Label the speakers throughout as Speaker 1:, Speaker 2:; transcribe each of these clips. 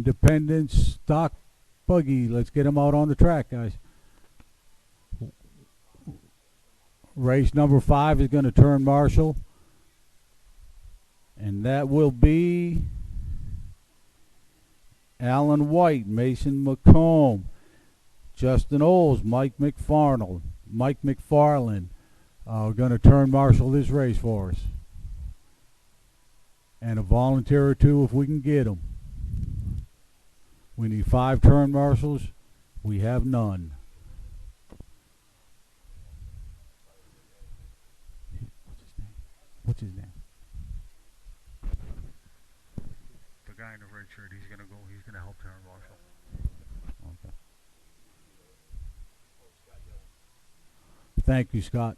Speaker 1: Independent stock buggy. Let's get him out on the track, guys. Race number 5 is going to turn marshal. And that will be Alan White, Mason McComb, Justin Oles, Mike McFarland are going to turn marshal this race for us. And a volunteer or two if we can get them. We need 5 turn marshals. We have none. What's his name? The guy in the red shirt. He's gonna go. He's gonna help turn marshal. Okay. Thank you, Scott.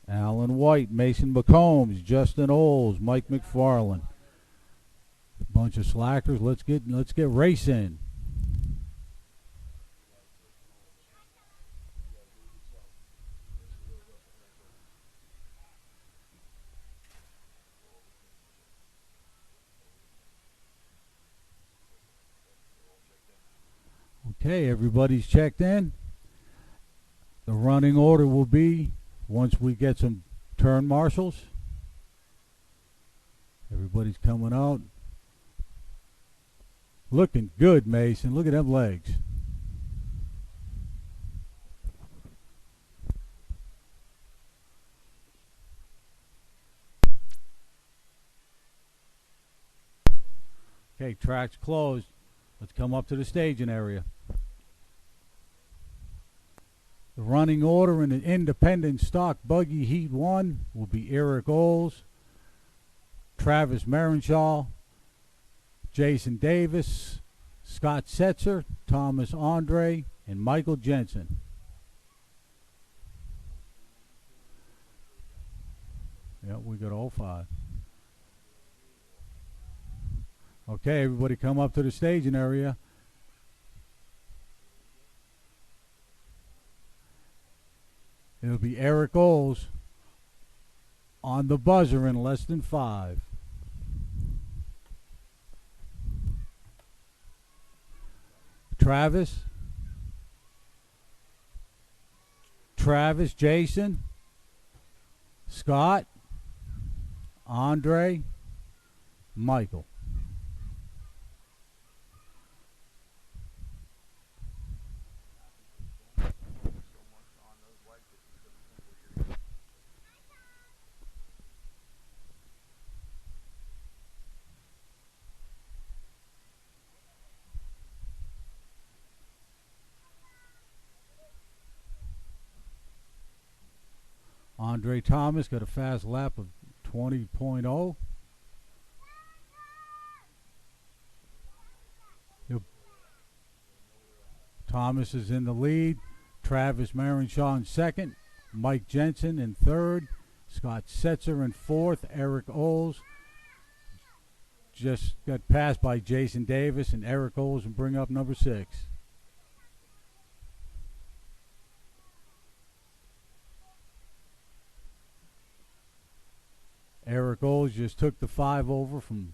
Speaker 1: Alan White, Mason McCombs, Justin Oles, Mike McFarland. Bunch of slackers. Let's get racing. Okay, everybody's checked in. The running order will be, once we get some turn marshals, everybody's coming out. Looking good, Mason. Look at them legs. Okay, track's closed. Let's come up to the staging area. The running order in the independent stock buggy heat 1 will be Eric Oles, Travis Marenshaw, Jason Davis, Scott Setzer, Thomas Andre, and Michael Jensen. Yep, we got all 5. Okay, everybody come up to the staging area. It'll be Eric Oles on the buzzer in less than 5. Travis, Jason, Scott, Andre, Michael. Andre Thomas got a fast lap of 20.0. Thomas is in the lead. Travis Marenshaw in second. Mike Jensen in third. Scott Setzer in fourth. Eric Oles just got passed by Jason Davis, and Eric Oles will bring up number 6. Eric Oles just took the 5 over from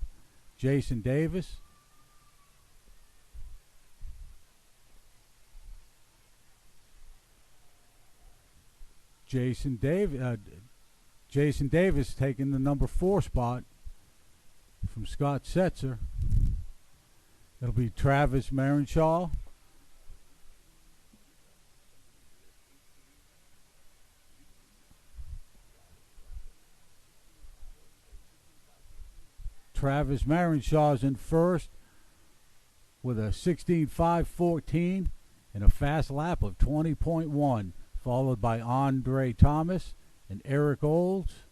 Speaker 1: Jason Davis. Jason Davis taking the number 4 spot from Scott Setzer. It'll be Travis Marenshaw. Travis Marenshaw is in first with a 16.514 and a fast lap of 20.1, followed by Andre Thomas and Eric Oles.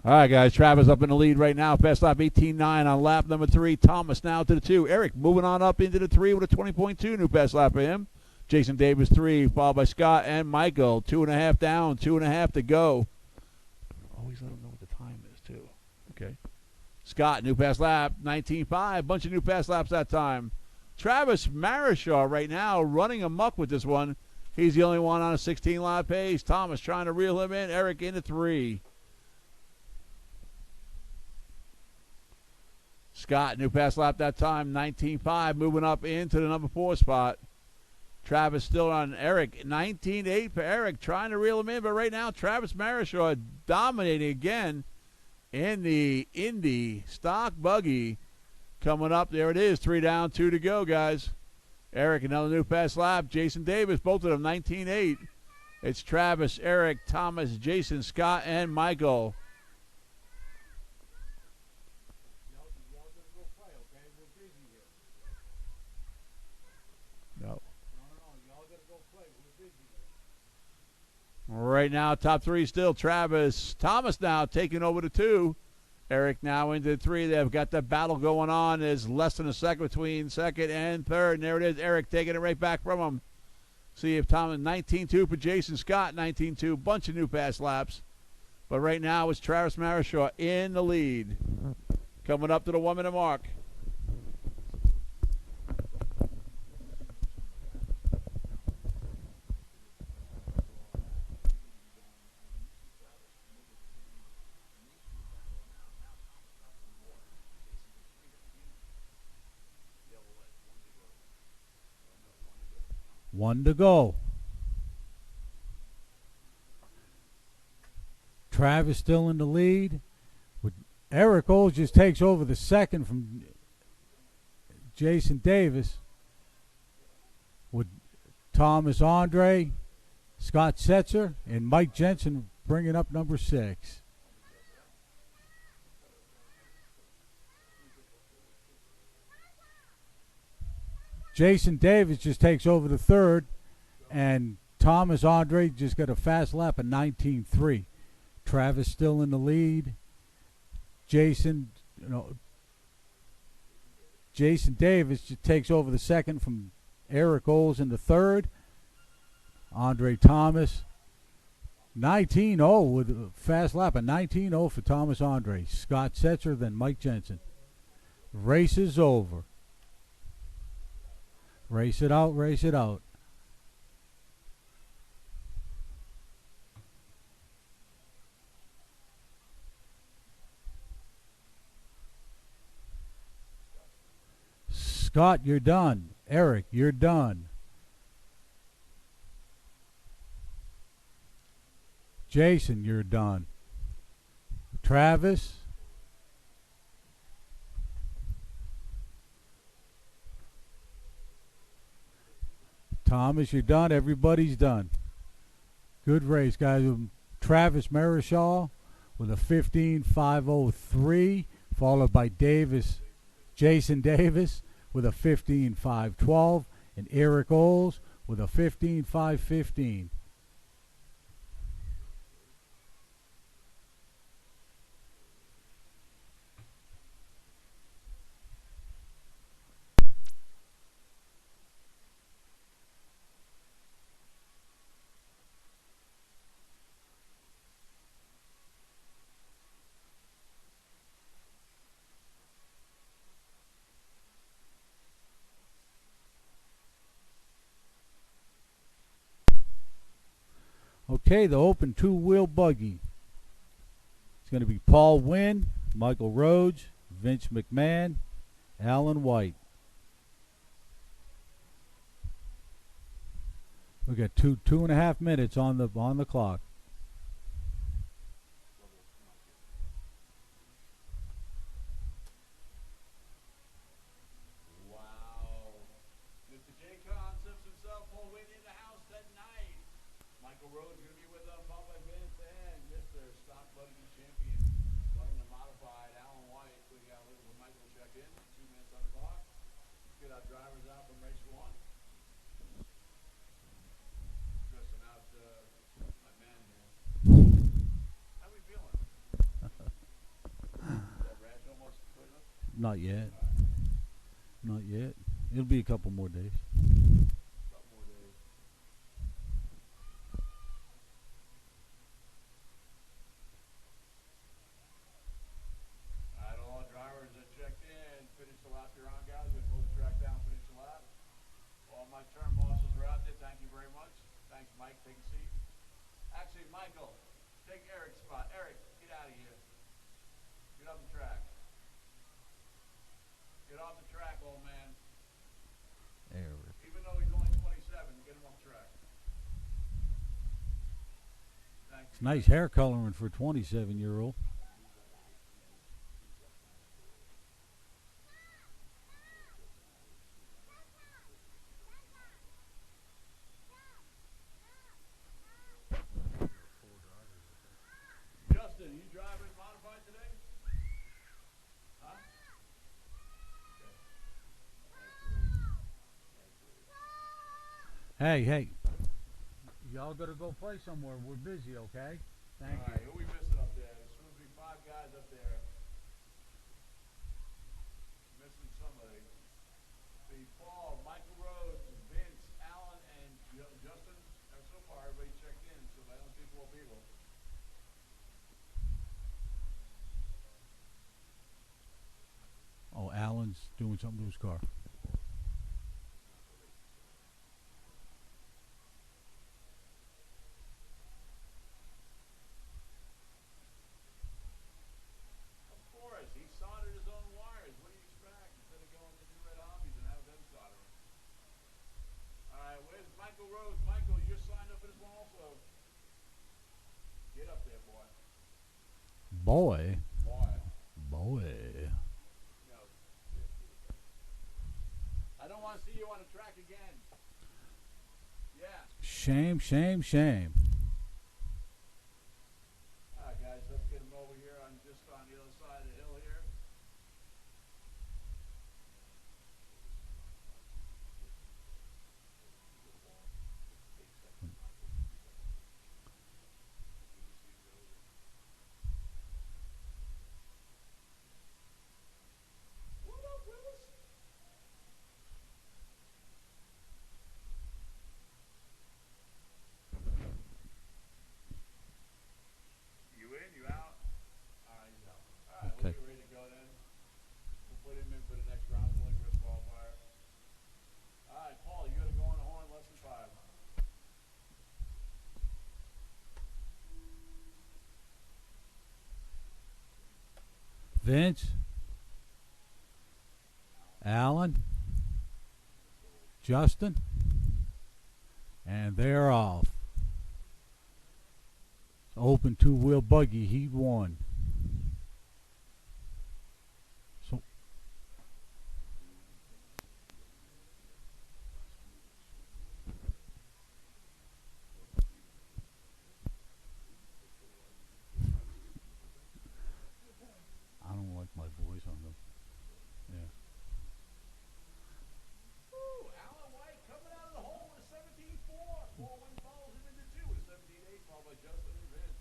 Speaker 2: All right, guys. Travis up in the lead right now. Fast lap 18.9 on lap number 3. Thomas now to the 2. Eric moving on up into the 3 with a 20.2. New fast lap for him. Jason Davis 3, followed by Scott and Michael. 2.5 down, 2.5 to go. Always let them know what the time is, too. Okay. Scott, new pass lap, 19.5. Bunch of new pass laps that time. Travis Marichal right now running amok with this one. He's the only one on a 16-lap pace. Thomas trying to reel him in. Eric into 3. Scott, new pass lap that time, 19.5, moving up into the number 4 spot. Travis still on Eric, 19.8 for Eric, trying to reel him in, but right now Travis Marichal dominating again in the Indy stock buggy. Coming up, there it is, 3 down, 2 to go, guys. Eric, another new fast lap. Jason Davis, both of them, 19.8. It's Travis, Eric, Thomas, Jason, Scott, and Michael. No. Right now, top 3 still Travis. Thomas now taking over to 2. Eric now into 3. They've got the battle going on. There's less than a second between second and third. And there it is. Eric taking it right back from him. See if Thomas, 19.2 for Jason Scott, 19.2. Bunch of new pass laps. But right now it's Travis Marichal in the lead. Coming up to the 1 minute mark.
Speaker 1: One to go. Travis still in the lead. Eric Oles just takes over the second from Jason Davis. With Thomas Andre, Scott Setzer, and Mike Jensen bringing up number 6. Jason Davis just takes over the third, and Thomas Andre just got a fast lap of 19.3. Travis still in the lead. Jason Davis just takes over the second from Eric Oles in the third. Andre Thomas, 19.0 with a fast lap of 19.0 for Thomas Andre. Scott Setzer, then Mike Jensen. Race is over. Race it out, race it out. Scott, you're done. Eric, you're done. Jason, you're done. Travis. Thomas, you're done. Everybody's done. Good race, guys. Travis Marichal with a 15.503, followed by Jason Davis with a 15.512, and Eric Oles with a 15.515. Okay, the open two-wheel buggy. It's going to be Paul Wynn, Michael Rhodes, Vince McMahon, Alan White. We got two and a half minutes on the clock. Not yet. Not yet. It'll be a couple more days.
Speaker 2: Thanks, Mike. Take a seat. Actually, Michael, take Eric's spot. Eric, get out of here. Get off the track. Get off the track, old man.
Speaker 1: Eric.
Speaker 2: Even though he's only 27, get him off the track. Thank you.
Speaker 1: It's nice hair coloring for a 27-year-old.
Speaker 2: Justin, you driving modified today? Huh?
Speaker 1: Hey. Y'all gotta go play somewhere. We're busy, okay? Thank
Speaker 2: All right, who we missing up there? There's supposed to be 5 guys up there. Missing somebody. See, Paul, Michael Rhodes, Vince, Alan, and Justin. So far, everybody checked in, so I don't see 4 people.
Speaker 1: Oh, Alan's doing something to his car.
Speaker 2: Of course, he soldered his own wires. What do you expect? Instead of going to NewRedHobbies and have them solder them. All right, where's Michael Rhodes? Michael, you're signed up for this one also. Get up there, boy.
Speaker 1: Boy.
Speaker 2: No. I don't want to see you on the track again. Yeah.
Speaker 1: Shame.
Speaker 2: All right, guys, let's get him over here on just on the other side of the hill here. What up, Willis? You in? You out? All right, he's out. All right,
Speaker 1: Okay.
Speaker 2: we'll get ready to go then. We'll put him in for the next round. Only first qualifier. All right, Paul, you got to go on the horn less than 5.
Speaker 1: Vince. Alan. Justin. And they're off. Open 2-wheel buggy, heat 1. So I don't like my voice on them. Yeah.
Speaker 2: Woo, Alan White coming out of the hole with a 17.4. 4-win follows him into 2 with a 17.8, followed by Justin and Vince.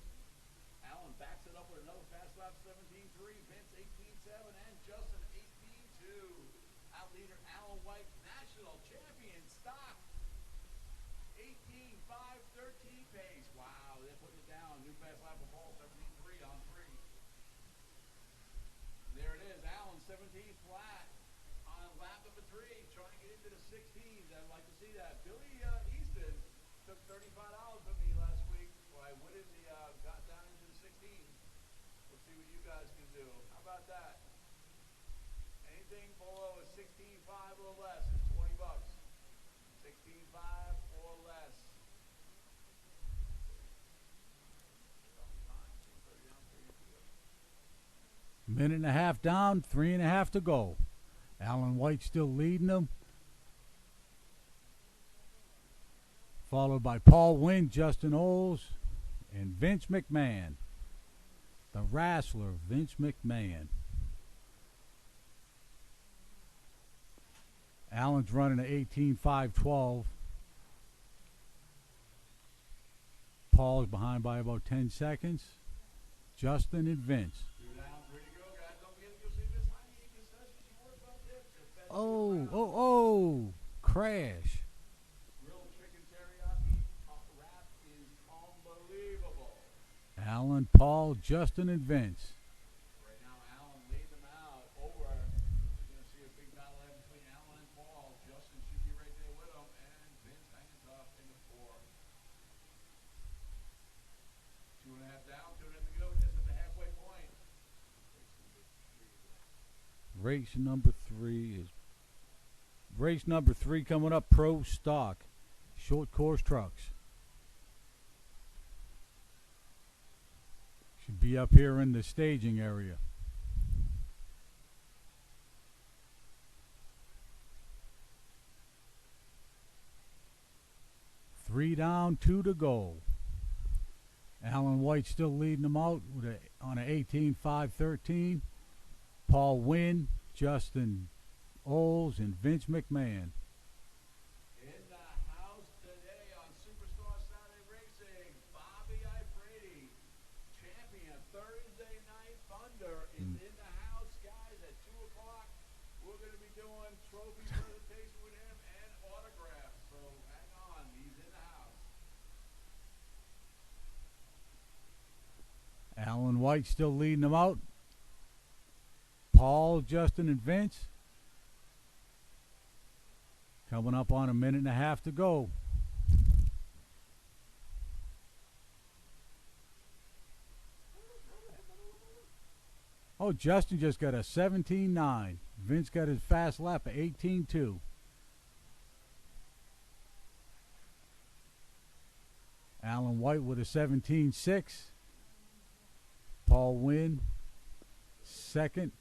Speaker 2: Alan backs it up with another fast lap, 17.3. Vince 18.7 and Justin 18.2. Out leader Alan White, national champion stock. 18.5, 13 pace. Wow, they're putting it down. New fast lap of Paul, 17.3 on 3. There it is, Alan 17 flat on lap number 3, trying to get into the 16s. I'd like to see that. Billy Easton took $35 from me last week by winning got down into the 16s. We'll see what you guys can do. How about that? Anything below a 16.5 or less is $20. 16.5 or less.
Speaker 1: Minute and a half down, 3.5 to go. Alan White still leading them. Followed by Paul Wynn, Justin Oles, and Vince McMahon. The wrestler, Vince McMahon. Alan's running at 18.512. Paul's behind by about 10 seconds. Justin and Vince. Oh, crash.
Speaker 2: Grilled chicken teriyaki wrap is unbelievable.
Speaker 1: Alan, Paul, Justin, and Vince.
Speaker 2: Right now, Alan laid them out over. You're going to see a big battle there between Alan and Paul. Justin should be right there with him, and Vince hanging tough in the 4.
Speaker 1: Race number 3 coming up. Pro Stock, short course trucks. Should be up here in the staging area. Three down, 2 to go. Alan White still leading them out with on an 18-5-13. Paul Wynn, Justin Oles, and Vince McMahon.
Speaker 2: In the house today on Superstar Saturday Racing, Bobby Ibrady, champion Thursday Night Thunder, is in the house, guys, at 2 o'clock. We're going to be doing trophy presentation with him and autographs, so hang on, he's in the house.
Speaker 1: Alan White still leading them out. Paul, Justin, and Vince. Coming up on a minute and a half to go. Oh, Justin just got a 17-9. Vince got his fast lap of 18-2. Alan White with a 17-6. Paul Wynn, second.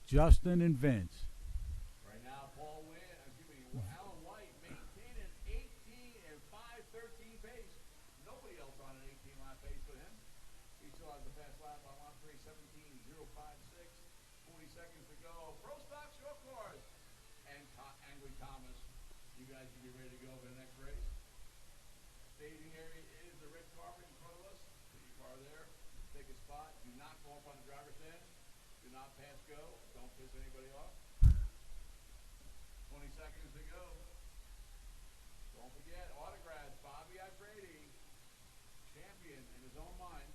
Speaker 1: Justin and Vince.
Speaker 2: Right now, Alan White maintaining 18-5-13 pace. Nobody else on an 18-lap pace but him. He still has the fast lap on 17-056. 40 seconds to go. Pro Stock short course. And Angry Thomas, you guys can be ready to go for the next race. Staging area is the red carpet in front of us. Put your car there. Take a spot. Do not go up on the driver's stand. Do not pass go. Don't piss anybody off. 20 seconds to go. Don't forget, autographs. Bobby Ibrady, champion in his own mind.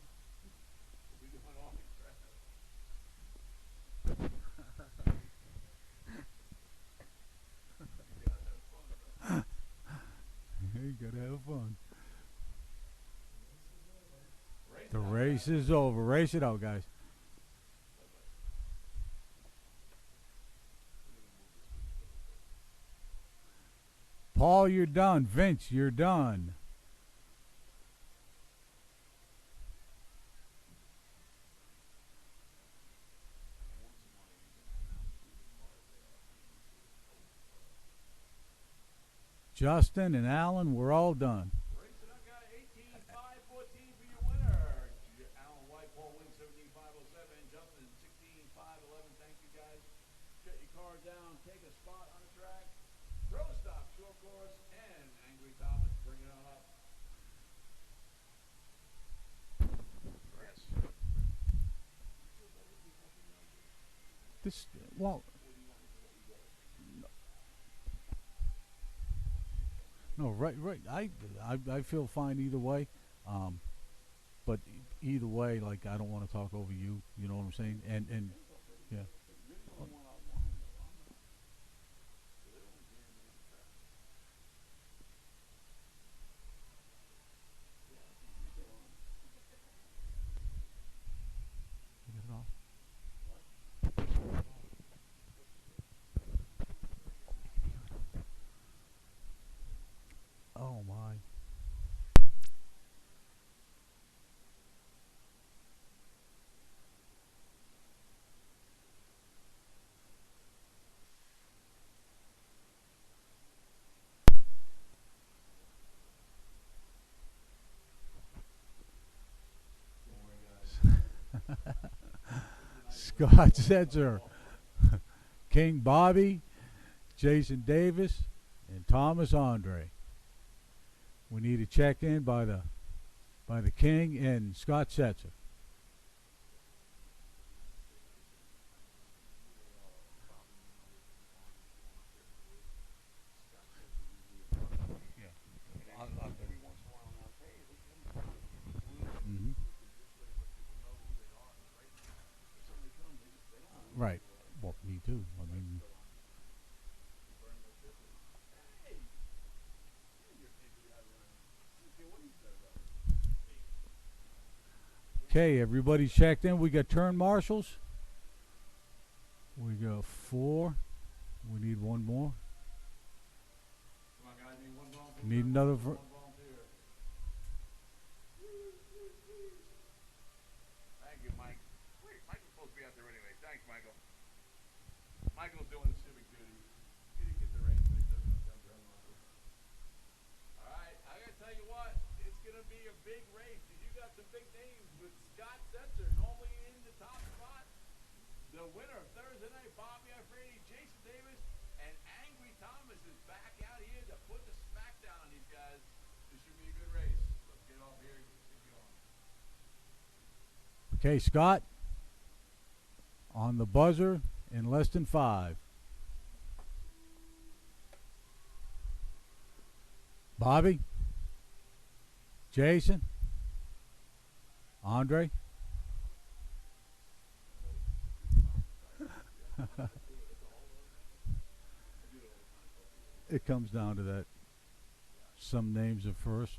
Speaker 2: We'll be doing autographs.
Speaker 1: You gotta have fun. The race is over. Race it out, guys. Paul, you're done. Vince, you're done. Justin and Alan, we're all done.
Speaker 2: Racing up, got 18-5-14 for your winner. Alan White, Paul Wynn, 17-5-07. Justin, 16-5-11. Thank you, guys. Get your car down. Take a spot on the track. Pro Stock, short course, and Angry Thomas, bring it on up. Yes.
Speaker 1: This, well, no, right. I feel fine either way. But either way, like, I don't want to talk over you. You know what I'm saying? And yeah. Get it off. Oh my. Scott Setzer, King Bobby, Jason Davis, and Thomas Andre. We need a check-in by the King and Scott Setzer. Mm-hmm. Right. Well, me too. I mean, okay, everybody's checked in. We got turn marshals. We go 4. We need one more.
Speaker 2: Come on, guys. Need one volunteer.
Speaker 1: Need another.
Speaker 2: One volunteer. Thank you, Mike. Wait, Michael's supposed to be out there anyway. Thanks, Michael. Michael's doing his civic duty. He didn't get the race, but he doesn't have to come to. All right, I gotta tell you what, it's gonna be a big race. You got some big names with Scott Setzer normally in the top spot. The winner of Thursday night, Bobby Afridi, Jason Davis, and Angry Thomas is back out here to put the smackdown on these guys. This should be a good race. Let's get off here and get going.
Speaker 1: Okay, Scott. On the buzzer in less than 5. Bobby. Jason. Andre. It comes down to that. Some names are first.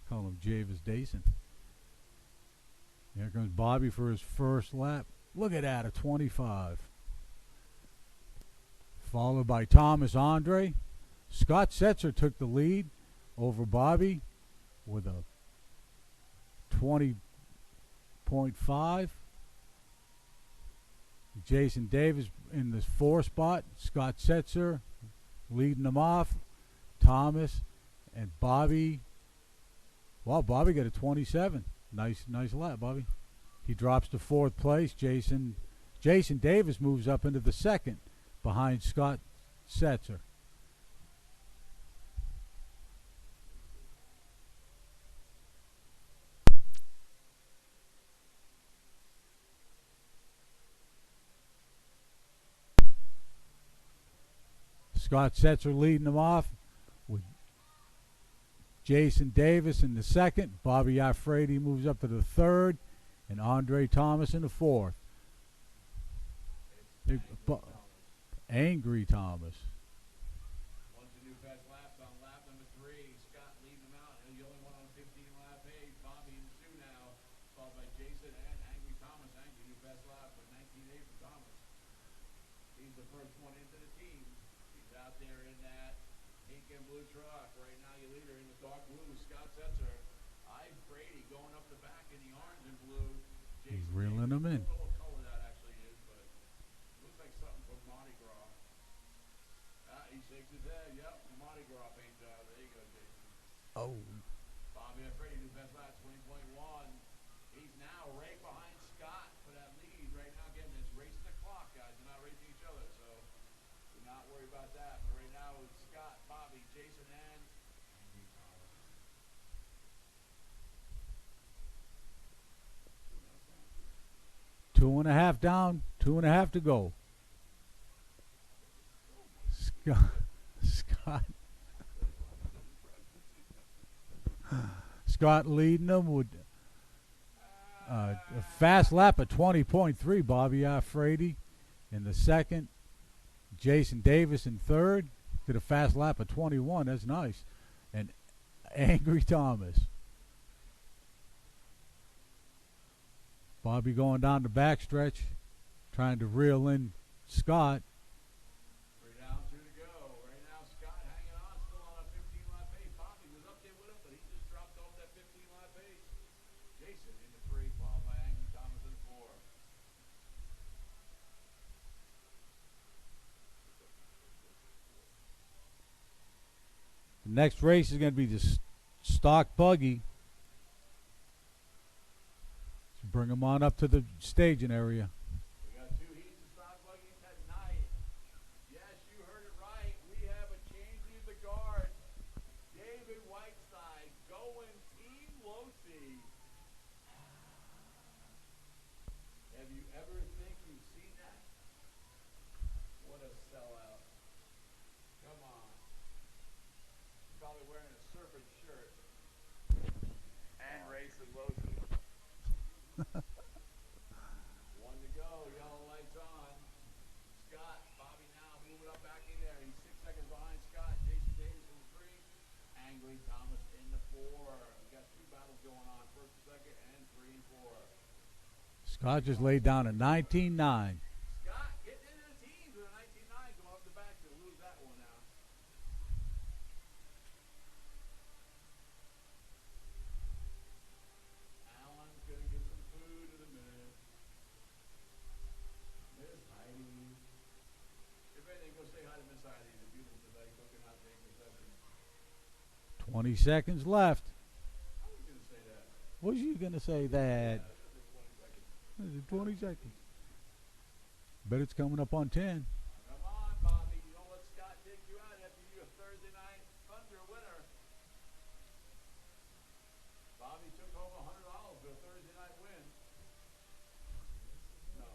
Speaker 1: Call him Javis Dason. Here comes Bobby for his first lap. Look at that, a 25. Followed by Thomas Andre. Scott Setzer took the lead over Bobby with a 20.5. Jason Davis in the 4 spot. Scott Setzer leading them off. Thomas and Bobby. Wow, Bobby got a 27. Nice lap, Bobby. He drops to 4th place. Jason Davis moves up into the 2nd behind Scott Setzer. Scott Setzer leading them off with Jason Davis in the 2nd. Bobby Afridi moves up to the 3rd. And Andre Thomas in the 4th. Angry Thomas.
Speaker 2: Once the new fast laps on lap number 3. Scott leading them out. He's the only one on a 15-lap pace. Bobby in the 2 now. Followed by Jason and Angry Thomas. Angry new fast lap with 19.8 for Thomas. He's the first one into the team. He's out there in that pink and blue truck. Right now, your leader in the dark blue, Scott Setzer. Brady going up the back in the orange and blue.
Speaker 1: He's reeling them in.
Speaker 2: I don't know what color that actually is, but it looks like something from Mardi Gras. He shakes his head. Yep, Mardi Gras paint job. There you go, Jason.
Speaker 1: Oh.
Speaker 2: Bobby Afridi, new best lap, 20.1. He's now right behind Scott for that lead. Right now, again, it's racing the clock, guys. They're not racing each other, so do not worry about that. But right now, it's Scott, Bobby, Jason, and Andy Thomas.
Speaker 1: 2.5 down, 2.5 to go. Scott leading them with a fast lap of 20.3. Bobby Afridi in the 2nd. Jason Davis in 3rd. Did a fast lap of 21. That's nice. And Angry Thomas. Bobby going down the backstretch, trying to reel in Scott.
Speaker 2: 3 down, 2 to go. Right now, Scott hanging on, still on a 15-lap pace. Bobby was up there with him, but he just dropped off that 15-lap pace. Jason in the 3, followed by Angry Thomas in the 4.
Speaker 1: The next race is going to be the stock buggy. Bring them on up to the staging area.
Speaker 2: We got 2 heats of stock buggy tonight. Yes, you heard it right. We have a change in the guard. David Whiteside going Team Losi. Have you ever think you've seen that? What a sellout. Come on. He's probably wearing a serpent shirt. And racing Losi. 1 to go, yellow lights on. Scott, Bobby now moving up back in there. He's 6 seconds behind Scott. Jason Davis in the 3. Angry Thomas in the 4. We got 2 battles going on. First
Speaker 1: Scott just laid down a 19-9.
Speaker 2: Scott getting into the teens with a 19-9 going up the back to lose that one now. Alan's going to get some food in a minute. Miss Heidi. If anything, go say hi to Miss Heidi, the beautiful today, cooking out there for
Speaker 1: 20 seconds left.
Speaker 2: I was going to say that.
Speaker 1: Was you going to say that?
Speaker 2: Yeah, 20 seconds.
Speaker 1: 20 seconds. Bet it's coming up on 10.
Speaker 2: Come on, Bobby. You don't let Scott take you out after you a Thursday night Thunder winner. Bobby took home $100 for a Thursday night win. No.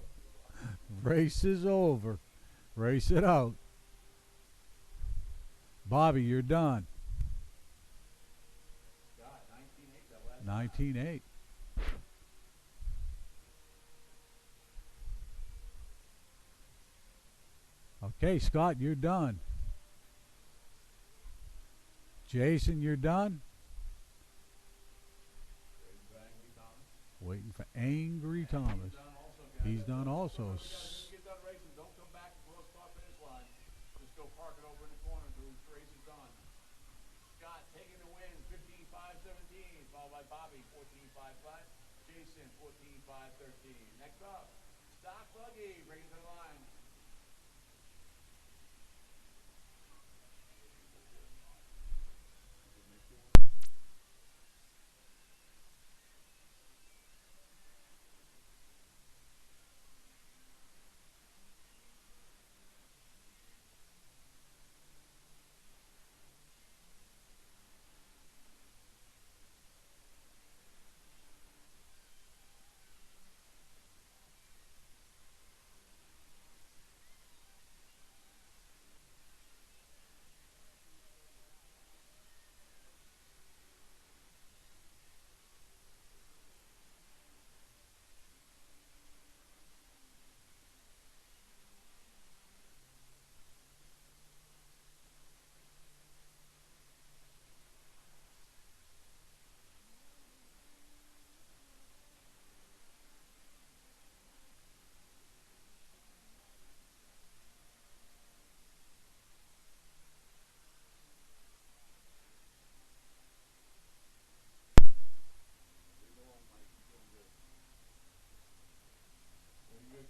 Speaker 1: Race is over. Race it out. Bobby, you're done.
Speaker 2: Scott, 19-8 that last
Speaker 1: 19-8. Okay, Scott, you're done. Jason, you're done. Waiting for Angry Thomas. He's done also.
Speaker 2: When you get done racing, don't come back before the start finish line. Just go park it over in the corner until the race is done. Scott taking the win, 15-5-17, followed by Bobby, 14-5-5. Jason, 14-5-13. Next up, Stock Buggy, bring it to the line.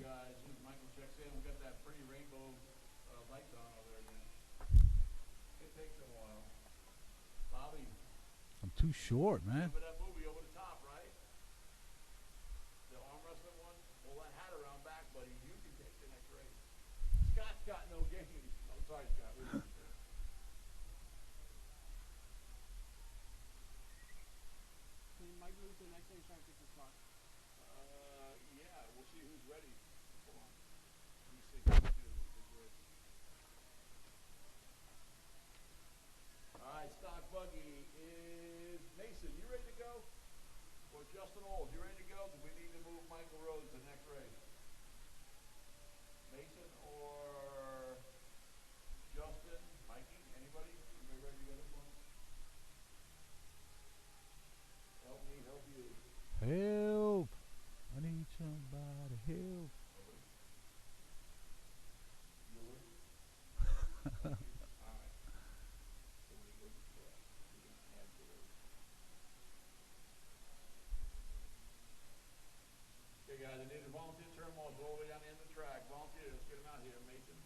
Speaker 2: Guys, Michael checks in. We got that pretty rainbow lights on over there again. It takes a while. Bobby.
Speaker 1: I'm too short, man.
Speaker 2: Remember that movie over the top, right? The arm wrestling one? Pull that hat around back, buddy. You can take the next race. Scott's got no game. I'm sorry, Scott.
Speaker 3: Can Mike move to the next race? Try to pick the spot.
Speaker 2: Yeah, we'll see who's ready. Hold on. Let me see who's ready. All right, Stock Buggy is Mason. You ready to go? Or Justin Olds, you ready to go? Do we need to move Michael Rhodes to the next race? Mason or Justin? Mikey? Anybody? Anybody ready to go this one? Help me, help you.
Speaker 1: Help. I need somebody help.
Speaker 2: Okay, guys, I need a volunteer turn malls all the way down the end of the track. Volunteers, let's get them out here, Mason.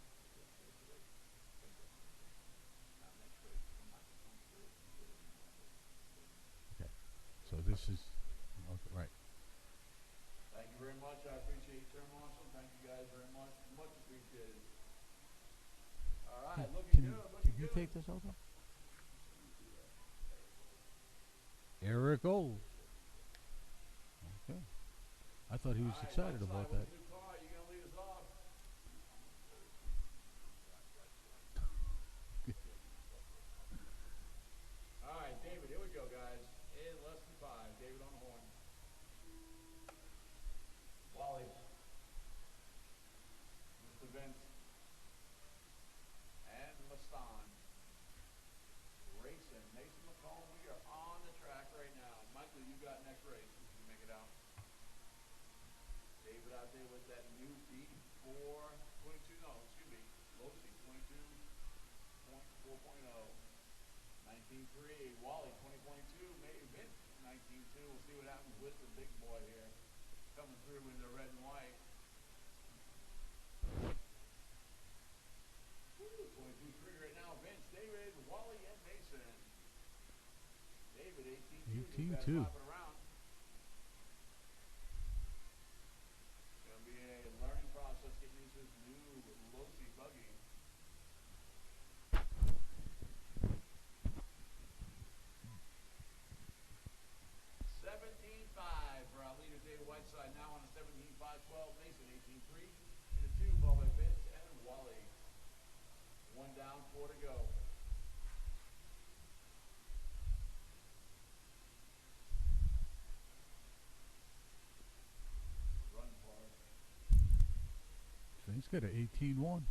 Speaker 1: Okay. So this is okay, right.
Speaker 2: Thank you very much. I appreciate you, Turn Marshal. Thank you guys very much. Much appreciated. All right, looking good. Looking
Speaker 1: Can you
Speaker 2: good.
Speaker 1: take this over? Eric Old. Okay. I thought he was excited about that.
Speaker 2: New car, you gonna lead us off? All right, David. Here we go, guys. In less than 5. David on the horn. Wally. Mr. Vince. And Maston. Racing. Mason McComb, we are on the track right now. Michael, you got next race. You make it out. that new beat 422, no, excuse me, Losi 22.4.0. 19.3, Wally 20.2, maybe Vince 19.2. We'll see what happens with the big boy here. Coming through in the red and white. 22.3 right now, Vince, David, Wally, and Mason. David 18.2.
Speaker 1: 18.2.
Speaker 2: Around. It's going to be a learning process getting used to this new Losi buggy. 17.5 for our leader, David Whiteside. Now on a 17.5.12. Mason 18.3. In the 2, ball by Vince and Wally. 1 down, 4 to go. Run for it.
Speaker 1: Vince got an 18-1.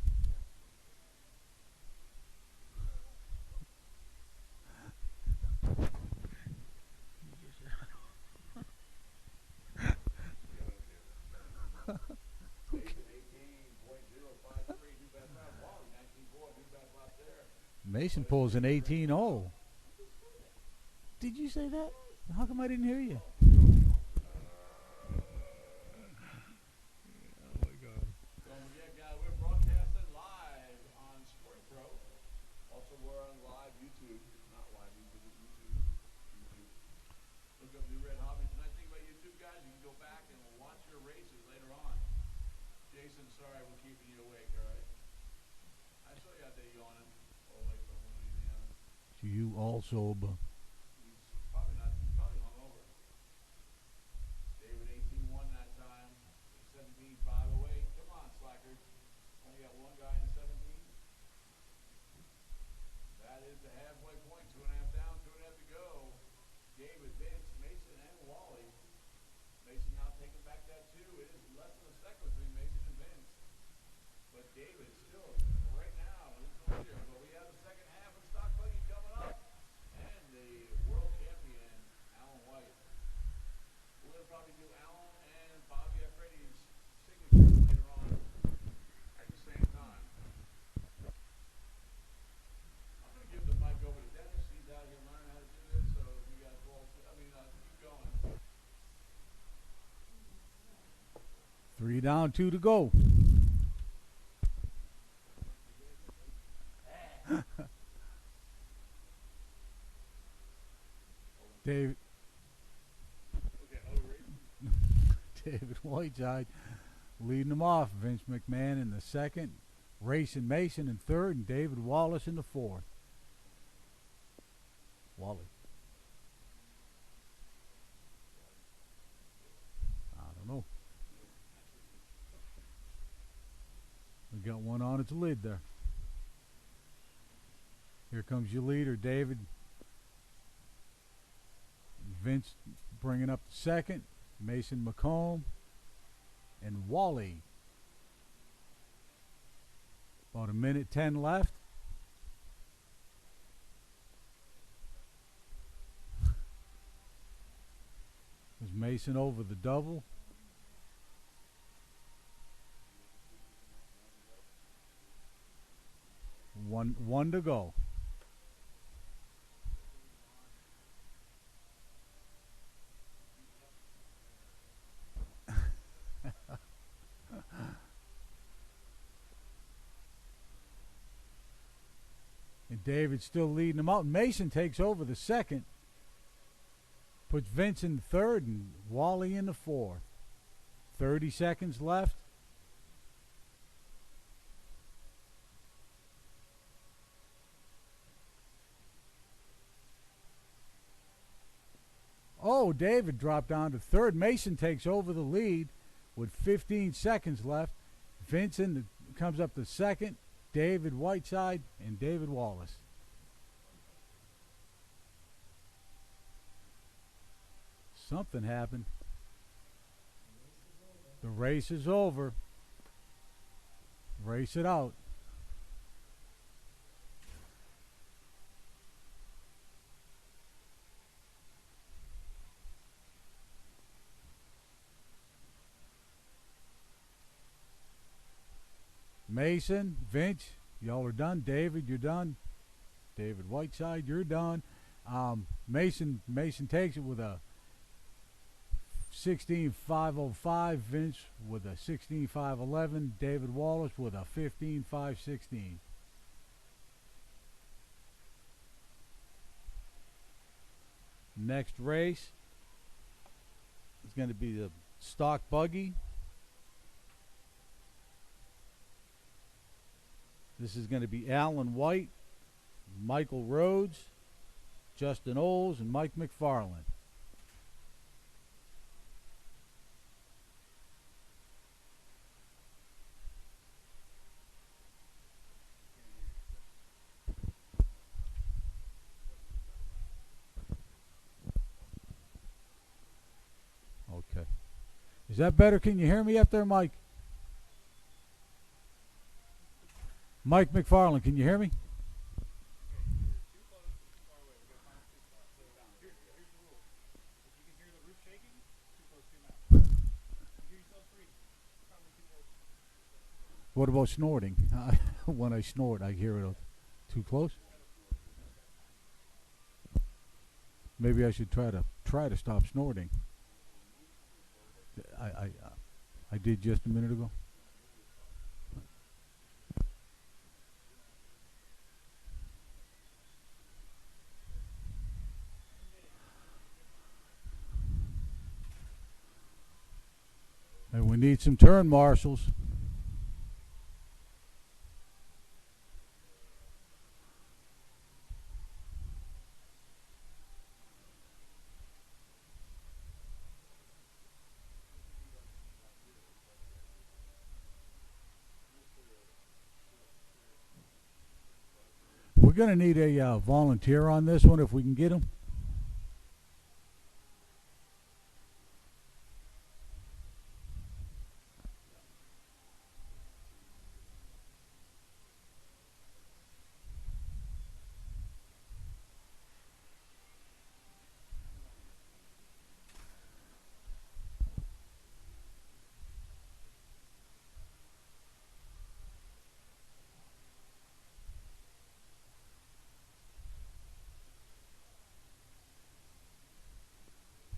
Speaker 1: Mason pulls an 18-0. Did you say that? How come I didn't hear you?
Speaker 4: Oh my God.
Speaker 2: Don't forget, guys, we're broadcasting live on Sport Pro. Also, we're on live YouTube. Not live YouTube, but YouTube. Look up NewRedHobbies. And I think about YouTube, guys, you can go back and watch your races later on. Jason, sorry we're keeping you awake, all right? I saw you out there yawning all the way from Louisiana.
Speaker 1: You also, but
Speaker 2: He's probably not, he's probably hungover. David 18-1 that time. 17.5 away. Come on, slackers. Only got one guy in the 17. That is the halfway point. 2.5 down, 2.5 to go. David, Vince, Mason, and Wally. Mason now taking back that 2. It is less than a second between Mason and Vince. But David still right now is the leader. But we have the second half of the stock buggy coming up. And the world champion, Alan White. We're going to probably do Alan and Bobby Afridi's signatures later on at the same time. I'm going to give the mic over to Dennis. He's out here learning how to do this. So you guys keep going.
Speaker 1: 3 down, 2 to go. David David Whiteside leading them off. Vince McMahon in the second, Racing Mason in third, and David Wallace in the fourth. Wally. I don't know. We got one on its lid there. Here comes your leader, David. Vince bringing up the second. Mason McComb and Wally. About 1:10 left. Is Mason over the double? One to go. And David's still leading them out. Mason takes over the second. Puts Vince in third and Wally in the fourth. 30 seconds left. Oh, David dropped down to third. Mason takes over the lead with 15 seconds left. Vince comes up to second. David Whiteside and David Wallace. Something happened. The race is over. Race it out. Mason, Vince, y'all are done. David, you're done. David Whiteside, you're done. Mason takes it with a 16.505. Vince with a 16.511. David Wallace with a 15.516. Next race is going to be the stock buggy. This is going to be Alan White, Michael Rhodes, Justin Oles, and Mike McFarland. Okay. Is that better? Can you hear me up there, Mike? Mike McFarland, can you hear me? What about snorting? When I snort, I hear it too close. Maybe I should try to stop snorting. I did just a minute ago. And we need some turn marshals. We're going to need a volunteer on this one if we can get him.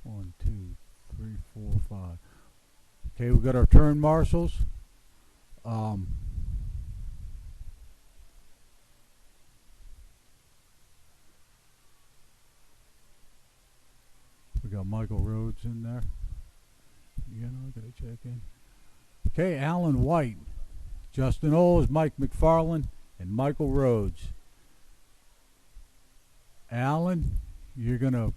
Speaker 1: One, two, three, four, five. Okay, we got our turn marshals. We got Michael Rhodes in there. You know, I gotta check in. Okay, Alan White, Justin Oles, Mike McFarland, and Michael Rhodes. Alan, you're gonna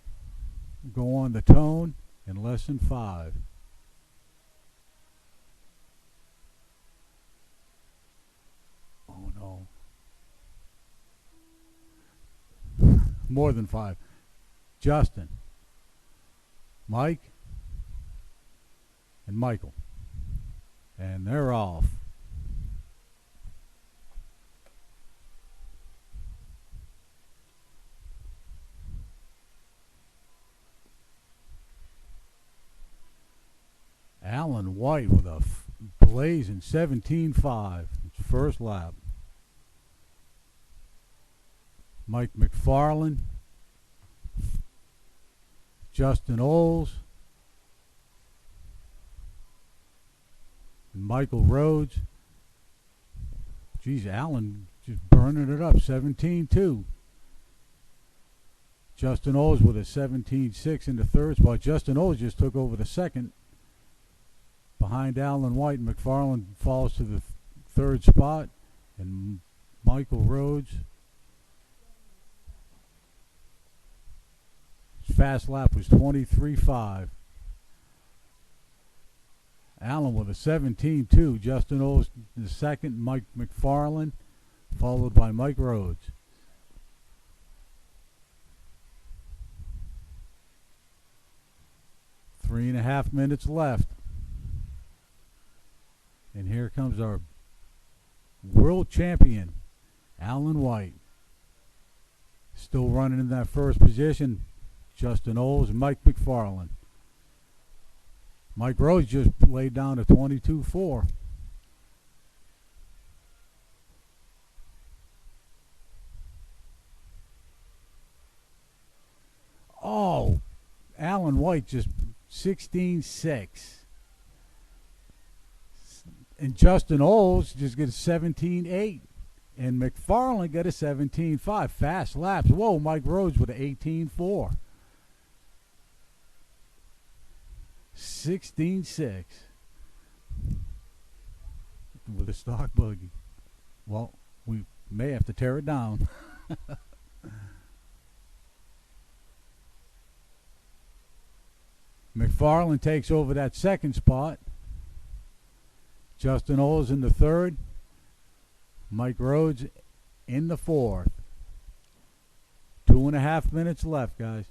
Speaker 1: go on the tone in less than 5. Oh no. More than 5. Justin, Mike, and Michael. And they're off. Alan White with a blazing 17.5. It's first lap. Mike McFarland, Justin Oles, and Michael Rhodes. Geez, Alan just burning it up, 17.2. Justin Oles with a 17.6 in the third spot. Justin Oles just took over the second. Behind Alan White, McFarland falls to the third spot, and Michael Rhodes. His fast lap was 23.5. Allen with a 17.2. Justin Oles the second. Mike McFarland, followed by Mike Rhodes. Three and a half minutes left. And here comes our world champion, Alan White. Still running in that first position, Justin Oles and Mike McFarland. Mike Rhodes just laid down a 22.4. Oh, Alan White just 16-6. And Justin Oles just get a 17-8. And McFarland got a 17-5. Fast laps. Whoa, Mike Rhodes with an 18-4. 16-6. With a stock buggy. Well, we may have to tear it down. McFarland takes over that second spot. Justin Oles in the third. Mike Rhodes in the fourth. 2.5 minutes left, guys.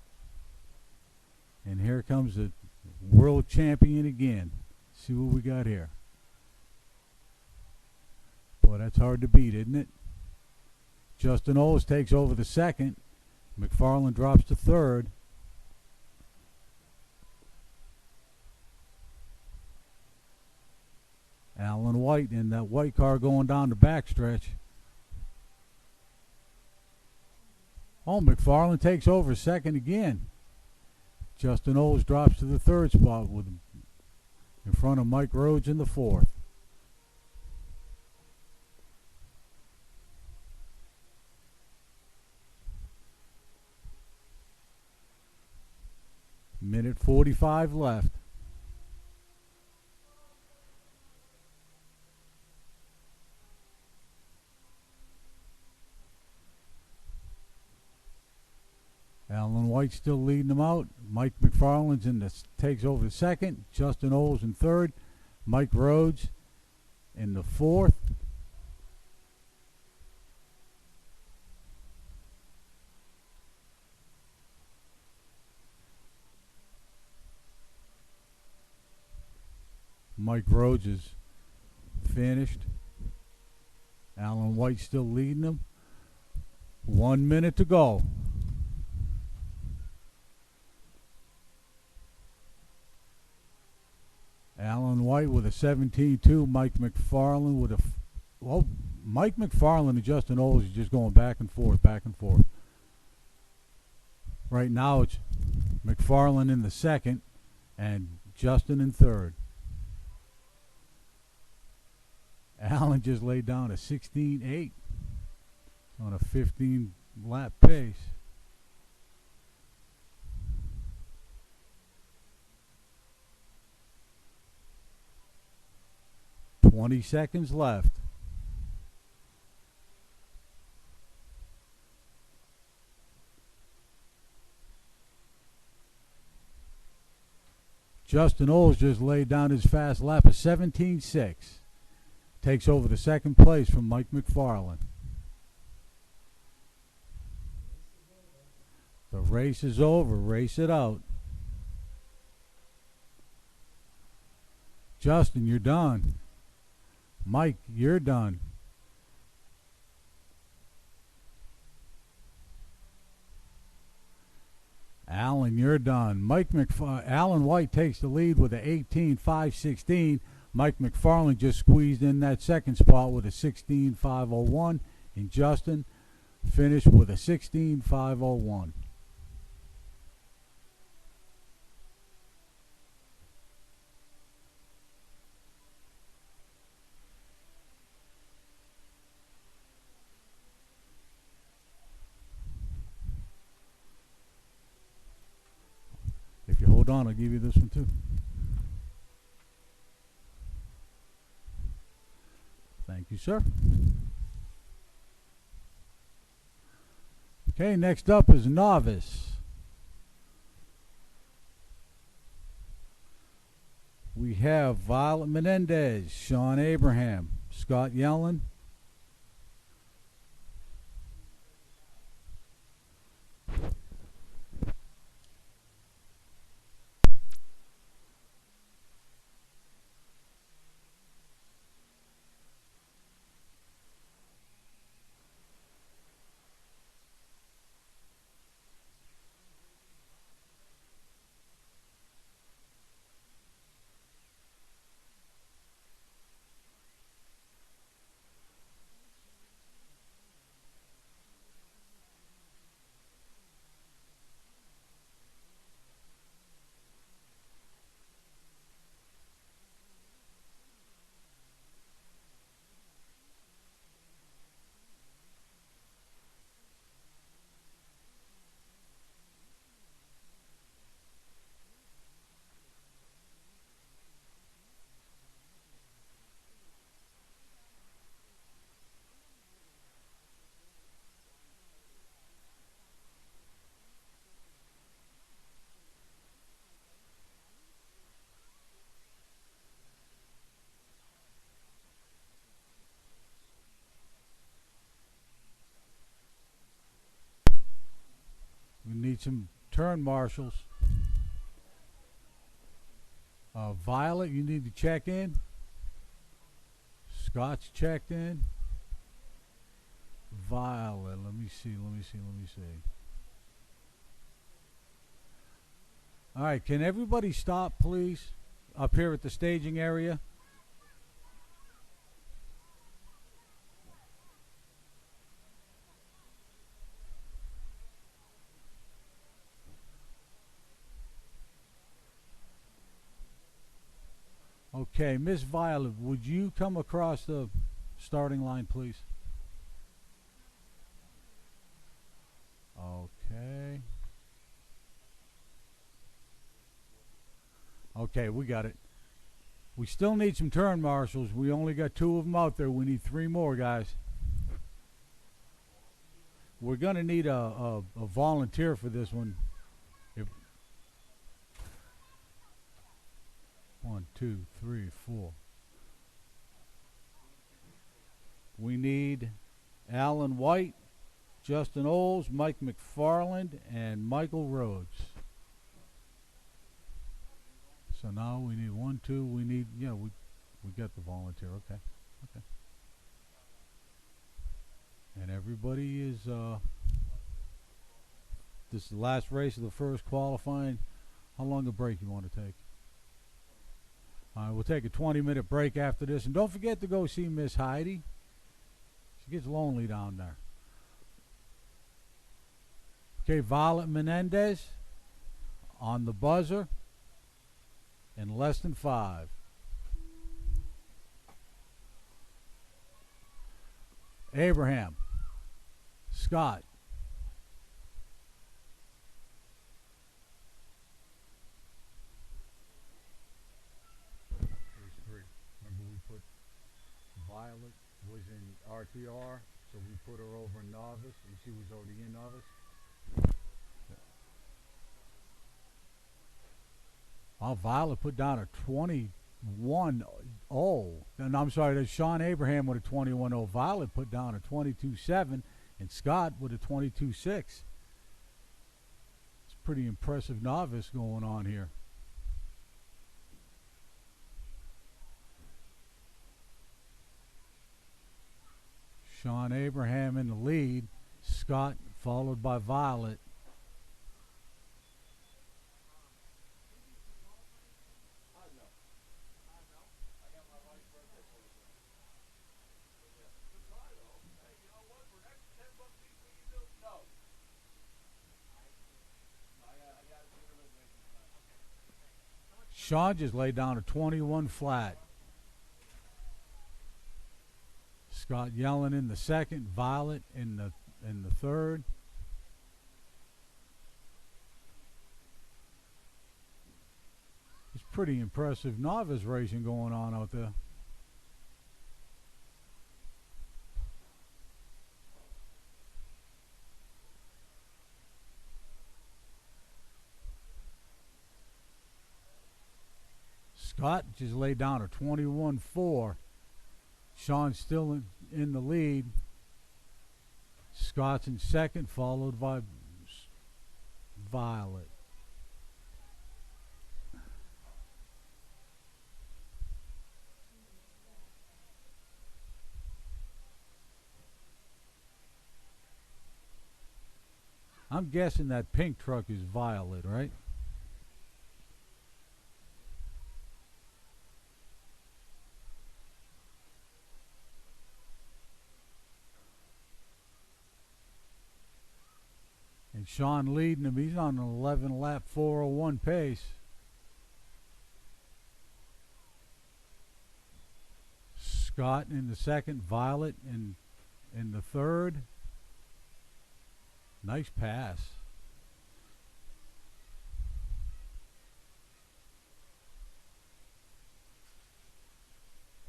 Speaker 1: And here comes the world champion again. See what we got here. Boy, that's hard to beat, isn't it? Justin Oles takes over the second. McFarland drops to third. Alan White in that white car going down the backstretch. Oh, McFarland takes over second again. Justin Oles drops to the third spot with in front of Mike Rhodes in the fourth. Minute 45 left. Alan White still leading them out. Mike McFarland's takes over the second. Justin Oles in third. Mike Rhodes in the fourth. Mike Rhodes is finished. Alan White still leading them. 1 minute to go. Alan White with a 17-2. Mike McFarland with a... Well, Mike McFarland and Justin Oles is just going back and forth, back and forth. Right now it's McFarland in the second and Justin in third. Alan just laid down a 16-8 on a 15-lap pace. $20 seconds left. Justin Oles just laid down his fast lap of 17-6. Takes over the second place from Mike McFarland. The race is over. Race it out. Justin, you're done. Mike, you're done. Alan, you're done. Alan White takes the lead with an 18-5-16. Mike McFarland just squeezed in that second spot with a 16-5-01. And Justin finished with a 16-5-01. If you hold on, I'll give you this one too. Thank you, sir. Okay, next up is novice. We have Violet Menendez, Sean Abraham, Scott Yellen, need some turn marshals. Violet, you need to check in. Scott's checked in. Violet, let me see. All right, can everybody stop, please, up here at the staging area? Okay, Miss Violet, would you come across the starting line, please? Okay. Okay, we got it. We still need some turn marshals. We only got 2 of them out there. We need 3 more, guys. We're going to need a volunteer for this one. 1, 2, 3, 4. We need Alan White, Justin Oles, Mike McFarland, and Michael Rhodes. So now we need 1, 2. We need, yeah, we got the volunteer. Okay. And everybody is, this is the last race of the first qualifying. How long a break you want to take? We'll take a 20-minute break after this. And don't forget to go see Miss Heidi. She gets lonely down there. Okay, Violet Menendez on the buzzer in less than 5. Abraham, Scott, Violet was in RTR, so we put her over in novice, and she was already in novice. Oh, Violet put down a 21-0. And I'm sorry, there's Sean Abraham with a 21-0. Violet put down a 22-7, and Scott with a 22-6. It's pretty impressive novice going on here. Sean Abraham in the lead, Scott followed by Violet. Sean just laid down a 21 flat. Scott Yellen in the second, Violet in the third. It's pretty impressive novice racing going on out there. Scott just laid down a 21-4. Sean's still in the lead. Scott's in second, followed by Violet. I'm guessing that pink truck is Violet, right? And Sean leading him. He's on an 11-lap 4:01 pace. Scott in the second, Violet in the third. Nice pass.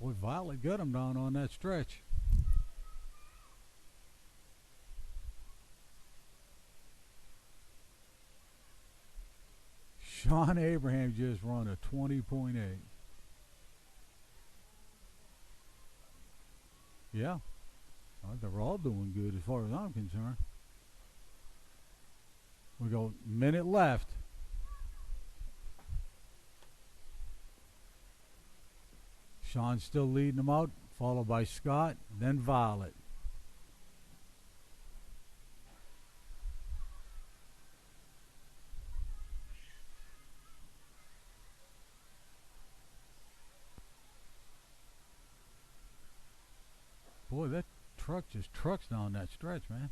Speaker 1: Boy, Violet got him down on that stretch. Sean Abraham just run a 20.8. Yeah. They're all doing good as far as I'm concerned. We go minute left. Sean's still leading them out, followed by Scott, then Violet. Boy, that truck just trucks down that stretch, man.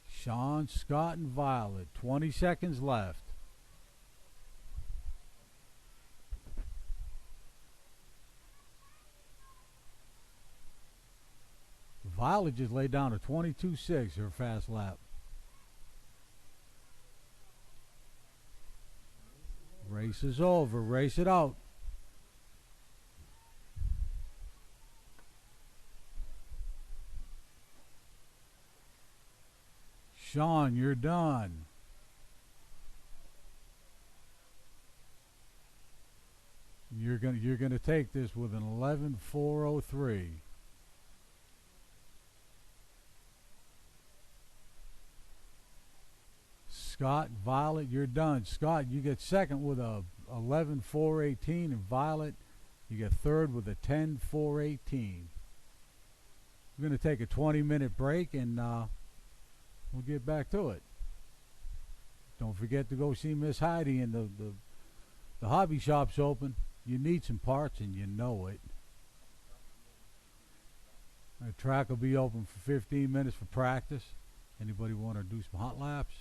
Speaker 1: Sean, Scott, and Violet. 20 seconds left. Violet just laid down a 22.6 her fast lap. Race is over. Race it out. Sean, you're done. You're gonna take this with an 11.403. Scott, Violet, you're done. Scott, you get second with a 11.418, and Violet, you get third with a 10.418. We're going to take a 20-minute break, and we'll get back to it. Don't forget to go see Miss Heidi, and the hobby shop's open. You need some parts, and you know it. The track will be open for 15 minutes for practice. Anybody want to do some hot laps?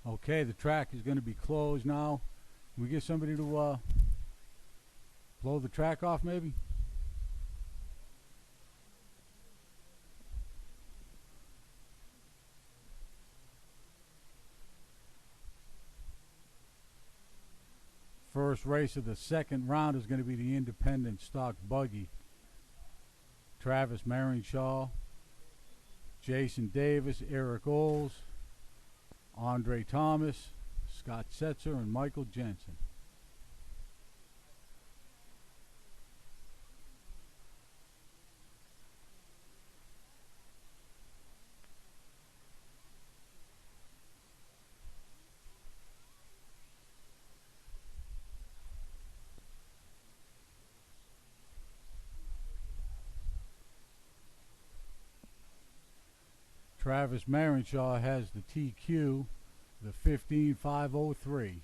Speaker 1: Okay, the track is going to be closed now. Can we get somebody to blow the track off, maybe? First race of the second round is going to be the independent stock buggy. Travis Marinshaw, Jason Davis, Eric Oles, Andre Thomas, Scott Setzer, and Michael Jensen. Travis Marinshaw has the TQ, the 15503.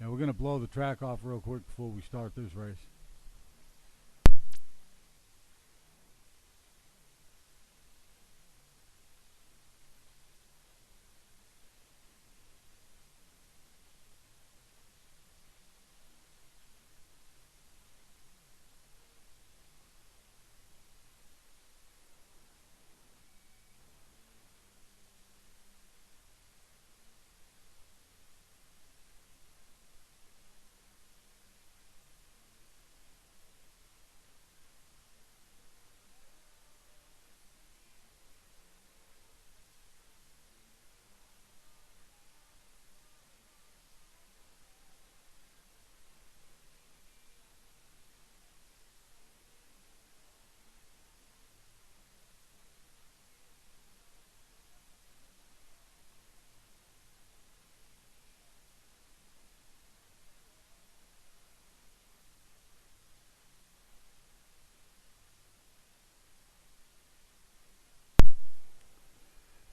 Speaker 1: Now we're going to blow the track off real quick before we start this race.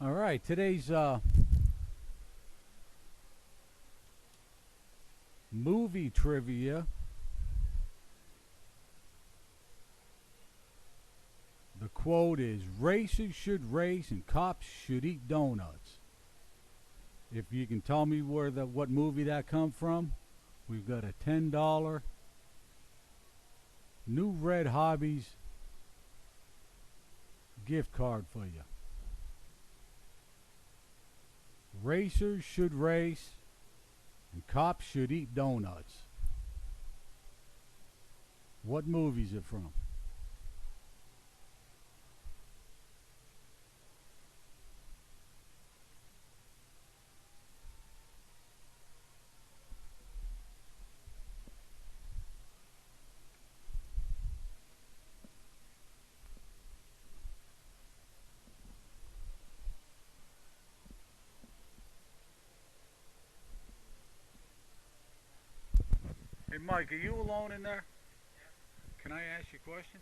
Speaker 1: All right, today's movie trivia. The quote is, "Racers should race and cops should eat donuts." If you can tell me what movie that come from, we've got a $10 NewRedHobbies gift card for you. Racers should race and cops should eat donuts. What movie is it from? Hey Mike, are you alone in there? Can I ask you a question?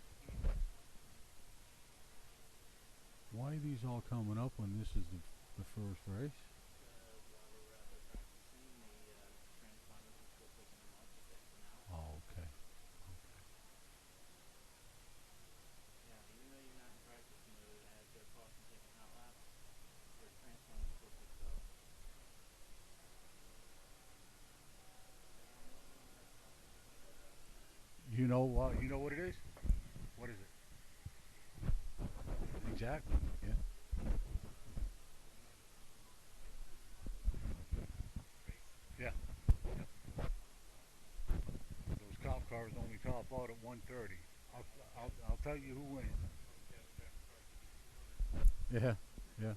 Speaker 1: Why are these all coming up when this is the first race? Oh, okay. You know what it is? What is it? Exactly. Yeah. Yeah. Those cop cars only top out at 130. I'll tell you who wins. Yeah, yeah.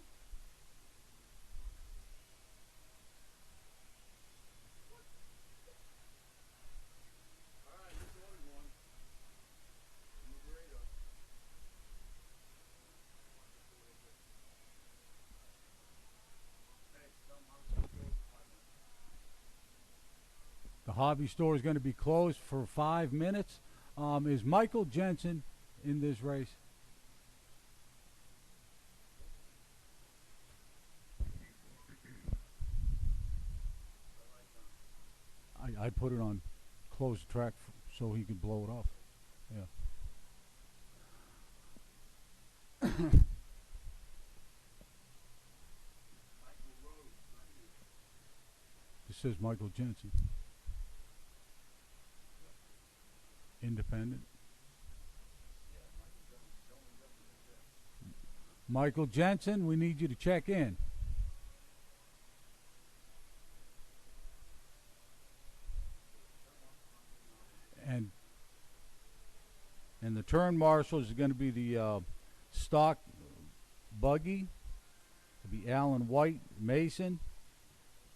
Speaker 1: The hobby store is going to be closed for 5 minutes. Is Michael Jensen in this race? I put it on closed track so he could blow it off. Yeah. It says Michael Jensen. Independent. Michael Jensen, we need you to check in. And the turn marshal is going to be the stock buggy. It'll be Alan White, Mason,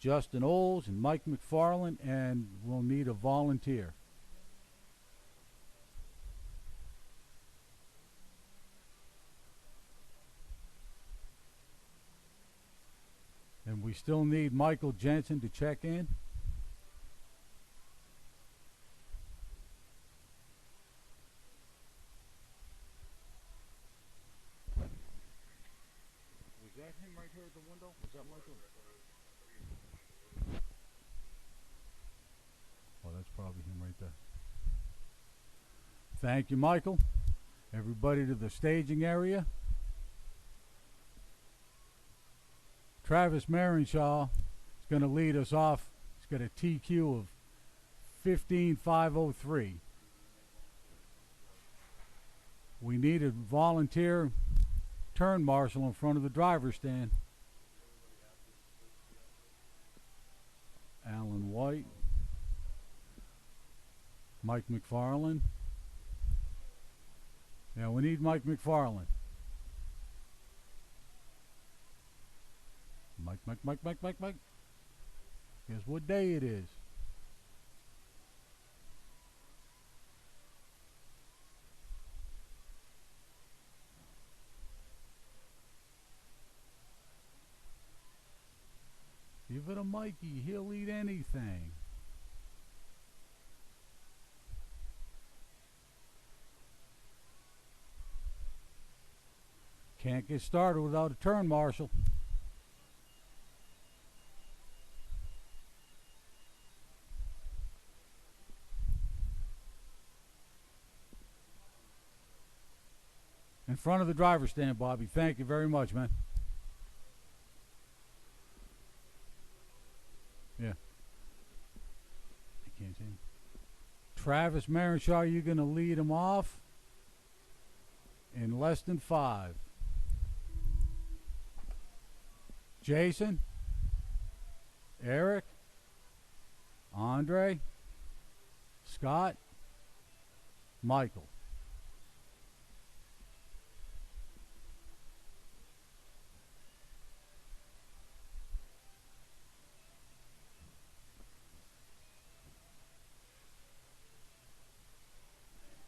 Speaker 1: Justin Oles, and Mike McFarland, and we'll need a volunteer. And we still need Michael Jensen to check in. Was that him right here at the window? Was that Michael? Oh, that's probably him right there. Thank you, Michael. Everybody to the staging area. Travis Marenshaw is going to lead us off. He's got a TQ of 15,503. We need a volunteer turn marshal in front of the driver's stand. Alan White, Mike McFarland. Yeah, we need Mike McFarland. Mike. Guess what day it is? Give it a Mikey. He'll eat anything. Can't get started without a turn marshal. In front of the driver's stand, Bobby. Thank you very much, man. Yeah. I can't see him. Travis Marenshaw, you're going to lead him off in less than 5. Jason, Eric, Andre, Scott, Michael.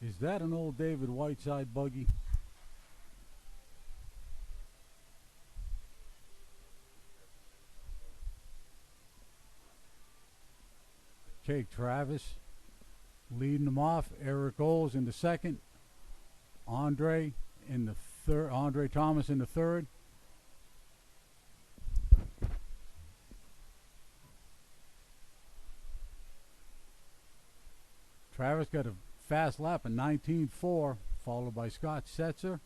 Speaker 1: Is that an old David Whiteside buggy? Okay, Travis leading them off. Eric Oles in the second. Andre in the third. Andre Thomas in the third. Travis got a fast lap in 19.4, followed by Scott Setzer,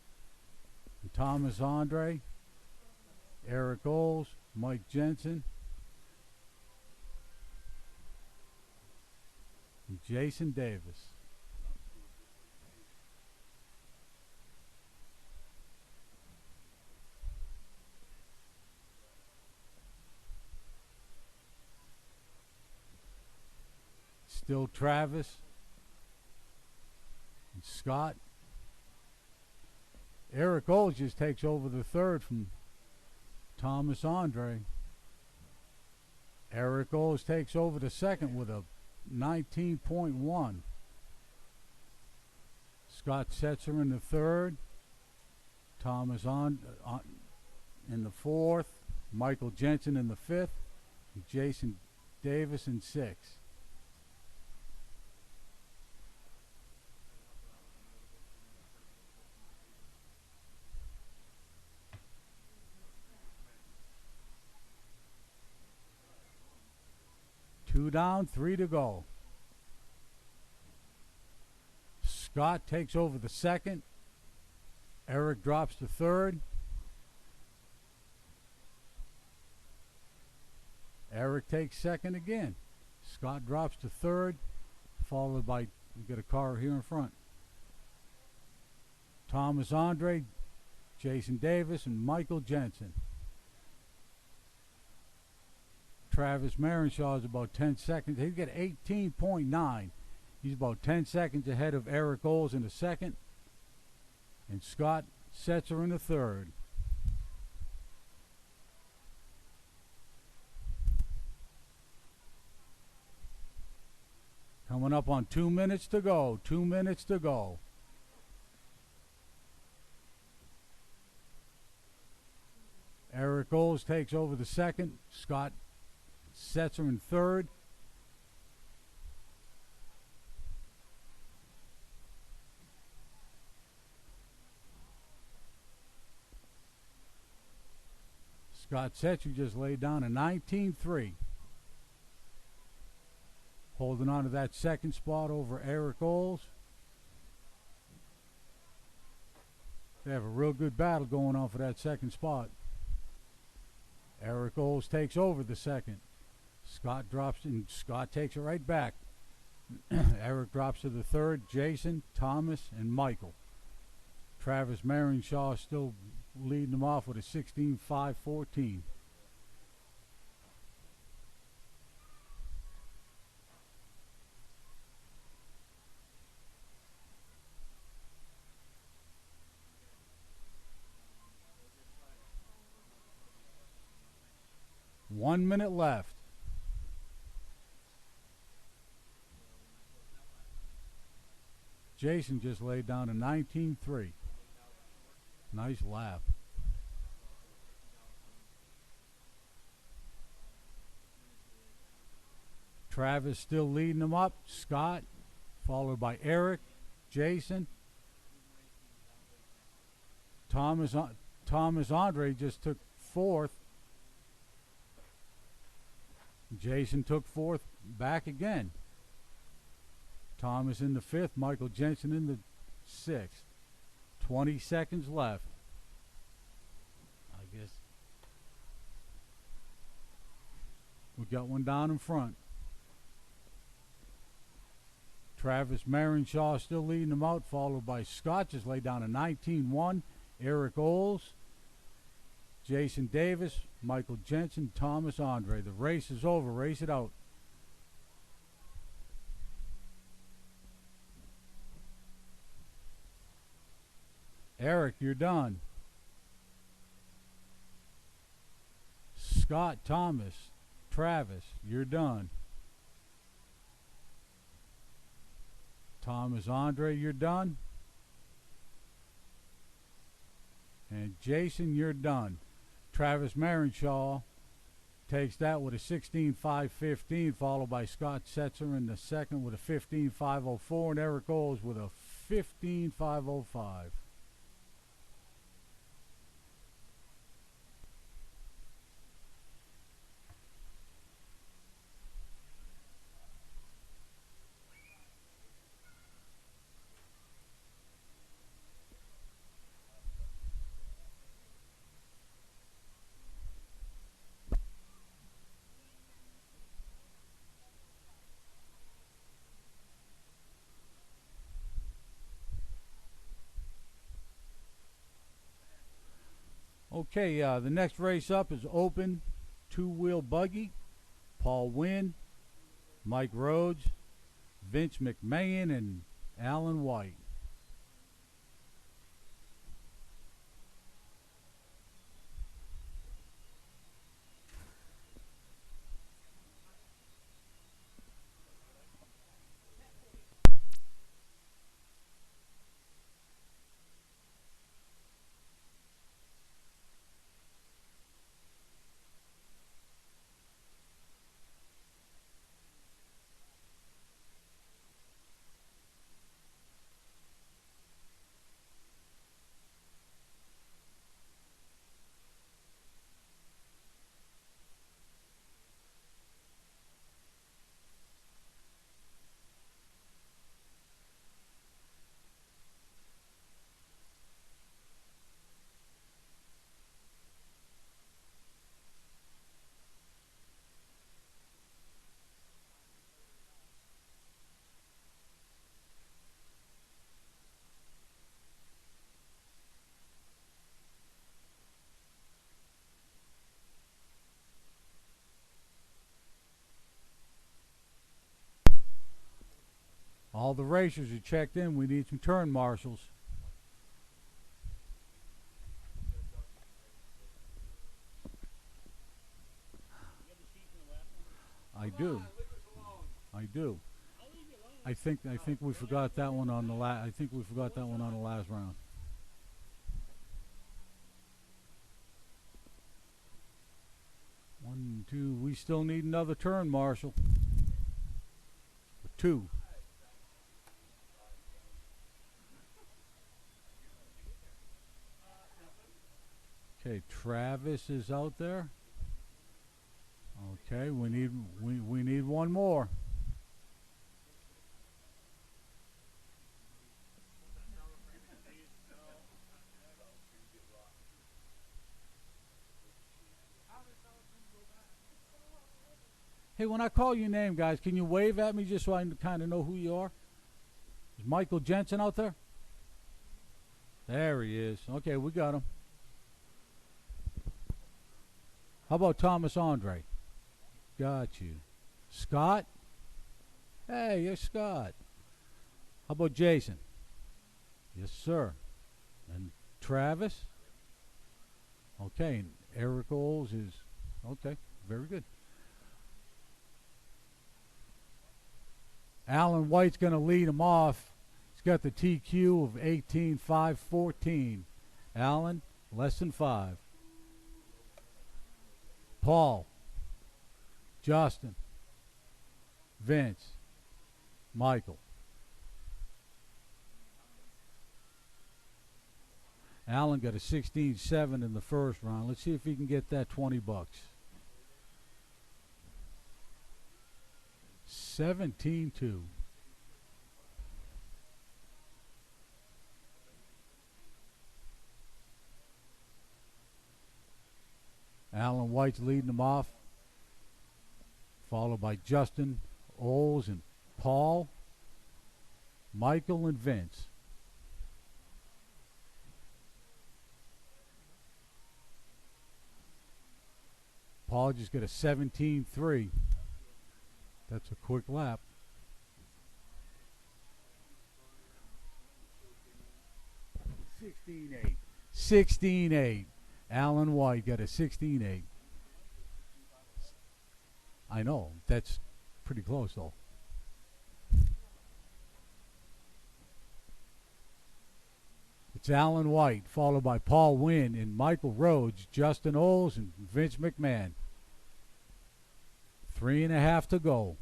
Speaker 1: and Thomas Andre, Eric Oles, Mike Jensen, and Jason Davis. Still Travis and Scott Eric Oles just takes over the third from Thomas Andre. Eric Oles takes over the second with a 19.1. Scott Setzer in the third. Thomas on in the fourth. Michael Jensen in the fifth. And Jason Davis in sixth. Two down, three to go. Scott takes over the second. Eric drops to third. Eric takes second again. Scott drops to third, followed by, we got a car here in front. Thomas Andre, Jason Davis, and Michael Jensen. Travis Marenshaw is about 10 seconds. He's got 18.9. He's about 10 seconds ahead of Eric Oles in the second. And Scott Setzer in the third. Coming up on 2 minutes to go. 2 minutes to go. Eric Oles takes over the second. Scott Setzer in third. Scott Setzer just laid down a 19.3. Holding on to that second spot over Eric Oles. They have a real good battle going on for that second spot. Eric Oles takes over the second. Scott drops and Scott takes it right back. Eric drops to the third. Jason, Thomas, and Michael. Travis Marenshaw still leading them off with a 16.5-14. One minute left. Jason just laid down a 19.3. Nice lap. Travis still leading them up. Scott, followed by Eric, Jason. Thomas Andre just took fourth. Jason took fourth back again. Thomas in the fifth. Michael Jensen in the sixth. 20 seconds left. I guess we got one down in front. Travis Marenshaw still leading them out, followed by Scott, just laid down a 19.1. Eric Oles, Jason Davis, Michael Jensen, Thomas Andre. The race is over. Race it out. Eric, you're done. Scott, Thomas, Travis, you're done. Thomas Andre, you're done. And Jason, you're done. Travis Marenshaw takes that with a 16.5-15, followed by Scott Setzer in the second with a 15.504, and Eric Oles with a 15.505. Okay, the next race up is open two-wheel buggy. Paul Wynn, Mike Rhodes, Vince McMahon, and Alan White. All the racers are checked in. We need some turn marshals. I do. I do. I think we forgot that one on the I think we forgot that one on the last round. One, two. We still need another turn marshal. Two. Okay, Travis is out there. Okay, we need one more. Hey, when I call your name, guys, can you wave at me just so I kind of know who you are? Is Michael Jensen out there? There he is. Okay, we got him. How about Thomas Andre? Got you. Scott? Hey, you're Scott. How about Jason? Yes, sir. And Travis? Okay, and Eric Oles is... Okay, very good. Alan White's going to lead him off. He's got the TQ of 18.514. Alan, less than 5. Paul, Justin, Vince, Michael. Alan got a 16.7 in the first round. Let's see if he can get that $20. 17-2. Alan White's leading them off, followed by Justin, Oles, and Paul, Michael, and Vince. Paul just got a 17.3. That's a quick lap. 16.8. 16.8. Alan White got a 16.8. I know. That's pretty close, though. It's Alan White, followed by Paul Wynn and Michael Rhodes, Justin Oles, and Vince McMahon. 3.5 to go.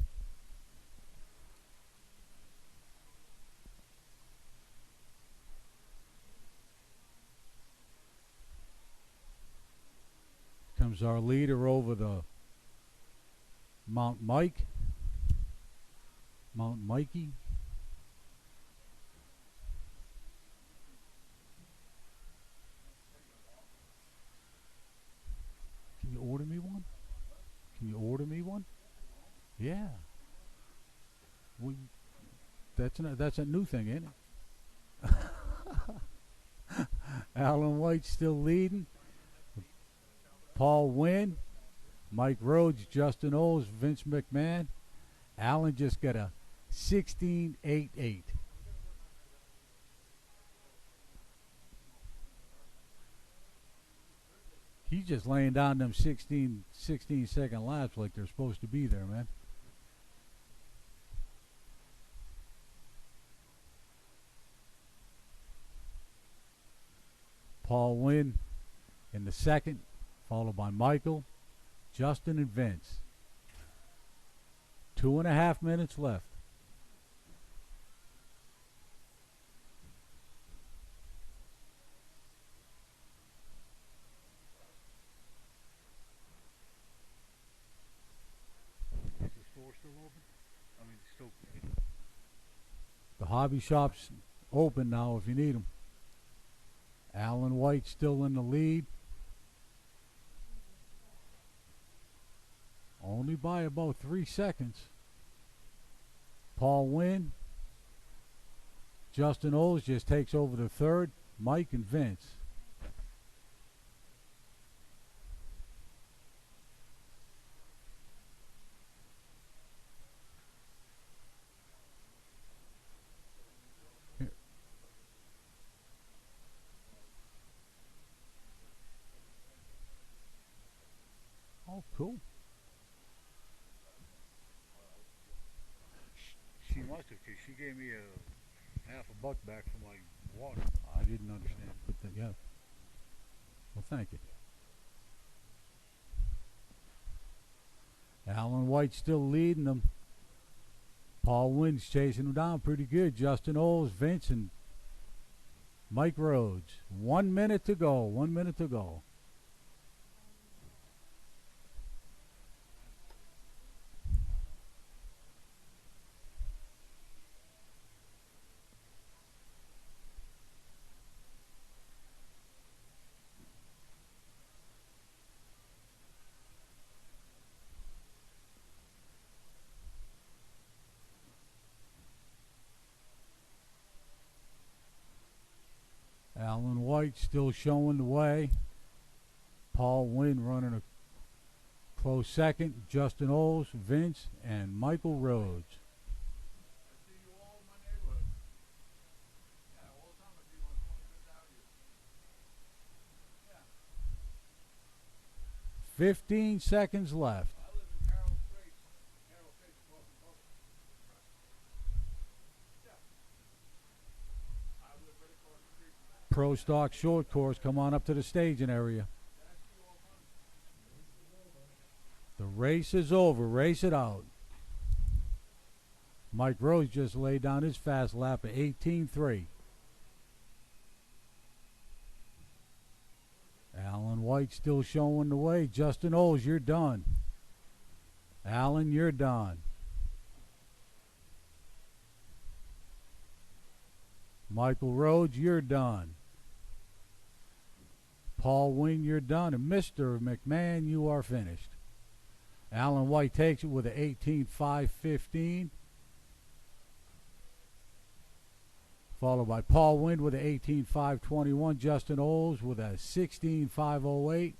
Speaker 1: Comes our leader over the Mount Mikey. Can you order me one? Can you order me one? Yeah. That's a new thing, isn't it? Alan White still leading. Paul Wynn, Mike Rhodes, Justin Oles, Vince McMahon. Alan just got a 16.88. He's just laying down them 16-second laps like they're supposed to be there, man. Paul Wynn in the second, followed by Michael, Justin, and Vince. 2.5 minutes left. Is the store still open? I mean, still. The hobby shop's open now if you need them. Alan White still in the lead. Only by about 3 seconds. Paul Wynn. Justin Oles just takes over the third. Mike and Vince. Oh, cool. She must have, 'cause she gave me a half a buck back for my water. I didn't understand. Put that, yeah. Well, thank you. Alan White still leading them. Paul Wynn's chasing him down pretty good. Justin Olds, Vince, and Mike Rhodes. 1 minute to go. 1 minute to go. Alan White still showing the way. Paul Wynn running a close second. Justin Olds, Vince, and Michael Rhodes.
Speaker 2: I see you all in my neighborhood. Yeah, all the time I see you on 25th Avenue. Yeah.
Speaker 1: 15 seconds left.
Speaker 2: I live in Carroll Straits. Carroll Straits across from Publix. Yeah. I live right across the street from that.
Speaker 1: Pro Stock Short Course, come on up to the staging area. The race is over. Race it out. Mike Rose just laid down his fast lap at 18.3. Alan White still showing the way. Justin Olds, you're done. Alan, you're done. Michael Rhodes, you're done. Paul Wing, you're done. And Mr. McMahon, you are finished. Alan White takes it with an 18.515. Followed by Paul Wynn with an 18.521. Justin Olds with a 16.508.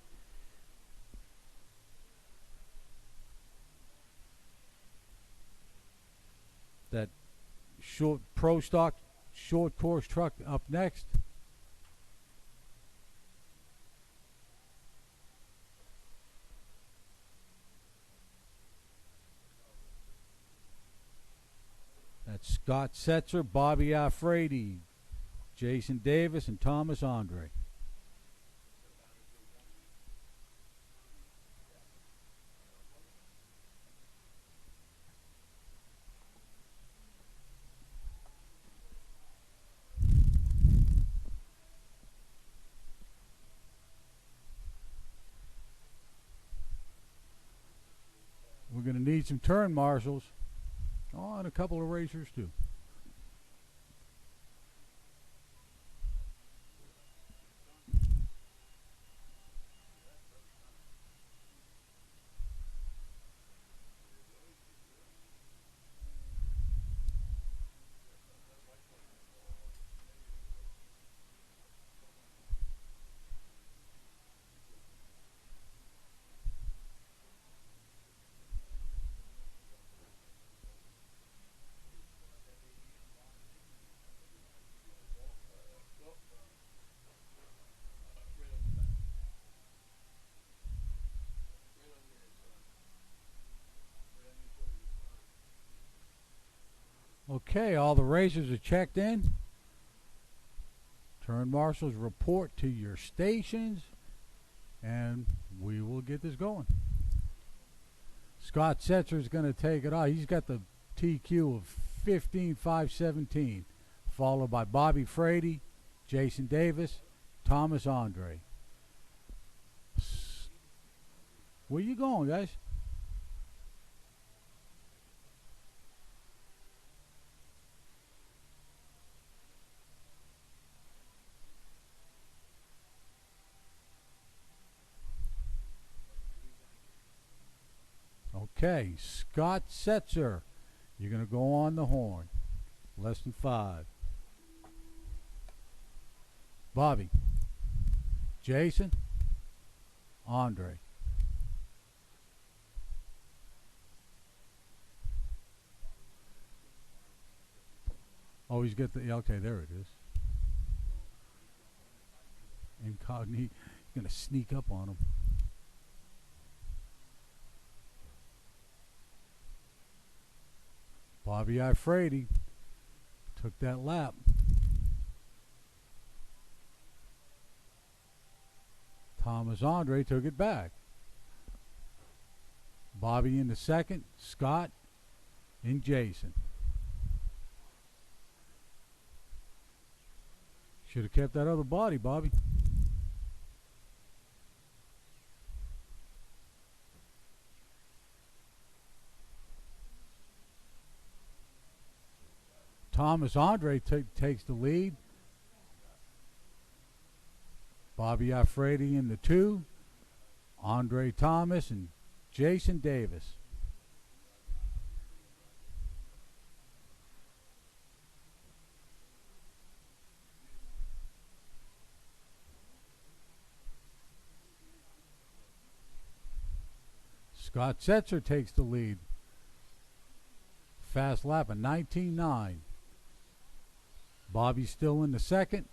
Speaker 1: That short Pro Stock short course truck up next. That's Scott Setzer, Bobby Alfredi, Jason Davis, and Thomas Andre. We're going to need some turn marshals. Oh, and a couple of racers too. Okay, all the racers are checked in. Turn marshals, report to your stations, and we will get this going. Scott Setzer is going to take it off. He's got the TQ of 15.517, followed by Bobby Frady, Jason Davis, Thomas Andre. Where you going, guys? Okay, Scott Setzer, you're going to go on the horn. Less than 5. Bobby, Jason, Andre. Oh, he's got the, okay, there it is. Incognito, going to sneak up on him. Bobby Ifrady took that lap. Thomas Andre took it back. Bobby in the second, Scott and Jason. Should have kept that other body, Bobby. Thomas Andre takes the lead. Bobby Ifrady in the two. Andre Thomas and Jason Davis. Scott Setzer takes the lead. Fast lap of 19.9. Bobby's still in the second,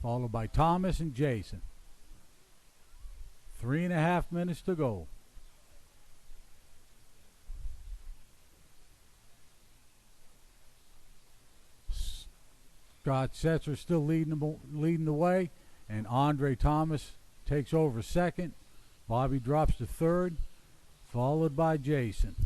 Speaker 1: followed by Thomas and Jason. 3.5 minutes to go. Scott Setzer still leading the way, and Andre Thomas takes over second. Bobby drops to third, followed by Jason.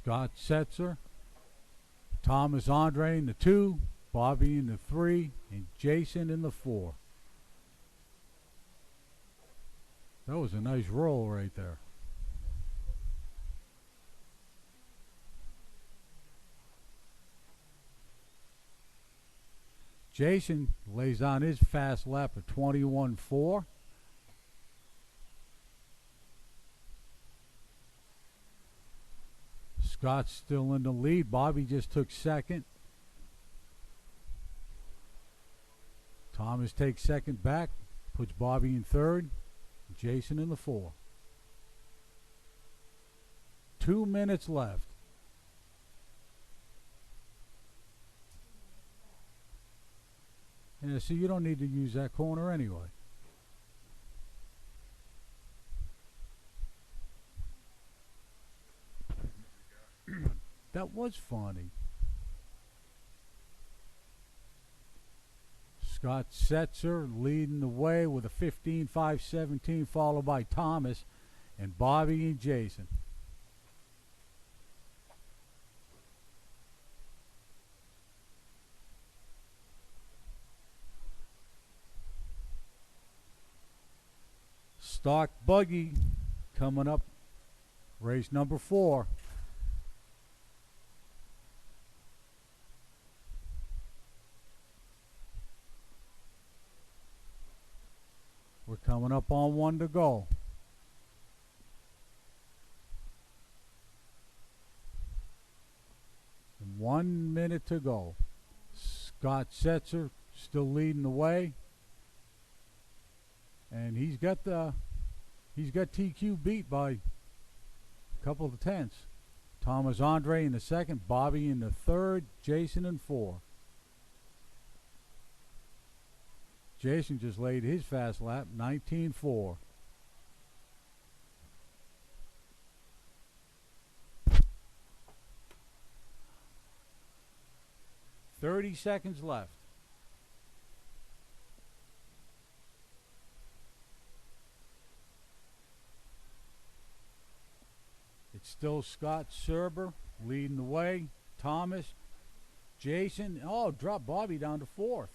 Speaker 1: Scott Setzer, Thomas Andre in the two, Bobby in the three, and Jason in the four. That was a nice roll right there. Jason lays on his fast lap of 21.4. Scott's still in the lead. Bobby just took second. Thomas takes second back, puts Bobby in third, Jason in the four. 2 minutes left. Yeah, see, you don't need to use that corner anyway. That was funny. Scott Setzer leading the way with a 15.517, followed by Thomas and Bobby and Jason. Stock buggy coming up, race number 4. We're coming up on 1 to go. And 1 minute to go. Scott Setzer still leading the way, and he's got TQ beat by a couple of tenths. Thomas Andre in the second, Bobby in the third, Jason in 4. Jason just laid his fast lap, 19.4. $30 seconds left. It's still Scott Serber leading the way. Thomas, Jason, drop Bobby down to 4th.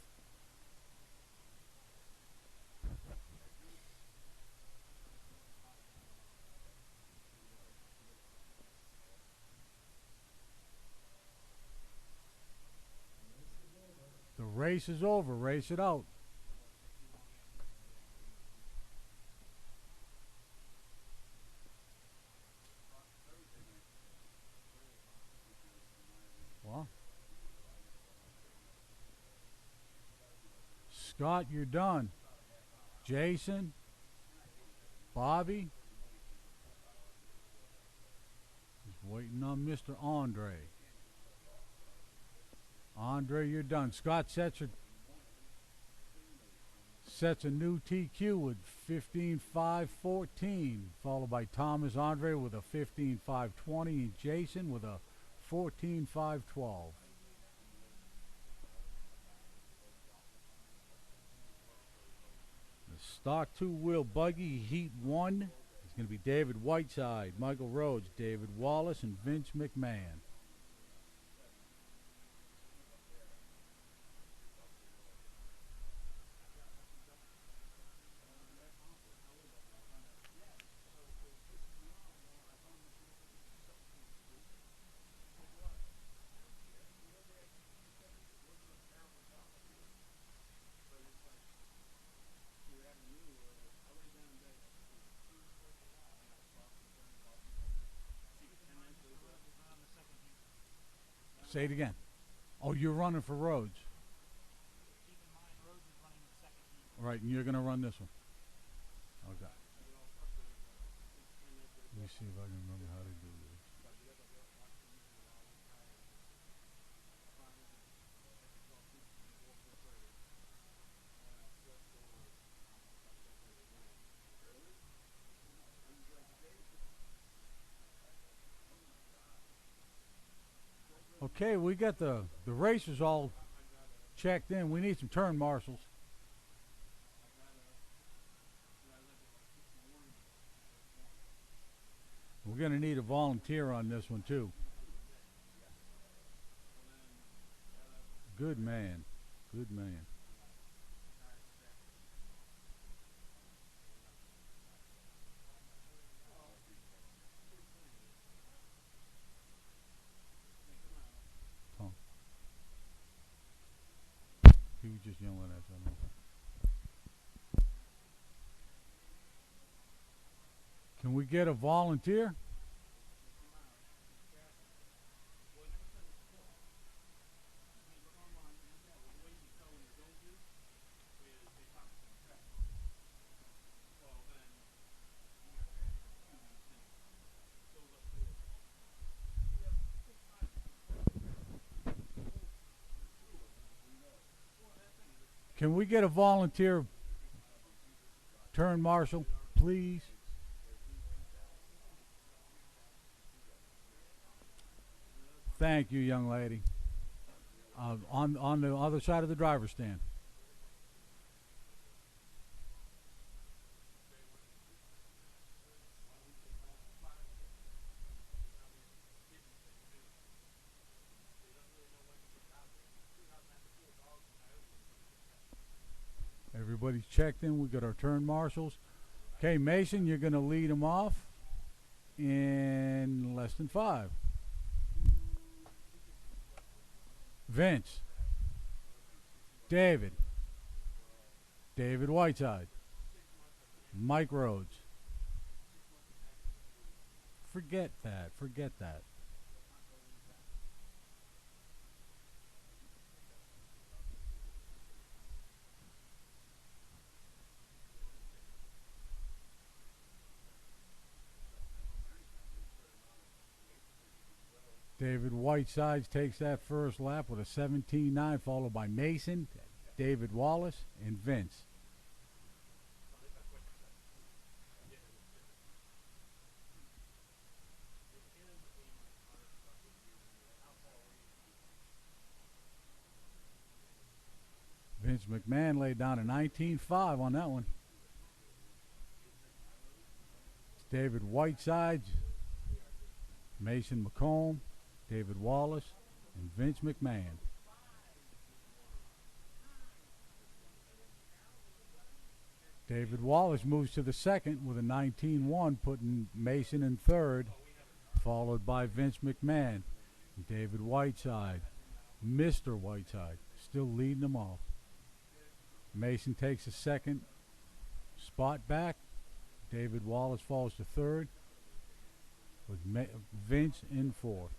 Speaker 1: The race is over. Race it out. Well, Scott, you're done. Jason, Bobby. There's Waiting on Mr. Andre. Andre, you're done. Scott sets a new TQ with 15.514, followed by Thomas Andre with a 15.520 and Jason with a 14.512. The stock two-wheel buggy heat 1 is going to be David Whiteside, Michael Rhodes, David Wallace, and Vince McMahon. Say it again. Oh, you're running for Rhodes.
Speaker 3: Keep in mind, Rhodes is running the second heat.
Speaker 1: Right, and you're going to run this one. Okay. Let me see if I can remember how to do this. Okay, we got the racers all checked in. We need some turn marshals. We're going to need a volunteer on this one too. Good man. Good man. Tom. He was just yelling at something. Can we get a volunteer? Can we get a volunteer turn marshal, please? Thank you, young lady. On the other side of the driver's stand. Everybody's checked in. We got our turn marshals. Okay, Mason, you're going to lead them off in less than 5. Vince. David Whiteside. Mike Rhodes. Forget that. David Whiteside takes that first lap with a 17.9, followed by Mason, David Wallace, and Vince. Vince McMahon laid down a 19.5 on that one. David Whiteside, Mason McComb, David Wallace, and Vince McMahon. David Wallace moves to the second with a 19.1, putting Mason in third, followed by Vince McMahon. And David Whiteside, Mr. Whiteside, still leading them off. Mason takes a second spot back. David Wallace falls to third, with Vince in fourth.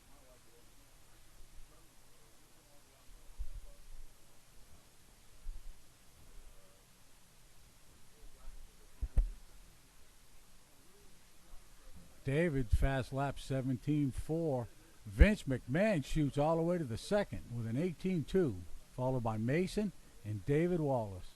Speaker 1: David fast lap 17.4. Vince McMahon shoots all the way to the second with an 18.2, followed by Mason and David Wallace.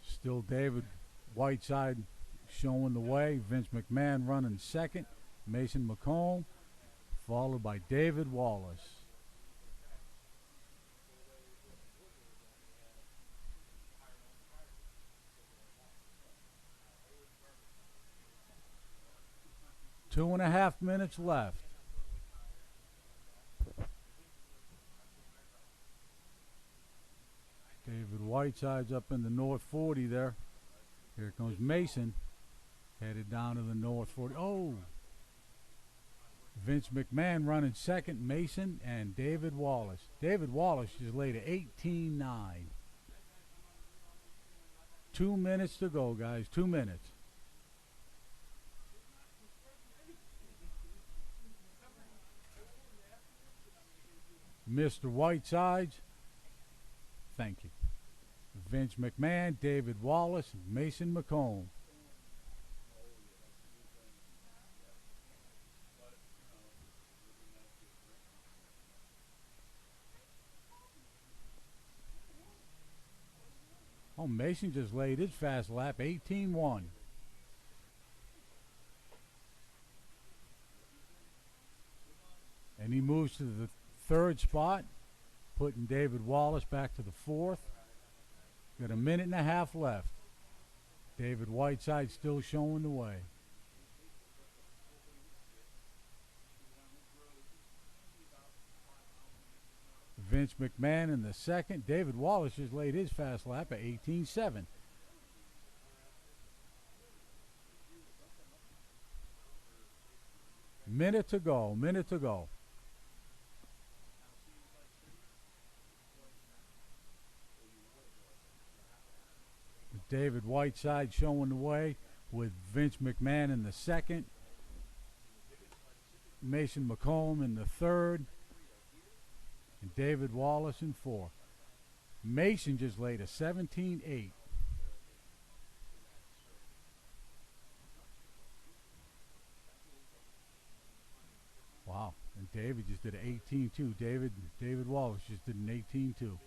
Speaker 1: Still David Whiteside showing the way. Vince McMahon running second. Mason McComb, followed by David Wallace. Two and a half minutes left. David Whiteside's up in the north 40 there. Here comes Mason, headed down to the north 40. Oh! Vince McMahon running second, Mason and David Wallace. David Wallace just laid an 18.9. 2 minutes to go, guys. 2 minutes. Mr. Whitesides, thank you. Vince McMahon, David Wallace, Mason McComb. Oh, Mason just laid his fast lap, 18.1. And he moves to the third spot, putting David Wallace back to the fourth. Got a minute and a half left. David Whiteside still showing the way. Vince McMahon in the second. David Wallace just laid his fast lap at 18.7. Minute to go. Minute to go. David Whiteside showing the way with Vince McMahon in the second. Mason McComb in the third. And David Wallace in fourth. Mason just laid a 17.8. Wow. And David just did an 18.2. David Wallace just did an 18.2.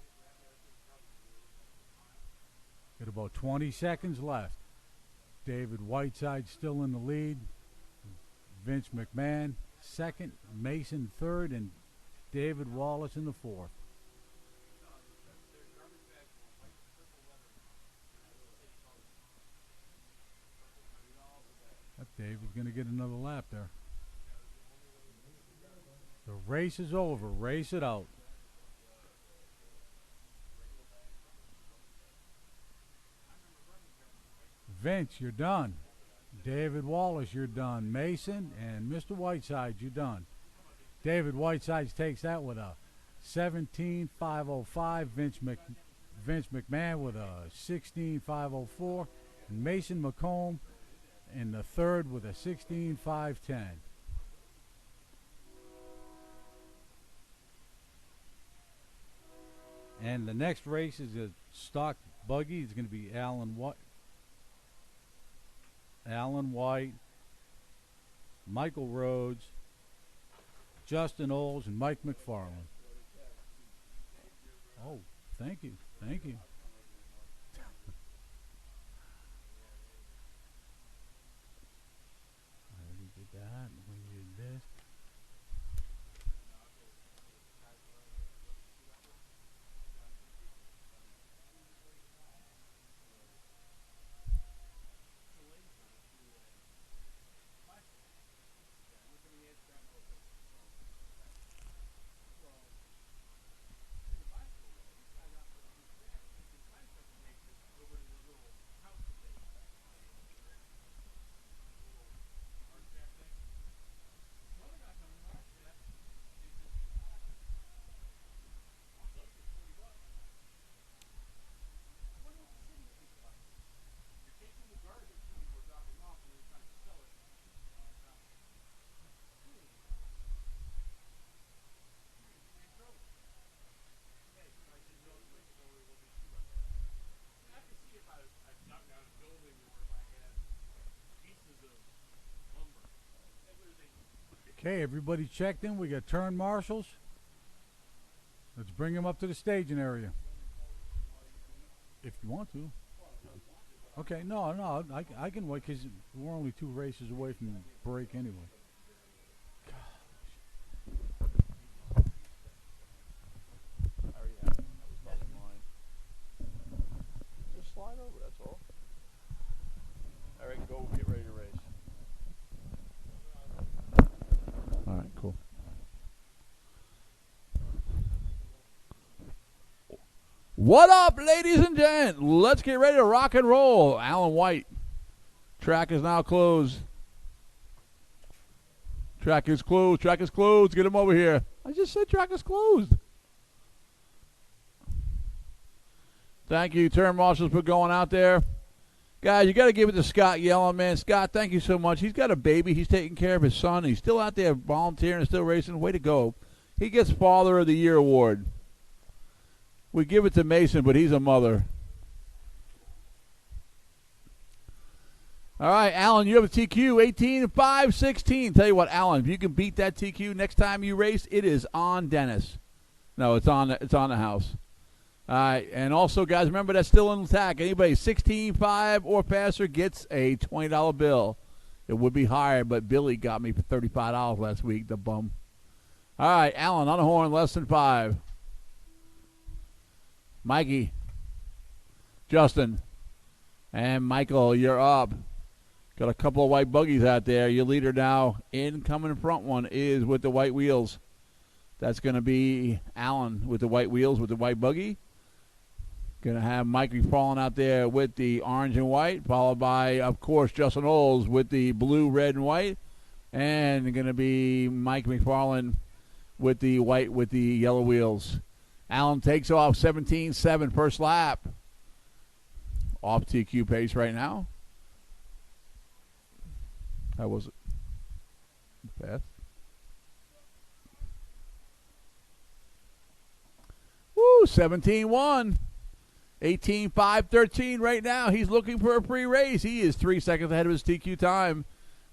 Speaker 1: Got about 20 seconds left. David Whiteside still in the lead. Vince McMahon second. Mason third. And David Wallace in the fourth. David's going to get another lap there. The race is over. Race it out. Vince, you're done. David Wallace, you're done. Mason and Mr. Whiteside, you're done. David Whiteside takes that with a 17.505. Vince McMahon with a 16.504. And Mason McComb in the third with a 16.510. And the next race is a stock buggy. It's going to be Alan White, Michael Rhodes, Justin Olds, and Mike McFarland. Oh, thank you. Thank you. We did that. We did this. Okay, everybody checked in. We got turn marshals. Let's bring them up to the staging area. If you want to. Okay, no, I can wait because we're only 2 races away from break anyway.
Speaker 2: Just slide over, that's all. Eric, go get ready to race. All right, cool. What up, ladies and gents? Let's get ready to rock and roll. Alan White. Track is now closed. Track is closed. Track is closed. Get him over here. I just said track is closed. Thank you, turn marshals, for going out there. Guys, you got to give it to Scott Yellen, man. Scott, thank you so much. He's got a baby. He's taking care of his son. He's still out there volunteering and still racing. Way to go. He gets Father of the Year award. We give it to Mason, but he's a mother. All right, Alan, you have a TQ, 18-5-16. Tell you what, Alan, if you can beat that TQ next time you race, it is on Dennis. No, it's on the house. All right, and also, guys, remember that's still in attack. Anybody 16-5 or faster gets a $20 bill. It would be higher, but Billy got me for $35 last week, the bum. All right, Alan, on the horn, less than 5. Mikey, Justin, and Michael, you're up. Got a couple of white buggies out there. Your leader now, incoming front one, is with the white wheels. That's going to be Alan with the white wheels with the white buggy. Going to have Mike McFarland out there with the orange and white, followed by, of course, Justin Olds with the blue, red, and white. And going to be Mike McFarland with the white with the yellow wheels. Alan takes off 17-7 first lap. Off TQ pace right now. How was it? Fast. Woo, 17-1. 18-5-13 right now. He's looking for a free race. He is 3 seconds ahead of his TQ time.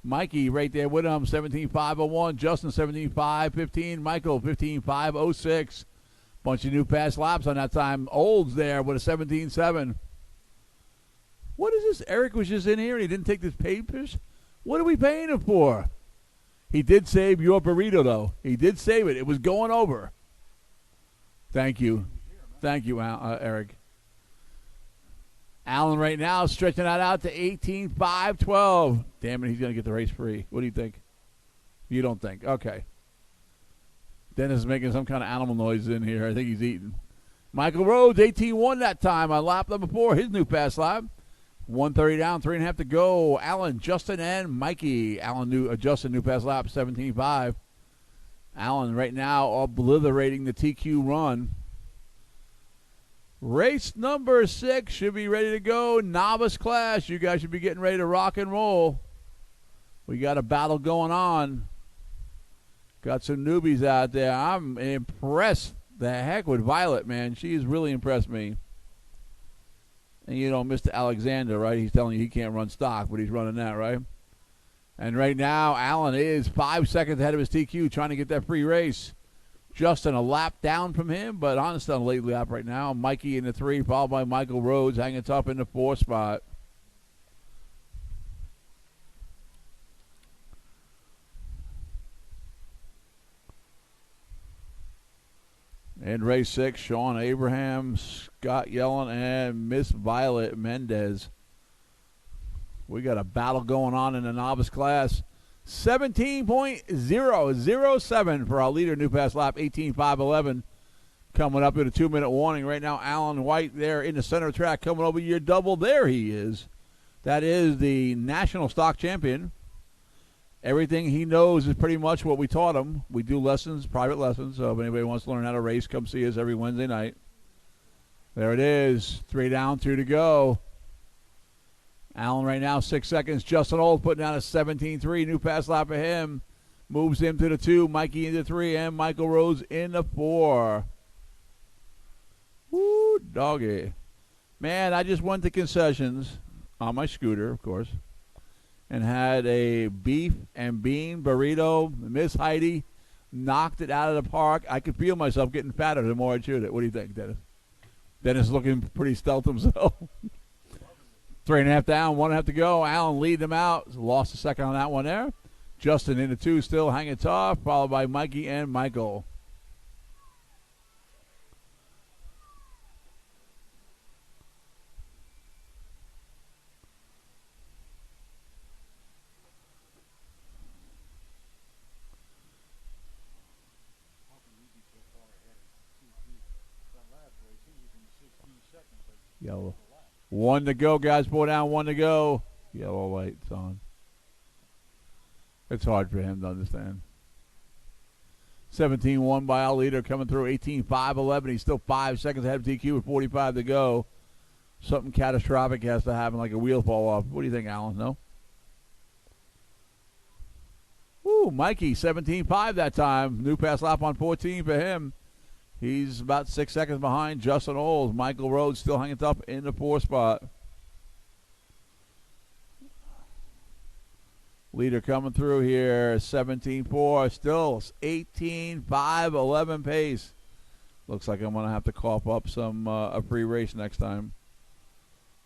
Speaker 2: Mikey right there with him, 17-5-01. Justin, 17-5-15. Michael, 15-5-06. Bunch of new fast laps on that time. Olds there with a 17-7. What is this? Eric was just in here and he didn't take his papers? What are we paying him for? He did save your burrito, though. He did save it. It was going over. Thank you. Thank you, Eric. Alan right now stretching that out to 18-5-12. Damn it, he's going to get the race free. What do you think? You don't think? Okay. Dennis is making some kind of animal noise in here. I think he's eating. Michael Rhodes, 18-1 that time on lap number 4, his new fast lap. 1:30 down, 3.5 to go. Alan, Justin, and Mikey. Justin, new fast lap, 17-5. Alan right now obliterating the TQ run. Race number 6 should be ready to go. Novice class. You guys should be getting ready to rock and roll. We got a battle going on. Got some newbies out there. I'm impressed the heck with Violet, man. She's really impressed me. And you know, Mr. Alexander, right? He's telling you he can't run stock, but he's running that, right? And right now, Alan is 5 seconds ahead of his TQ, trying to get that free race. Justin a lap down from him, but honest on a late lap right now. Mikey in the 3, followed by Michael Rhodes, hanging tough in the 4 spot. In race 6, Sean Abraham, Scott Yellen, and Miss Violet Mendez. We got a battle going on in the novice class. 17.007 for our leader, new fast lap, 18.511. Coming up with a 2-minute warning. Right now, Alan White there in the center track, coming over your double. There he is. That is the national stock champion. Everything he knows is pretty much what we taught him. We do lessons, private lessons, so if anybody wants to learn how to race, come see us every Wednesday night. There it is. 3 down, 2 to go. Allen right now, 6 seconds. Justin Old putting down a 17.3. New fast lap for him. Moves him to the 2. Mikey into 3. And Michael Rose in the 4. Woo, doggy. Man, I just went to concessions on my scooter, of course. and had a beef and bean burrito. Miss Heidi knocked it out of the park. I could feel myself getting fatter the more I chewed it. What do you think, Dennis? Dennis looking pretty stealth himself. 3.5 down, 1.5 to go. Allen lead them out. Lost a second on that one there. Justin in the 2, still hanging tough, followed by Mikey and Michael. Yellow. 1 to go, guys. Pull down, 1 to go. Yellow light's on. It's hard for him to understand. 17-1 by our leader coming through. 18-5-11. He's still 5 seconds ahead of TQ with 45 to go. Something catastrophic has to happen, like a wheel fall off. What do you think, Alan? No? Ooh, Mikey, 17-5 that time. New pass lap on 14 for him. He's about 6 seconds behind Justin Oles. Michael Rhodes still hanging up in the 4 spot. Leader coming through here, 17-4. Still 18-5-11 pace. Looks like I'm going to have to cough up some a free race next time.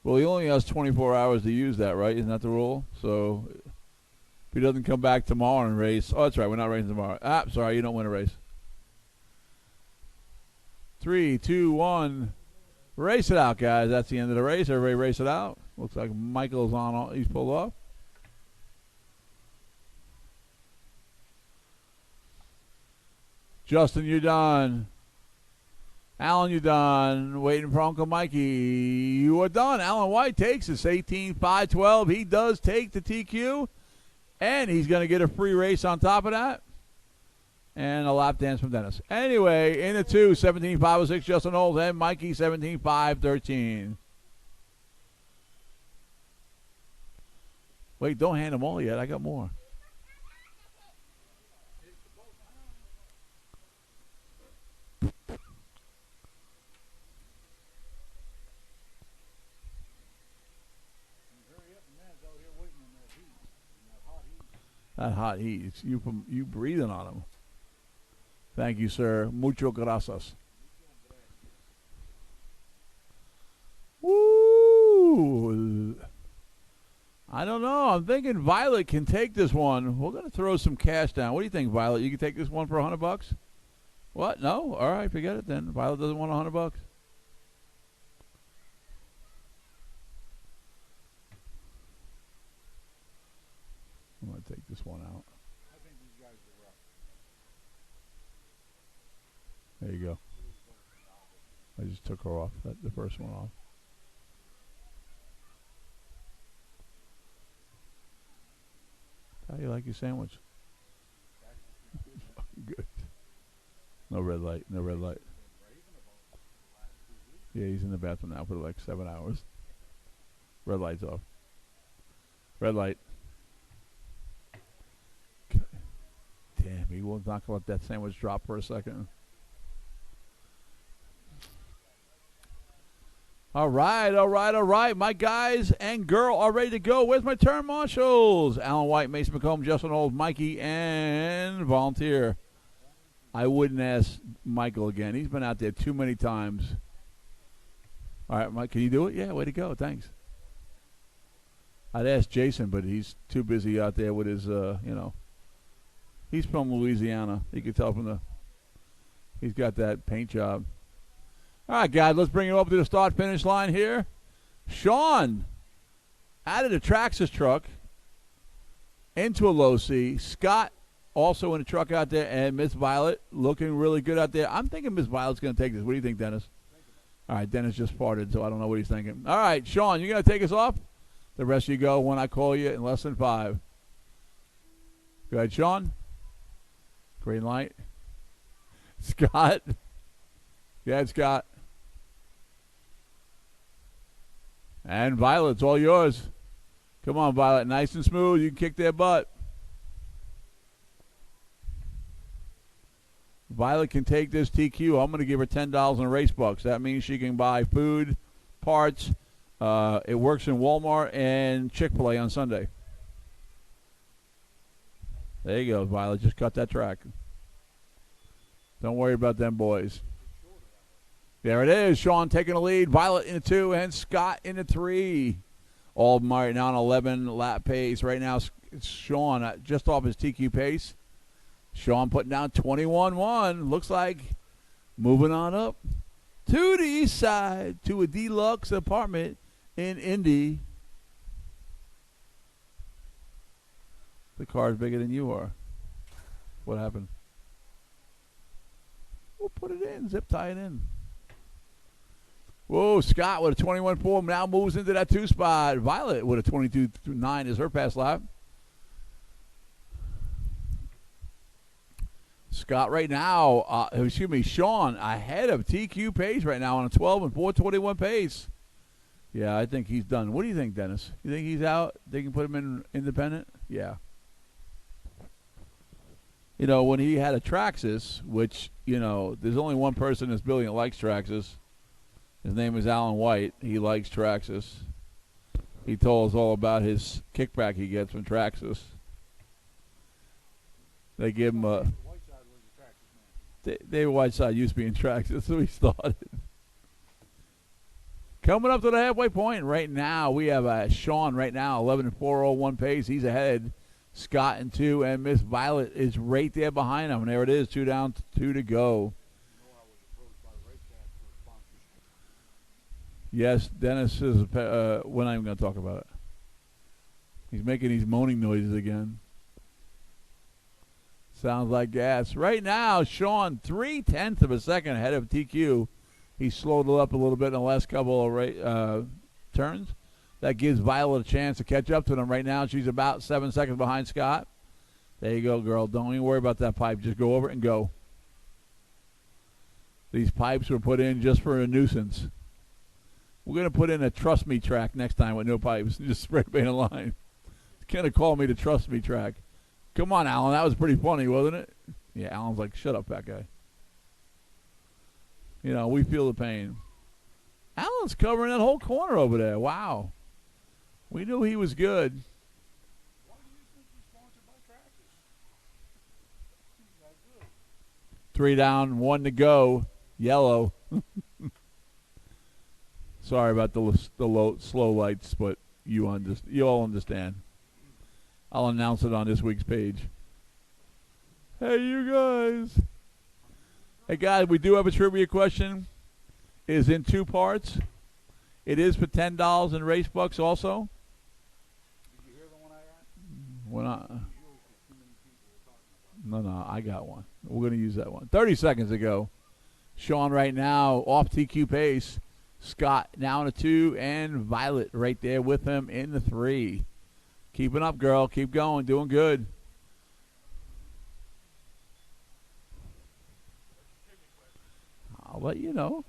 Speaker 2: Well, he only has 24 hours to use that, right? Isn't that the rule? So if he doesn't come back tomorrow and race. Oh, that's right. We're not racing tomorrow. Sorry. You don't win a race. 3, 2, 1. Race it out, guys. That's the end of the race. Everybody race it out. Looks like Michael's on. He's pulled off. Justin, you're done. Alan, you're done. Waiting for Uncle Mikey. You are done. Alan White takes this 18-5-12. He does take the TQ. And he's going to get a free race on top of that. And a lap dance from Dennis. Anyway, in the 2, 17-5-06, Justin Oles, and Mikey, 17-5-13. Wait, don't hand them all yet. I got more. That hot heat. It's you breathing on them. Thank you, sir. Mucho gracias. Woo! I don't know. I'm thinking Violet can take this one. We're going to throw some cash down. What do you think, Violet? You can take this one for $100? What? No? All right, forget it then. Violet doesn't want $100. I'm going to take this one out.
Speaker 1: I think these guys are rough.
Speaker 2: There you go. I just took her off, the first one off. How do you like your sandwich? Good. No red light, no red light. Yeah, he's in the bathroom now for like 7 hours. Red light's off. Red light. Okay. Damn, he will not let that sandwich drop for a second. All right. My guys and girl are ready to go. Where's my turn marshals? Alan White, Mason McComb, Justin Oles, Mikey, and Volunteer. I wouldn't ask Michael again. He's been out there too many times. All right, Mike, can you do it? Yeah, way to go. Thanks. I'd ask Jason, but he's too busy out there with his, He's from Louisiana. You can tell from he's got that paint job. All right, guys, let's bring it over to the start-finish line here. Sean out of the Traxxas truck into a low C. Scott also in the truck out there, and Miss Violet looking really good out there. I'm thinking Miss Violet's going to take this. What do you think, Dennis? All right, Dennis just farted, so I don't know what he's thinking. All right, Sean, you going to take us off? The rest of you go when I call you in less than 5. Go ahead, Sean. Green light. Scott. Yeah, Scott. And Violet, it's all yours. Come on, Violet. Nice and smooth. You can kick their butt. Violet can take this TQ. I'm going to give her $10 in race bucks. That means she can buy food, parts. It works in Walmart and Chick-fil-A on Sunday. There you go, Violet. Just cut that track. Don't worry about them boys. There it is. Sean taking the lead. Violet in the 2 and Scott in the 3. All of them right now on 11 lap pace. Right now, it's Sean just off his TQ pace. Sean putting down 21-1. Looks like moving on up to the east side to a deluxe apartment in Indy. The car's bigger than you are. What happened? We'll put it in. Zip tie it in. Whoa, Scott with a 21-4 now moves into that 2 spot. Violet with a 22-9 is her pass lap. Scott right now, Sean ahead of TQ pace right now on a 12 and 4:21 pace. Yeah, I think he's done. What do you think, Dennis? You think he's out? They can put him in independent? Yeah. You know, when he had a Traxxas, which, you know, there's only one person in this building that likes Traxxas. His name is Alan White. He likes Traxxas. He told us all about his kickback he gets from Traxxas. They give him a... David Whiteside used to be in Traxxas, so he started. Coming up to the halfway point right now, we have Sean right now, 11 and 4:01 pace. He's ahead. Scott in 2, and Miss Violet is right there behind him. And there it is, 2 down, 2 to go. Yes, Dennis is. We're not even going to talk about it. He's making these moaning noises again. Sounds like gas. Right now, Sean 0.3 of a second ahead of TQ. He slowed it up a little bit in the last couple of turns. That gives Violet a chance to catch up to them. Right now, she's about 7 seconds behind Scott. There you go, girl. Don't even worry about that pipe. Just go over it and go. These pipes were put in just for a nuisance. We're going to put in a Trust Me track next time with no pipes. Just spray paint a line. Kind of call me the Trust Me track. Come on, Alan. That was pretty funny, wasn't it? Yeah, Alan's like, shut up, that guy. You know, we feel the pain. Alan's covering that whole corner over there. Wow. We knew he was good.
Speaker 3: Why do you think he's sponsored by Traxxas? He's that good.
Speaker 2: 3 down, 1 to go. Yellow. Sorry about the slow lights, but you all understand. I'll announce it on this week's page. Hey, you guys. Hey, guys, we do have a trivia question. It is in 2 parts. It is for $10 in race bucks also.
Speaker 3: Did you hear the one I got?
Speaker 2: We're not. No, I got one. We're going to use that one. 30 seconds ago. Sean right now off TQ pace. Scott now in a 2, and Violet right there with him in the 3. Keeping up, girl. Keep going. Doing good. I'll let you know.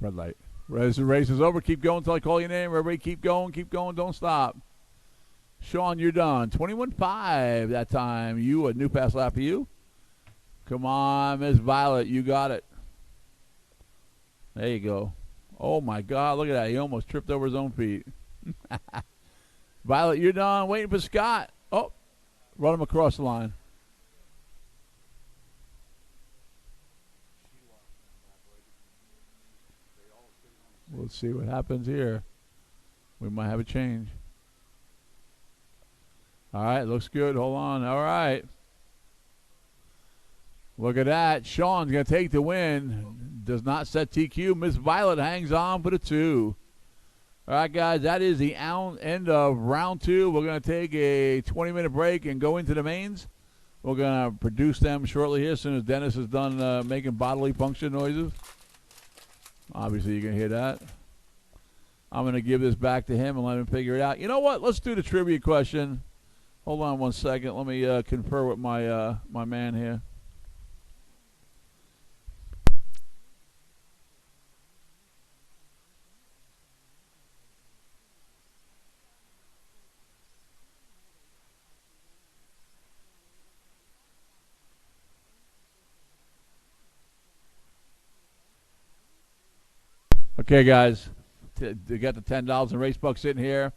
Speaker 2: Red light. The race is over. Keep going until I call your name. Everybody keep going. Keep going. Don't stop. Sean, you're done. 21.5 that time. A new pass lap for you. Come on, Miss Violet. You got it. There you go. Oh, my God. Look at that. He almost tripped over his own feet. Violet, you're done. Waiting for Scott. Oh, run him across the line. We'll see what happens here. We might have a change. All right, looks good. Hold on. All right. Look at that. Sean's going to take the win. Does not set TQ. Miss Violet hangs on for the 2. All right, guys, that is the end of round 2. We're going to take a 20-minute break and go into the mains. We're going to produce them shortly here as soon as Dennis is done making bodily function noises. Obviously, you can hear that. I'm going to give this back to him and let him figure it out. You know what? Let's do the trivia question. Hold on one second. Let me confer with my my man here. Okay, guys. They got the $10 in race buck sitting here.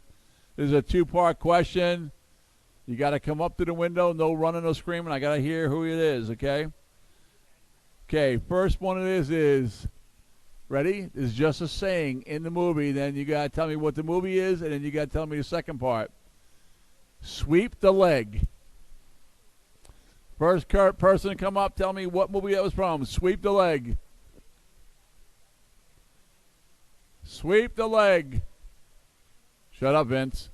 Speaker 2: This is a two-part question. You got to come up to the window. No running, no screaming. I got to hear who it is, okay? Okay, first one it is ready? This is just a saying in the movie. Then you got to tell me what the movie is, and then you got to tell me the second part. Sweep the leg. First person to come up, tell me what movie that was from. Sweep the leg. Sweep the leg. Shut up, Vince.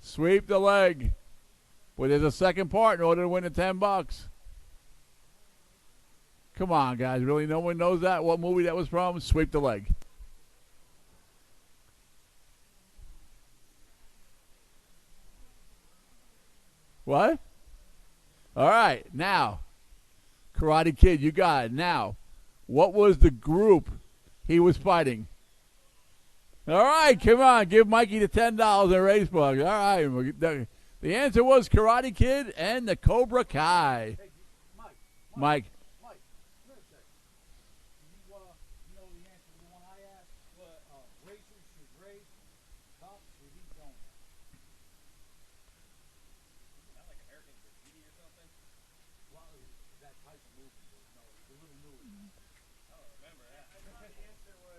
Speaker 2: Sweep the leg. Well, there's a second part in order to win the $10. Come on, guys. Really, no one knows that? What movie that was from? Sweep the leg. What? All right. Now, Karate Kid, you got it. Now, what was the group he was fighting? All right, come on. Give Mikey the $10 in race bucks. All right. The answer was Karate Kid and the Cobra Kai.
Speaker 3: Hey, Mike.
Speaker 2: Mike.
Speaker 3: Mike, wait a second. You know the answer to the one I asked? What? Racers should race, cops should eat donuts. Not like American graffiti or something? Well, that type of movie. No, it's a little newer. I don't remember that. I thought the answer was...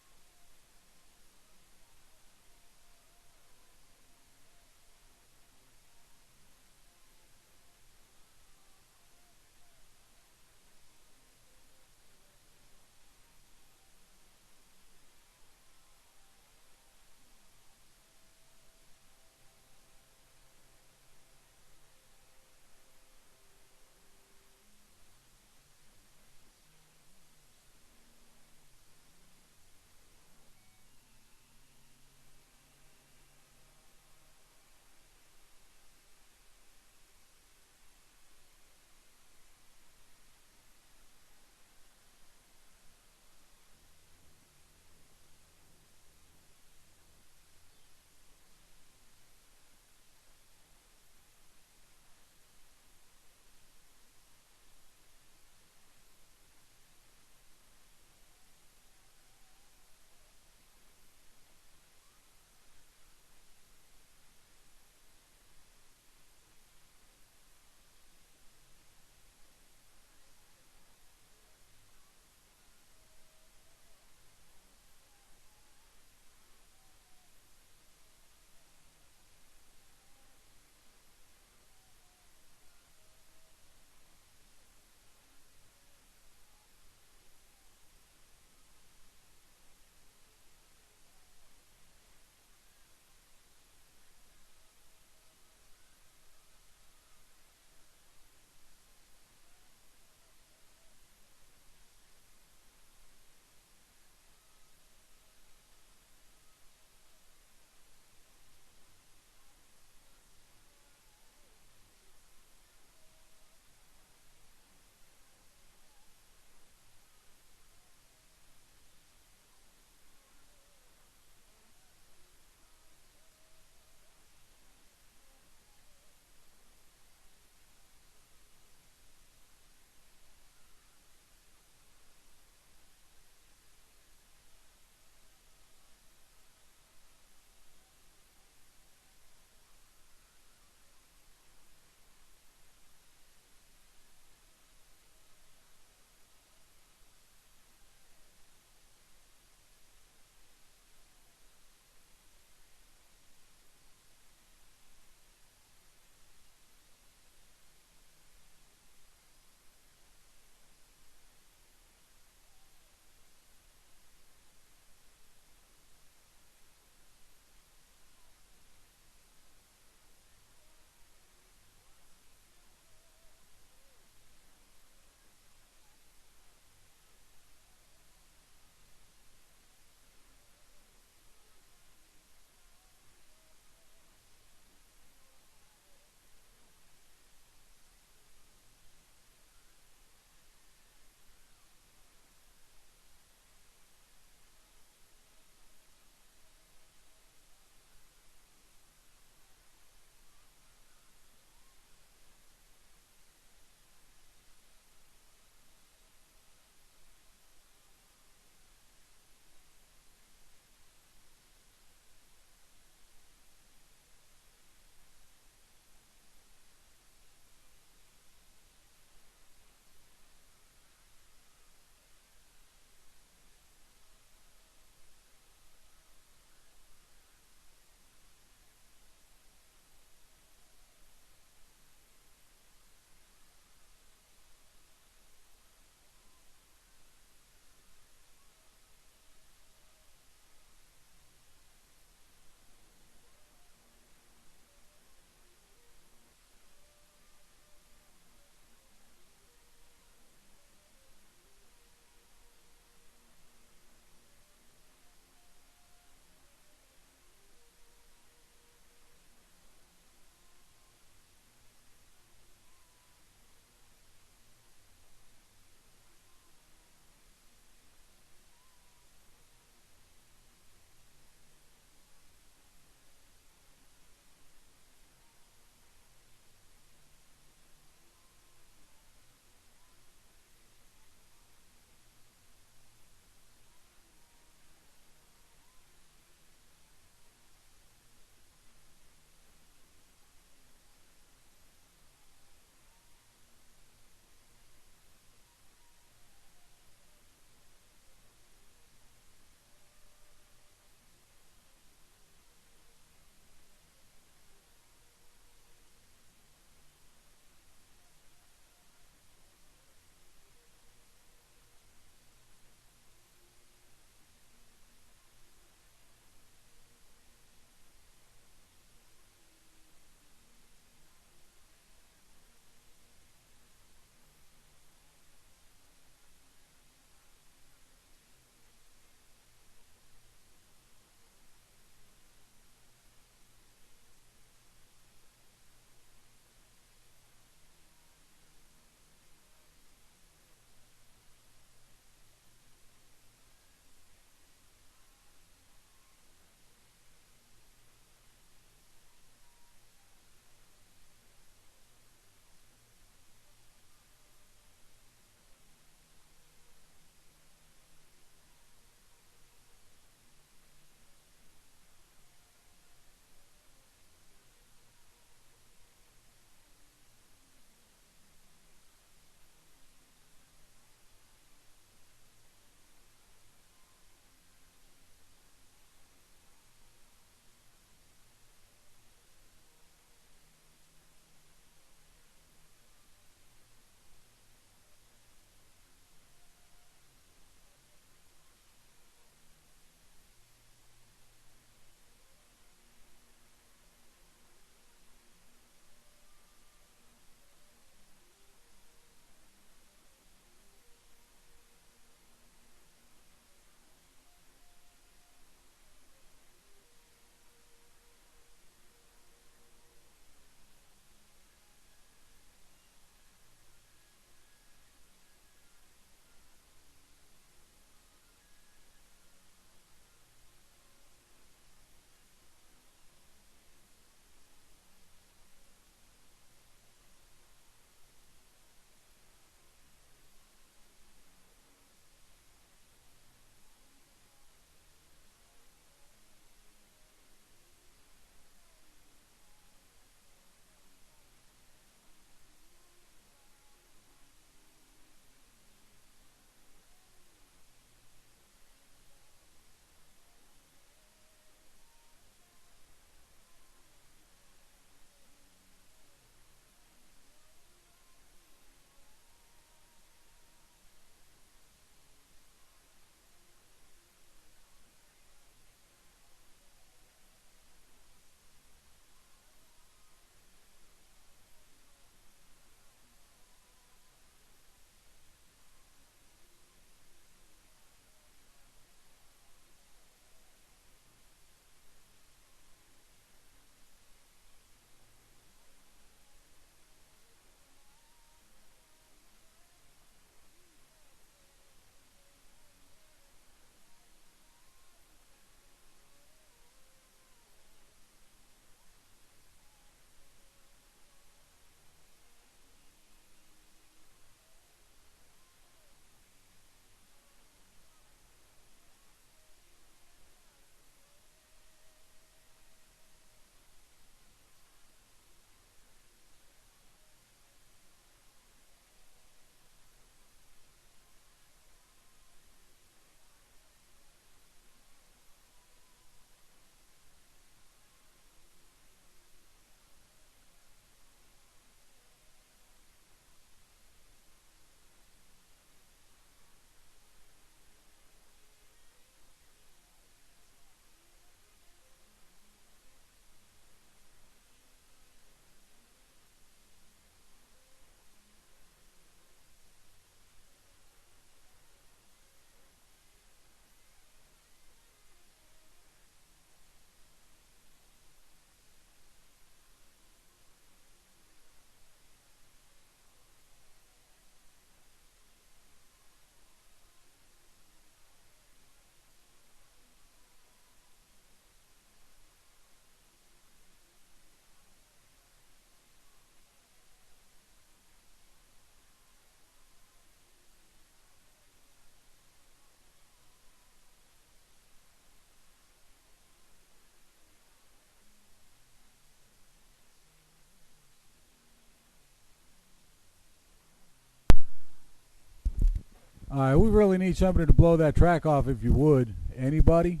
Speaker 1: All right, we really need somebody to blow that track off if you would. Anybody?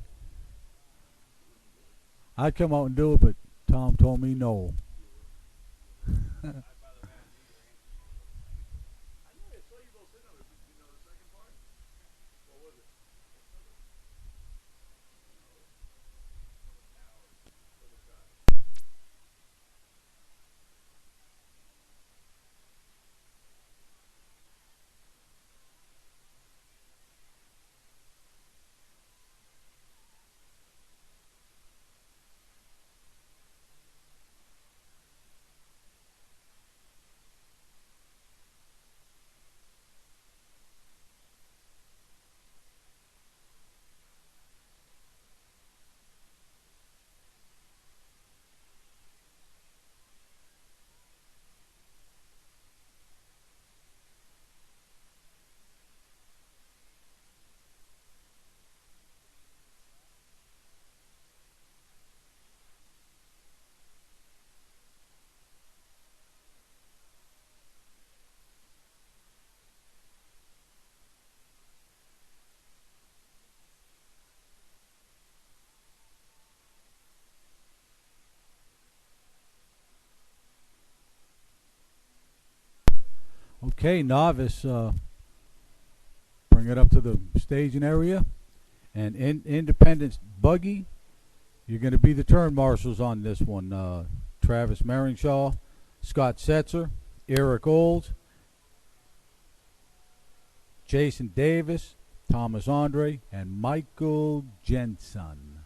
Speaker 1: I'd come out and do it, but Tom told me no. Okay, novice, bring it up to the staging area. And Independence Buggy, you're going to be the turn marshals on this one. Travis Maringshaw, Scott Setzer, Eric Olds, Jason Davis, Thomas Andre, and Michael Jensen.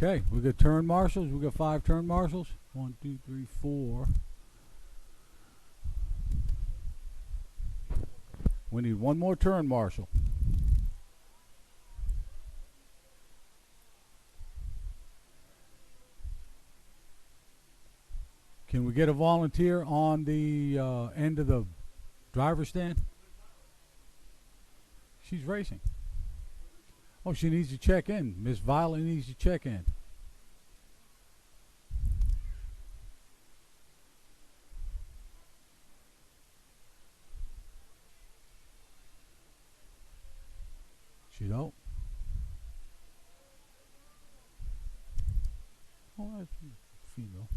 Speaker 1: Okay, we got turn marshals. We got 5 turn marshals. 1, 2, 3, 4. We need 1 more turn marshal. Can we get a volunteer on the end of the driver's stand? She's racing. Oh, she needs to check in. Miss Violet needs to check in. She don't. Oh, that's female.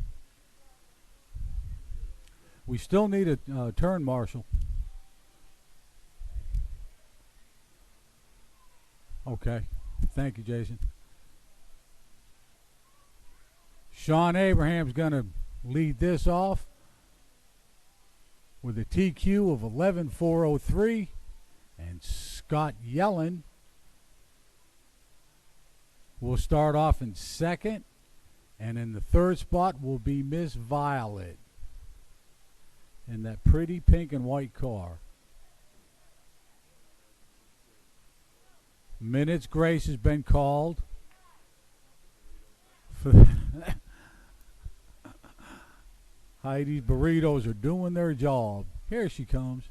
Speaker 1: We still need a turn marshal. Okay. Thank you, Jason. Sean Abraham's going to lead this off with a TQ of 11.403. And Scott Yellen will start off in second. And in the third spot will be Miss Violet in that pretty pink and white car. Minutes grace has been called for Heidi's burritos are doing their job. Here she comes.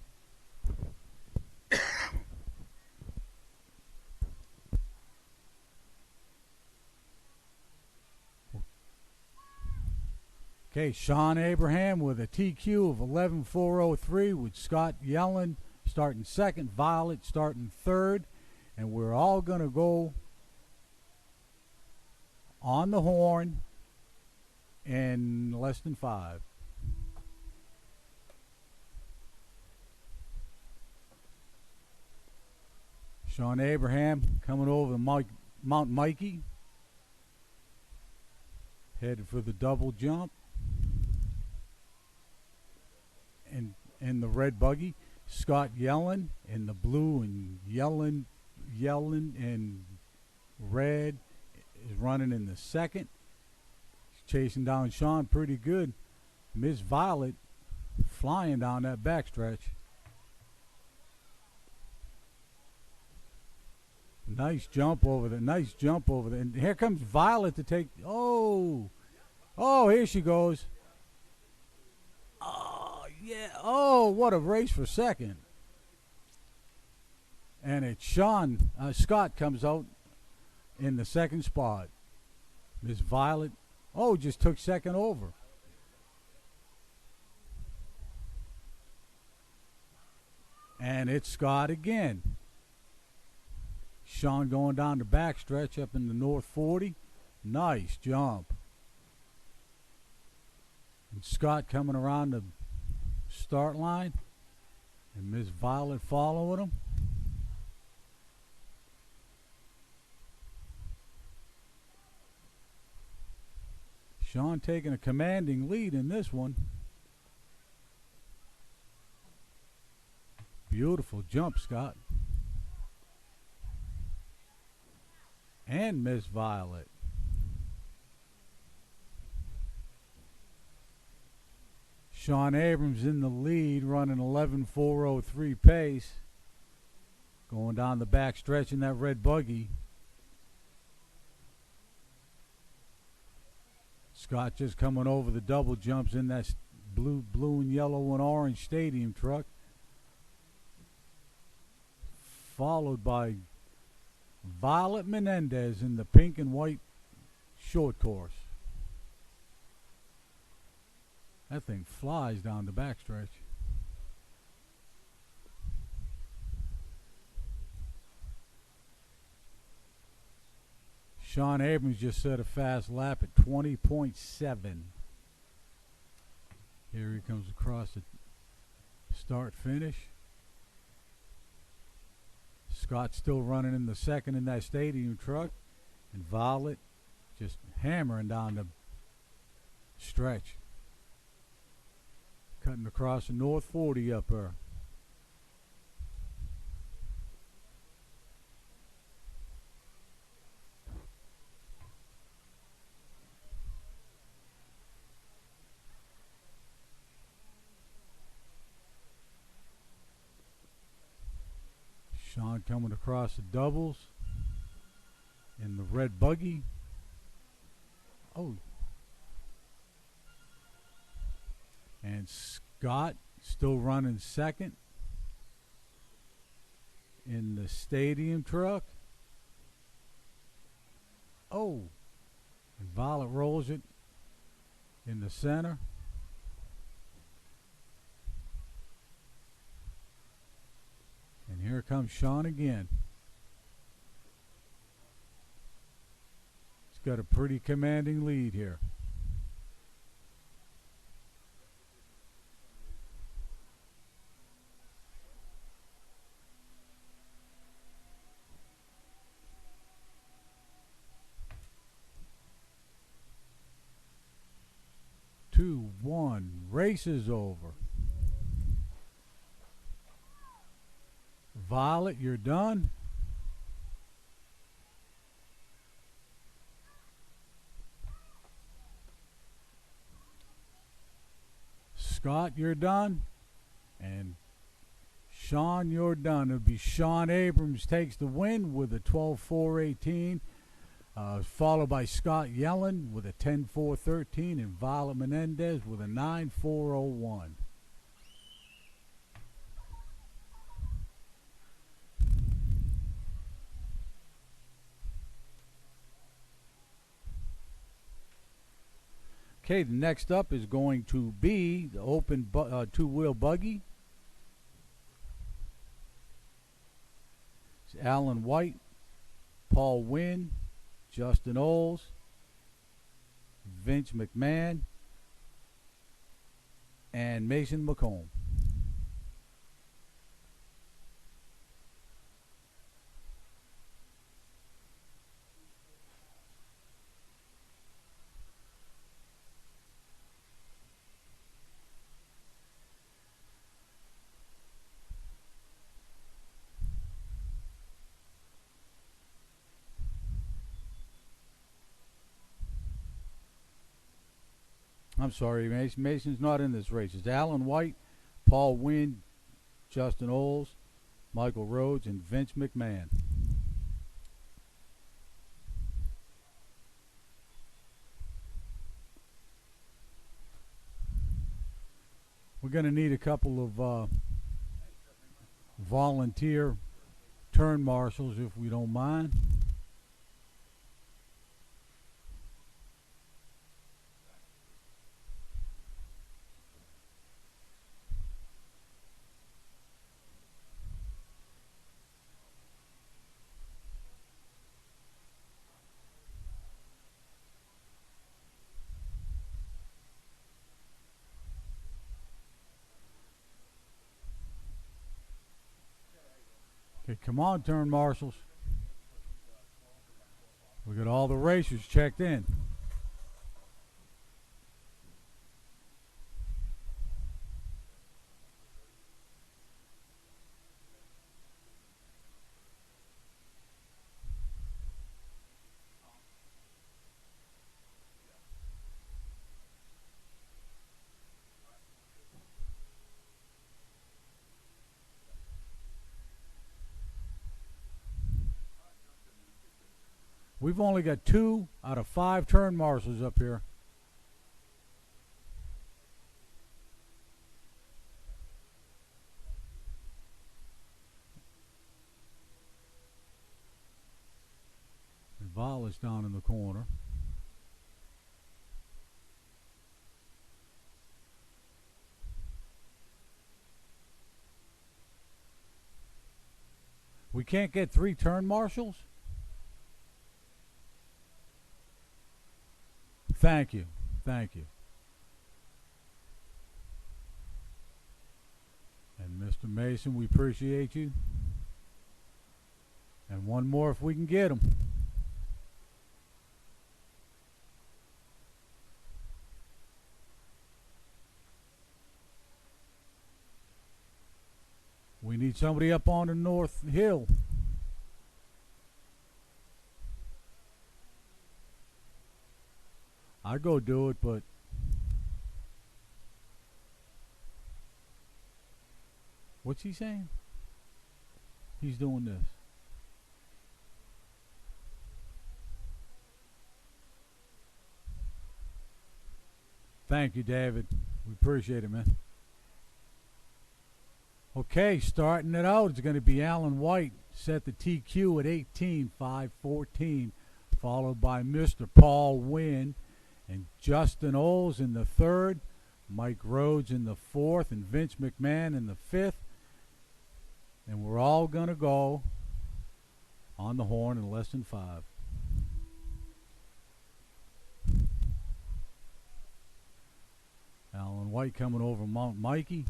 Speaker 1: Okay, Sean Abraham with a TQ of 11.403 with Scott Yellen starting second, Violet starting third. And we're all going to go on the horn in less than 5. Sean Abraham coming over Mount Mikey. Headed for the double jump. And in the red buggy, Scott Yellen in the blue and Yellen and red is running in the second. He's chasing down Sean pretty good. Miss Violet flying down that backstretch. Nice jump over there. Nice jump over there. And here comes Violet to take. Oh, here she goes. Oh, yeah. Oh, what a race for second. And it's Scott comes out in the second spot. Miss Violet, just took second over. And it's Scott again. Sean going down the backstretch up in the North 40. Nice jump. And Scott coming around the start line. And Miss Violet following him. Sean taking a commanding lead in this one. Beautiful jump, Scott. And Miss Violet. Sean Abrams in the lead, running 11.403 pace. Going down the back stretch in that red buggy. Scott just coming over the double jumps in that blue and yellow and orange stadium truck. Followed by Violet Menendez in the pink and white short course. That thing flies down the backstretch. Sean Abrams just set a fast lap at 20.7. Here he comes across the start finish. Scott still running in the second in that stadium truck. And Violet just hammering down the stretch. Cutting across the North 40 up there. Sean coming across the doubles in the red buggy. Oh. And Scott still running second in the stadium truck. Oh. And Violet rolls it in the center. And here comes Sean again. He's got a pretty commanding lead here. Two, one, race is over. Violet, you're done. Scott, you're done. And Sean, you're done. It'll be Sean Abrams takes the win with a 12-4-18. Followed by Scott Yellen with a 10-4-13 and Violet Menendez with a 9-4-01. Okay, the next up is going to be the open two-wheel buggy. It's Alan White, Paul Wynn, Justin Oles, Vince McMahon, and Mason McComb. I'm sorry, Mason's not in this race. It's Alan White, Paul Wynn, Justin Oles, Michael Rhodes, and Vince McMahon. We're going to need a couple of volunteer turn marshals if we don't mind. Okay, come on, turn marshals. We got all the racers checked in. We've only got 2 out of 5 turn marshals up here. And Violet's down in the corner. We can't get 3 turn marshals? Thank you. Thank you. And Mr. Mason, we appreciate you. And one more if we can get them. We need somebody up on the North Hill. I'd go do it, but what's he saying? He's doing this. Thank you, David. We appreciate it, man. Okay, starting it out, it's going to be Alan White, set the TQ at 18, 5:14, followed by Mr. Paul Wynn and Justin Oles in the third, Mike Rhodes in the fourth, and Vince McMahon in the fifth. And we're all going to go on the horn in less than 5. Alan White coming over Mount Mikey.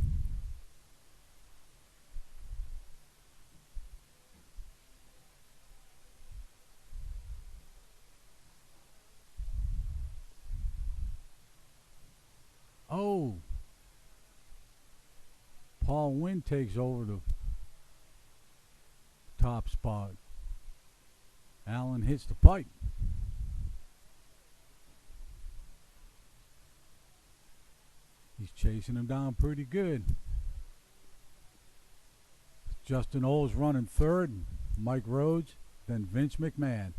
Speaker 1: Oh, Paul Wynn takes over the top spot. Allen hits the pipe. He's chasing him down pretty good. Justin Oles running third, Mike Rhodes, then Vince McMahon.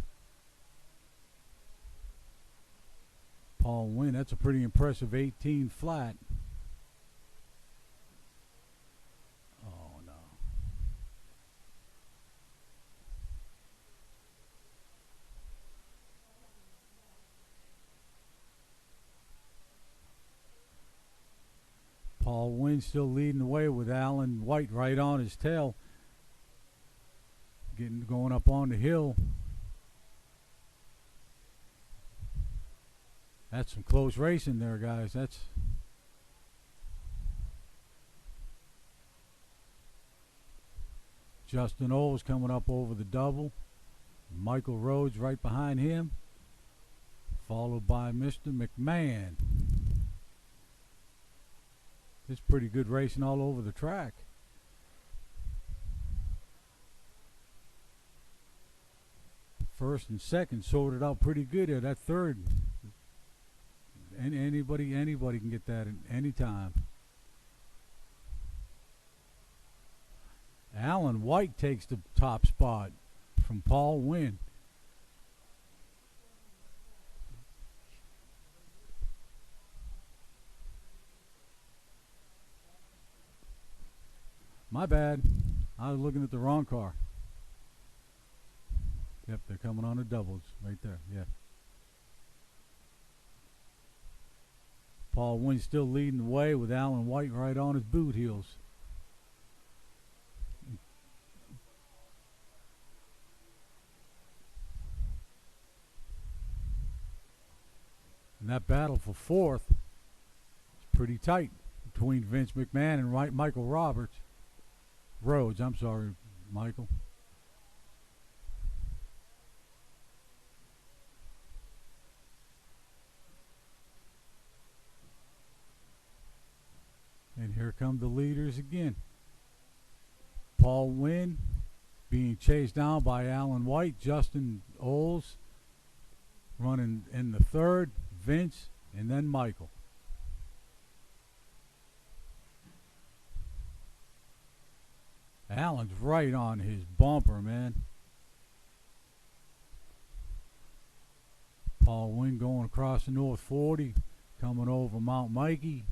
Speaker 1: Paul Wynn, that's a pretty impressive 18 flat. Oh no. Paul Wynn still leading the way with Alan White right on his tail. Going up on the hill. That's some close racing there, guys. That's Justin Oles coming up over the double. Michael Rhodes right behind him, followed by Mr. McMahon. It's pretty good racing all over the track. First and second sorted out pretty good here. That third, anybody can get that at any time. Alan White takes the top spot from Paul Wynn. My bad. I was looking at the wrong car. Yep, they're coming on the doubles right there. Yeah. Paul Wynn still leading the way with Alan White right on his boot heels. And that battle for fourth is pretty tight between Vince McMahon and Michael Rhodes, I'm sorry, Michael. And here come the leaders again. Paul Wynn being chased down by Alan White, Justin Oles running in the third, Vince, and then Michael. Alan's right on his bumper, man. Paul Wynn going across the North 40, coming over Mount Mikey.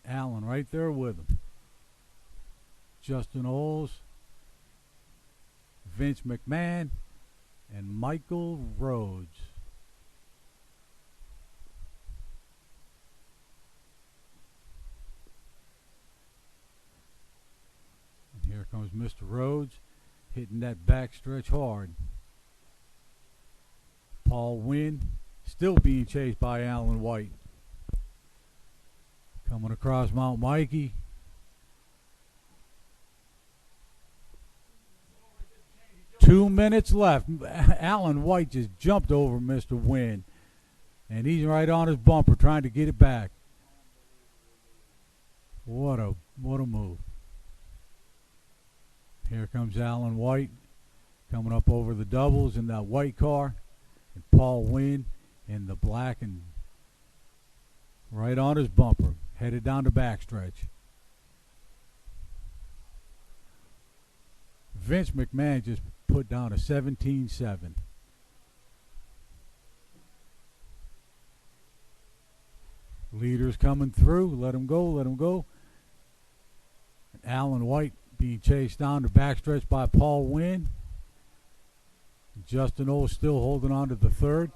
Speaker 1: Alan right there with him. Justin Oles, Vince McMahon, and Michael Rhodes. And here comes Mr. Rhodes hitting that backstretch hard. Paul Wynn still being chased by Alan White. Coming across Mount Mikey. Two minutes left. Alan White just jumped over Mr. Wynn. And he's right on his bumper trying to get it back. What a move. Here comes Alan White coming up over the doubles in that white car. And Paul Wynn in the black and right on his bumper. headed down the backstretch. Vince McMahon just put down a 17-7. Leaders coming through. Let him go, let him go. And Alan White being chased down the backstretch by Paul Wynn. Justin Oles still holding on to the third.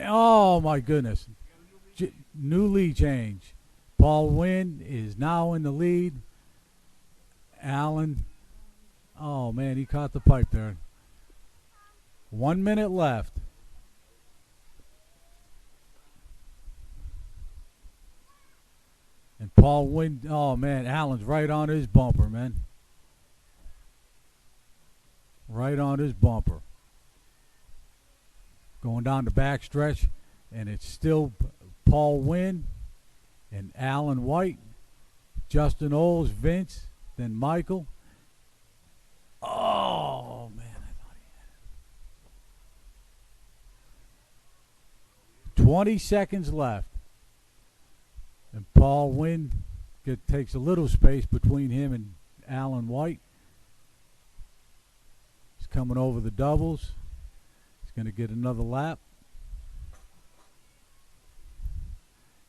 Speaker 1: Oh, my goodness. New lead change. Paul Wynn is now in the lead. Allen, oh, man, he caught the pipe there. 1 minute left. And Paul Wynn, oh, man, Allen's right on his bumper, man. Right on his bumper. Going down the backstretch, and it's still Paul Wynn and Alan White, Justin Oles, Vince, then Michael. Oh, man, I thought he had it. 20 seconds left. And Paul Wynn takes a little space between him and Alan White. He's coming over the doubles. He's going to get another lap.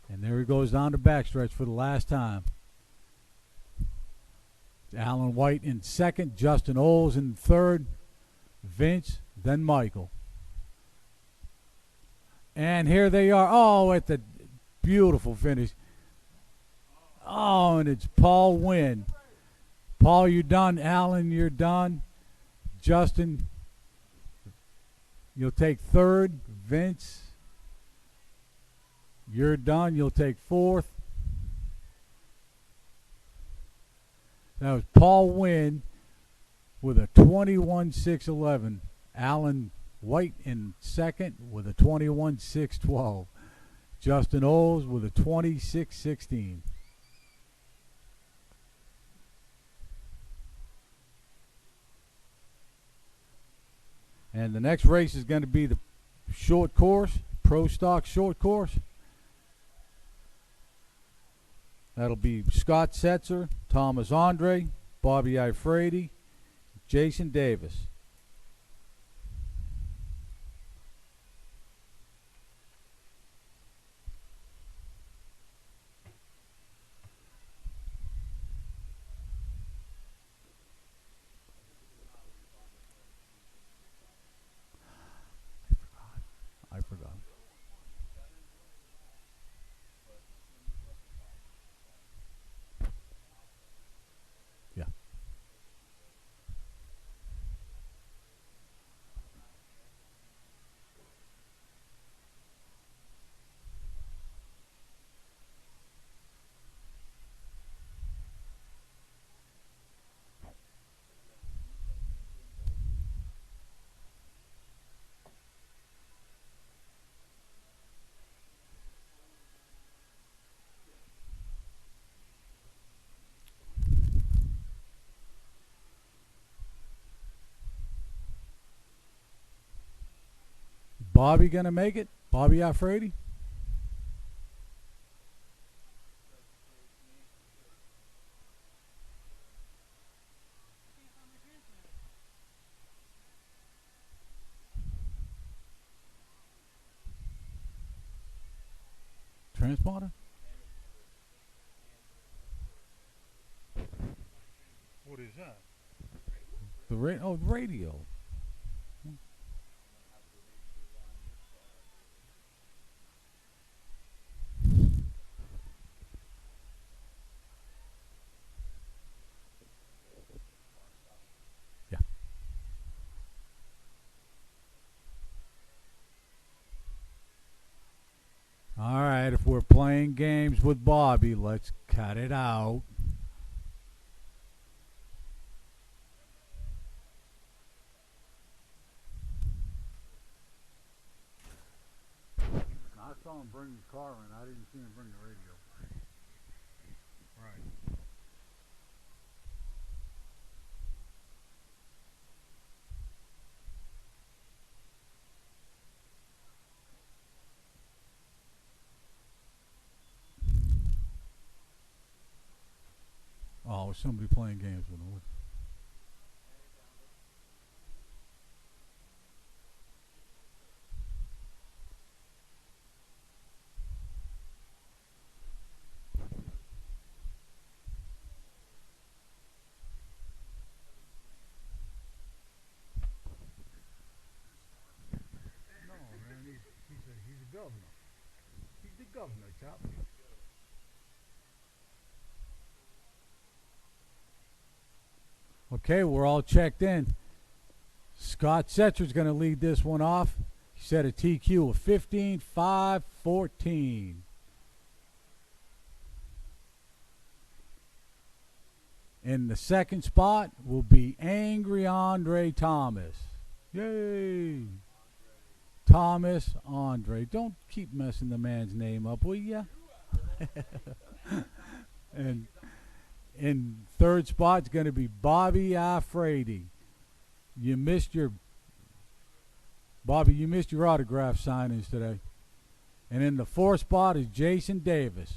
Speaker 1: And there he goes down the backstretch for the last time. Alan White in second, Justin Oles in third, Vince, then Michael. And here they are. Oh, at the beautiful finish. Oh, and it's Paul Wynn. Paul, you're done. Alan, you're done. Justin, you'll take third. Vince, you're done. You'll take fourth. That was Paul Wynn with a 21-6-11. Alan White in second with a 21-6-12. Justin Oles with a 26-16. And the next race is going to be the short course, Pro Stock short course. That'll be Scott Setzer, Thomas Andre, Bobby Ifredi, Jason Davis. I forgot. Yeah. Bobby gonna make it? Bobby Ifredi? Transponder? What is that? The radio. Yeah. All right, if we're playing games with Bobby, let's cut it out. I saw him bring the car in. I didn't see him bring the radio. Right. was somebody playing games with him. No, man, he's a governor. He's the governor, chap. Okay, we're all checked in. Scott Setzer's going to lead this one off. He set a TQ of 15-5-14. In the second spot will be Angry Andre Thomas. Yay! Thomas Andre. Don't keep messing the man's name up, will ya? And in third spot's going to be Bobby Afridi. You missed your autograph signings today. And in the fourth spot is Jason Davis.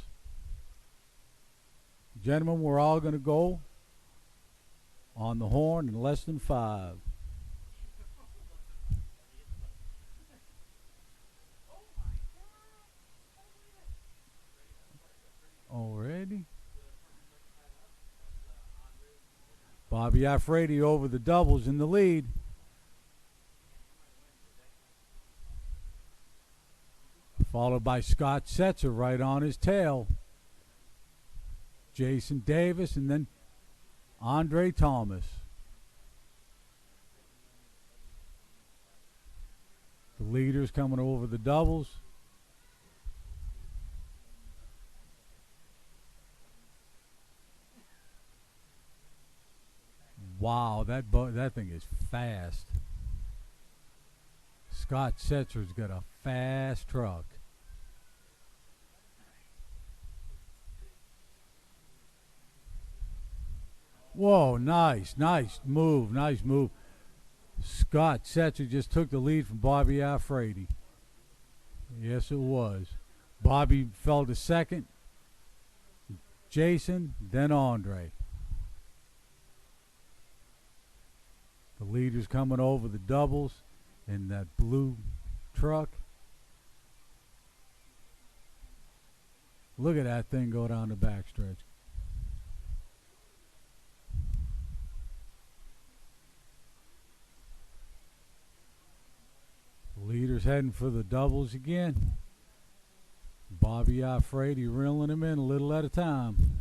Speaker 1: Gentlemen, we're all going to go on the horn in less than 5. Already? Bobby Afridi over the doubles in the lead. Followed by Scott Setzer right on his tail. Jason Davis and then Andre Thomas. The leaders coming over the doubles. Wow, that thing is fast. Scott Setzer's got a fast truck. Whoa, nice move. Scott Setzer just took the lead from Bobby Afridi. Yes, it was. Bobby fell to second. Jason, then Andre. The leaders coming over the doubles in that blue truck. Look at that thing go down the backstretch. The leaders heading for the doubles again. Bobby Afridi reeling him in a little at a time.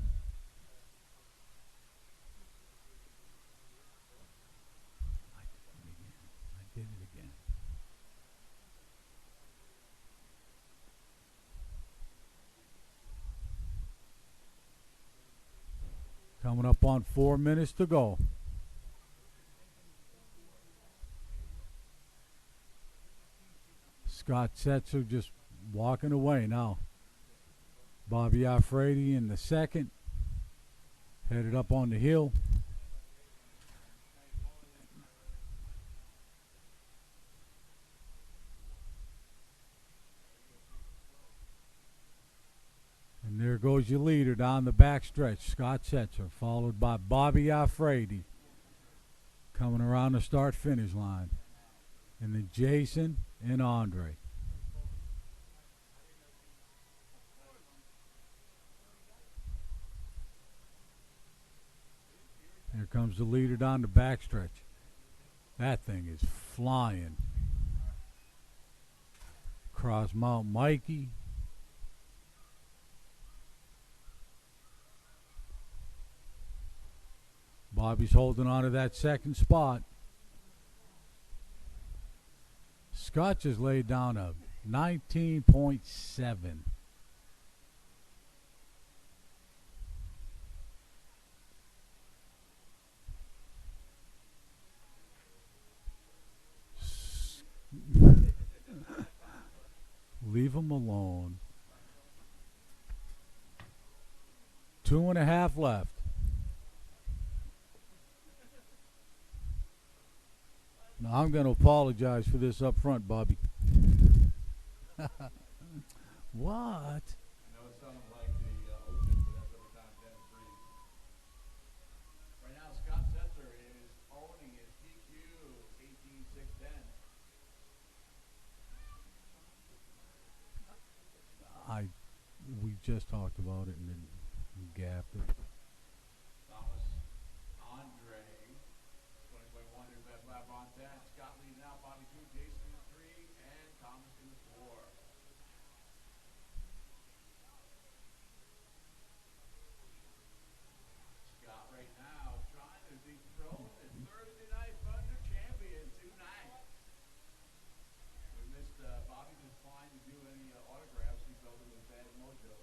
Speaker 1: Coming up on 4 minutes to go. Scott Setzer just walking away now. Bobby Afridi in the second. Headed up on the hill. And there goes your leader down the backstretch, Scott Setzer, followed by Bobby Afridi coming around the start-finish line. And then Jason and Andre. Here comes the leader down the backstretch. That thing is flying. Cross Mount Mikey. Bobby's holding on to that second spot. Scott just laid down a 19.7. Leave him alone. 2.5 left. Now, I'm going to apologize for this up front, Bobby. What?
Speaker 3: I know it sounded like the ocean, but that's every time Dennis breathes.
Speaker 2: 6'10".
Speaker 1: We just talked about it and then gapped it.
Speaker 2: Thomas Andre, 20.1 to best lap on 10. Scott leading out, Bobby 2, Jason in 3, and Thomas in 4. Scott right now trying to dethrone the Thursday night Thunder champion tonight. We missed Bobby declined to do any autographs. He felt it was bad mojo.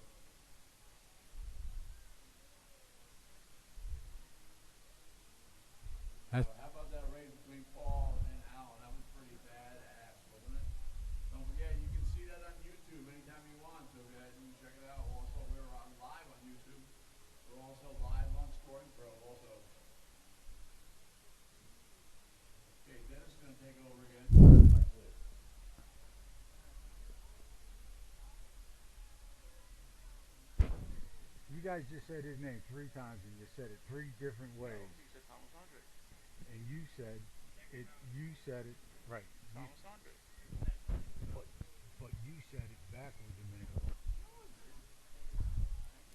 Speaker 1: That's
Speaker 2: How about that race between Paul and Alan? That was pretty badass, wasn't it? Don't forget, you can see that on YouTube anytime you want. So go ahead and check it out. Also, we're on live on YouTube. We're also live on Scoring Pro also. Okay, Dennis is going to take over again.
Speaker 1: You guys just said his name 3 times and you said it 3 different ways.
Speaker 3: He said Thomas Andre.
Speaker 1: And you said it right.
Speaker 3: Thomas Andre.
Speaker 1: But you said it backwards a minute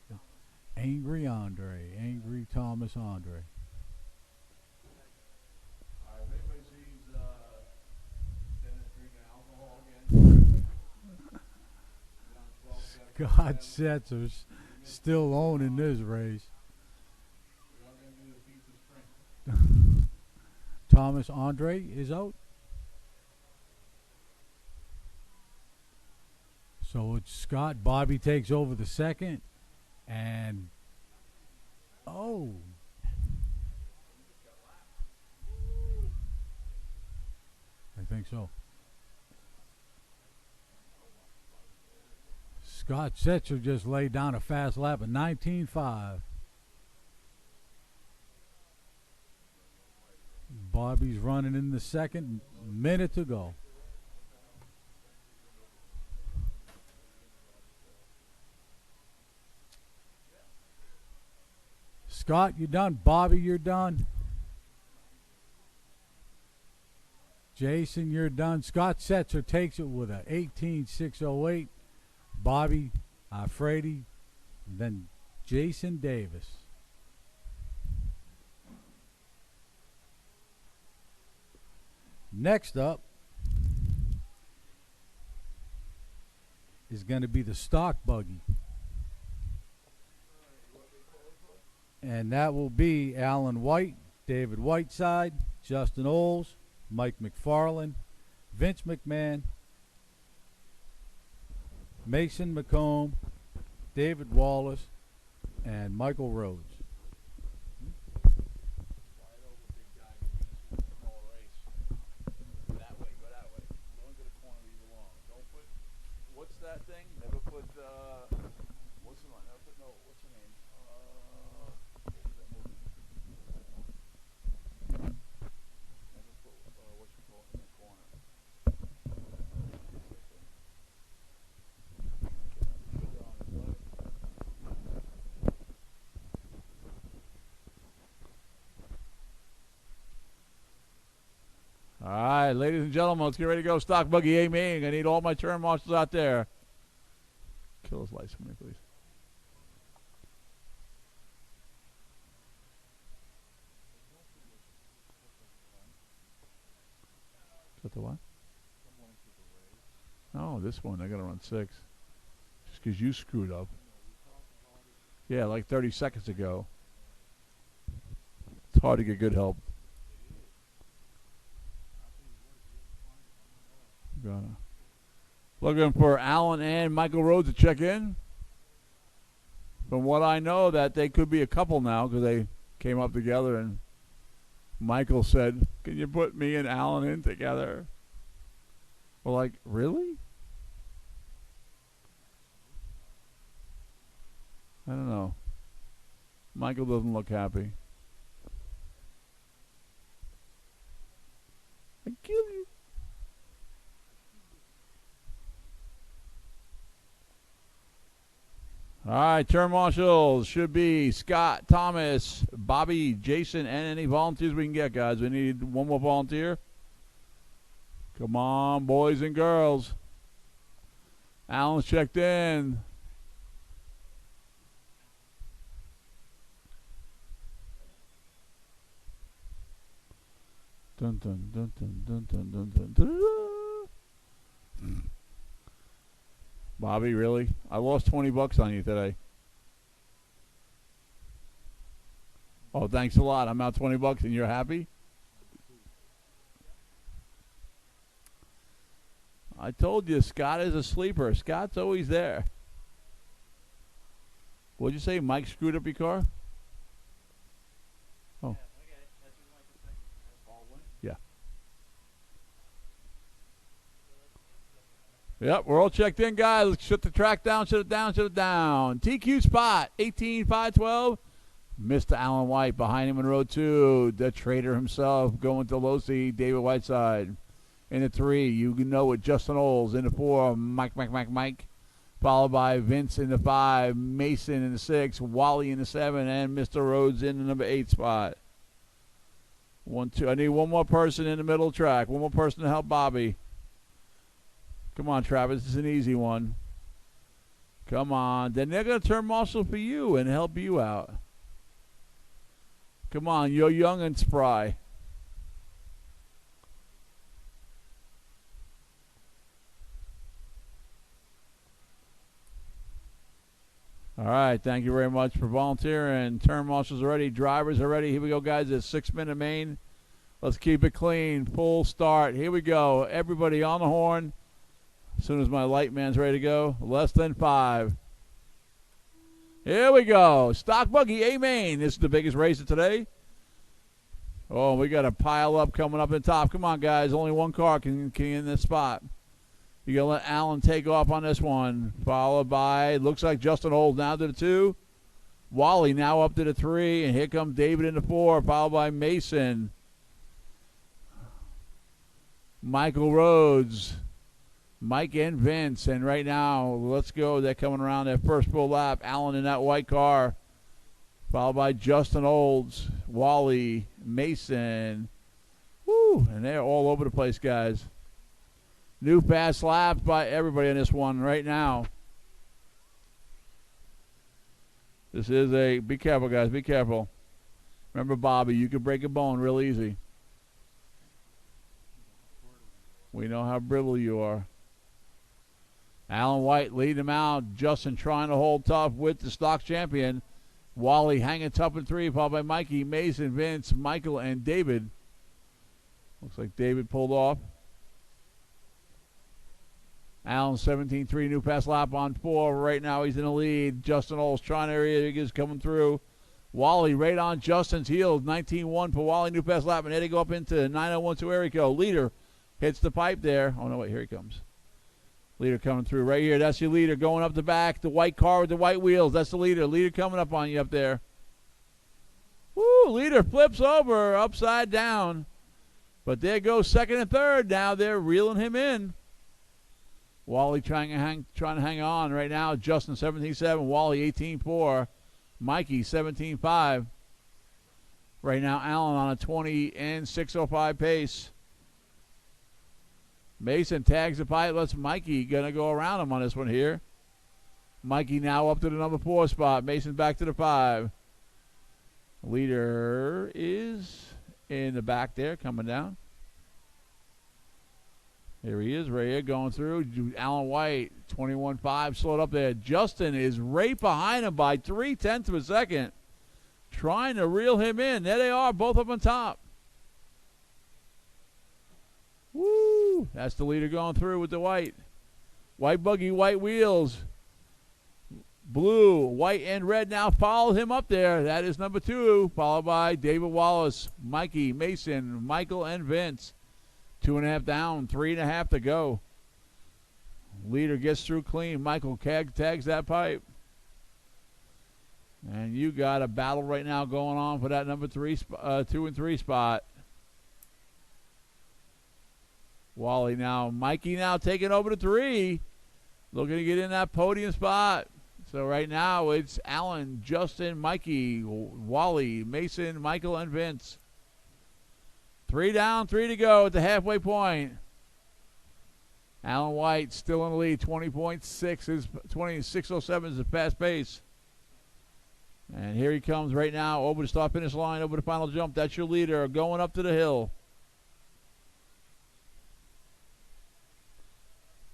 Speaker 1: ago. Angry Andre. Angry Thomas Andre.
Speaker 2: All right, if anybody sees Dennis drinking alcohol again,
Speaker 1: God Setzer's still owning this race.
Speaker 2: we're not going to do the pizza sprint.
Speaker 1: Thomas Andre is out. So it's Scott. Bobby takes over the second. And oh, I think so. Scott Setzer just laid down a fast lap at 19.5. Bobby's running in the second, minute to go. Scott, you're done. Bobby, you're done. Jason, you're done. Scott Setzer takes it with a 18.608. Bobby Frady, then Jason Davis. Next up is going to be the stock buggy. And that will be Alan White, David Whiteside, Justin Oles, Mike McFarland, Vince McMahon, Mason McComb, David Wallace, and Michael Rhodes.
Speaker 2: Wide open, big guy. You're going to see a small race. That way, go that way. Go into the corner where you belong. Don't put, what's that thing? Never put, what's the one? Never put, no, what's the name? What was that movie? Never put, what you call it in the corner. All right, ladies and gentlemen, let's get ready to go. Stock buggy aiming. I need all my turn marshals out there. Kill his lights for me, please. Is that the what? No, this one. I got to run 6. Just because you screwed up. Yeah, like 30 seconds ago. It's hard to get good help. Looking for Alan and Michael Rhodes to check in. From what I know, that they could be a couple now because they came up together and Michael said, "Can you put me and Alan in together?" We're like, really? I don't know. Michael doesn't look happy. I kill you. All right, turn marshals should be Scott, Thomas, Bobby, Jason, and any volunteers we can get, guys. We need one more volunteer. Come on, boys and girls. Allen's checked in. Dun, dun, dun, dun, dun, dun, dun, dun, dun. Bobby, really? I lost $20 on you today. Oh, thanks a lot. I'm out $20 and you're happy? I told you, Scott is a sleeper. Scott's always there. What'd you say? Mike screwed up your car? Oh. Yeah. Yep, we're all checked in, guys. Let's shut the track down, shut it down, shut it down. TQ spot, 18-5-12. Mr. Alan White behind him in row 2. The trader himself going to Losi, David Whiteside. In the 3, you know it, Justin Oles. In the 4, Mike. Followed by Vince in the 5, Mason in the 6, Wally in the 7, and Mr. Rhodes in the number 8 spot. 1, 2. I need one more person in the middle of the track. One more person to help Bobby. Come on, Travis. This is an easy one. Come on. Then they're going to turn marshal for you and help you out. Come on. You're young and spry. All right, thank you very much for volunteering. Turn marshals are ready. Drivers are ready. Here we go, guys. It's 6-minute main. Let's keep it clean. Full start. Here we go. Everybody on the horn. As soon as my light man's ready to go. Less than 5. Here we go. Stock buggy A main. This is the biggest race of today. Oh, we got a pile up coming up in the top. Come on, guys. Only one car can in this spot. You're going to let Allen take off on this one. Followed by, looks like Justin Holt down to the 2. Wally now up to the 3. And here comes David in the 4. Followed by Mason. Michael Rhodes. Mike and Vince. And right now, let's go. They're coming around their first full lap. Allen in that white car. Followed by Justin Olds. Wally. Mason. Woo. And they're all over the place, guys. New fast laps by everybody in this one right now. This is a, be careful, guys, be careful. Remember, Bobby, you can break a bone real easy. We know how brittle you are. Alan White leading him out. Justin trying to hold tough with the stock champion. Wally hanging tough in 3, followed by Mikey, Mason, Vince, Michael, and David. Looks like David pulled off. Allen 17-3, new pass lap on 4. Right now he's in the lead. Justin Olds trying to is coming through. Wally right on Justin's heels. 19-1 for Wally, new pass lap. And there they go up into 9:01 to Erico. Leader hits the pipe there. Oh, no, wait, here he comes. Leader coming through right here. That's your leader going up the back. The white car with the white wheels. That's the leader. Leader coming up on you up there. Woo, leader flips over upside down. But there goes second and third. Now they're reeling him in. Wally trying to hang on right now. Justin 17-7, Wally 18-4, Mikey 17-5. Right now, Allen on a 20 and 6:05 pace. Mason tags the pipe. Let's Mikey gonna go around him on this one here. Mikey now up to the number 4 spot. Mason back to the 5. Leader is in the back there, coming down. Here he is, right here, going through. Alan White, 21-5, slowed up there. Justin is right behind him by 0.3 of a second, trying to reel him in. There they are, both up on top. Woo! That's the leader going through with the white. White buggy, white wheels. Blue, white, and red now follow him up there. That is number 2, followed by David Wallace, Mikey, Mason, Michael, and Vince. 2.5 down, 3.5 to go. Leader gets through clean. Michael tags that pipe. And you got a battle right now going on for that number 2 and 3 spot. Wally now. Mikey now taking over to 3. Looking to get in that podium spot. So right now it's Allen, Justin, Mikey, Wally, Mason, Michael, and Vince. 3 down, 3 to go at the halfway point. Alan White still in the lead, 20.6 is 26.07 is the fast pace. And here he comes right now over the start finish line, over the final jump. That's your leader going up to the hill.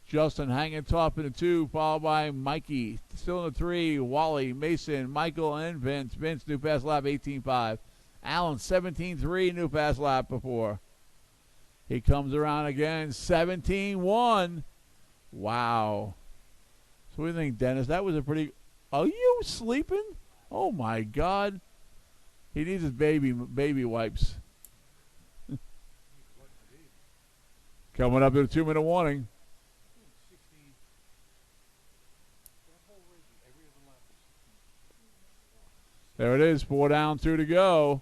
Speaker 2: Justin hanging top in the 2, followed by Mikey. Still in the 3, Wally, Mason, Michael, and Vince. Vince, new fast lap, 18.5. Allen, 17.3, new fast lap before. He comes around again, 17.1. Wow. So what do you think, Dennis? That was a pretty... Are you sleeping? Oh, my God. He needs his baby wipes. Coming up to the 2-minute warning. There it is, 4 down, 2 to go.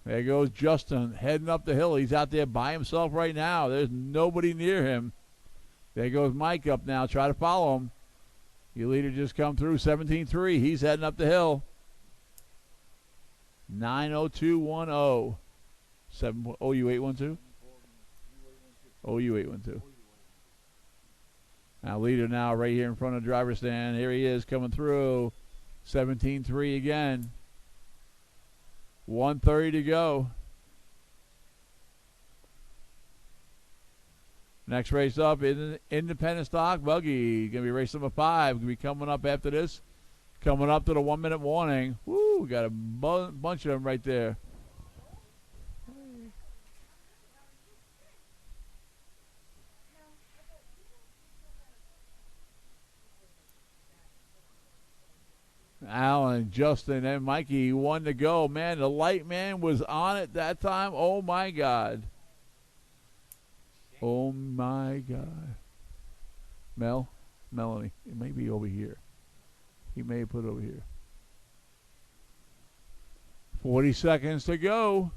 Speaker 2: There goes Justin heading up the hill. He's out there by himself right now. There's nobody near him. There goes Mike up now. Try to follow him. Your leader just come through, 17.3. He's heading up the hill. 9:02.10. 7. OU 812. OU 812. Now leader now right here in front of the driver's stand. Here he is coming through. 17.3 again. 1:30 to go. Next race up is Independent Stock Buggy. Going to be race number 5. Going to be coming up after this. Coming up to the 1-minute warning. Woo, we got a bunch of them right there. Alan, Justin, and Mikey, 1 to go. Man, the light man was on it that time. Oh, my God. Oh, my God. Melanie, it may be over here. He may have put it over here. 40 seconds to go.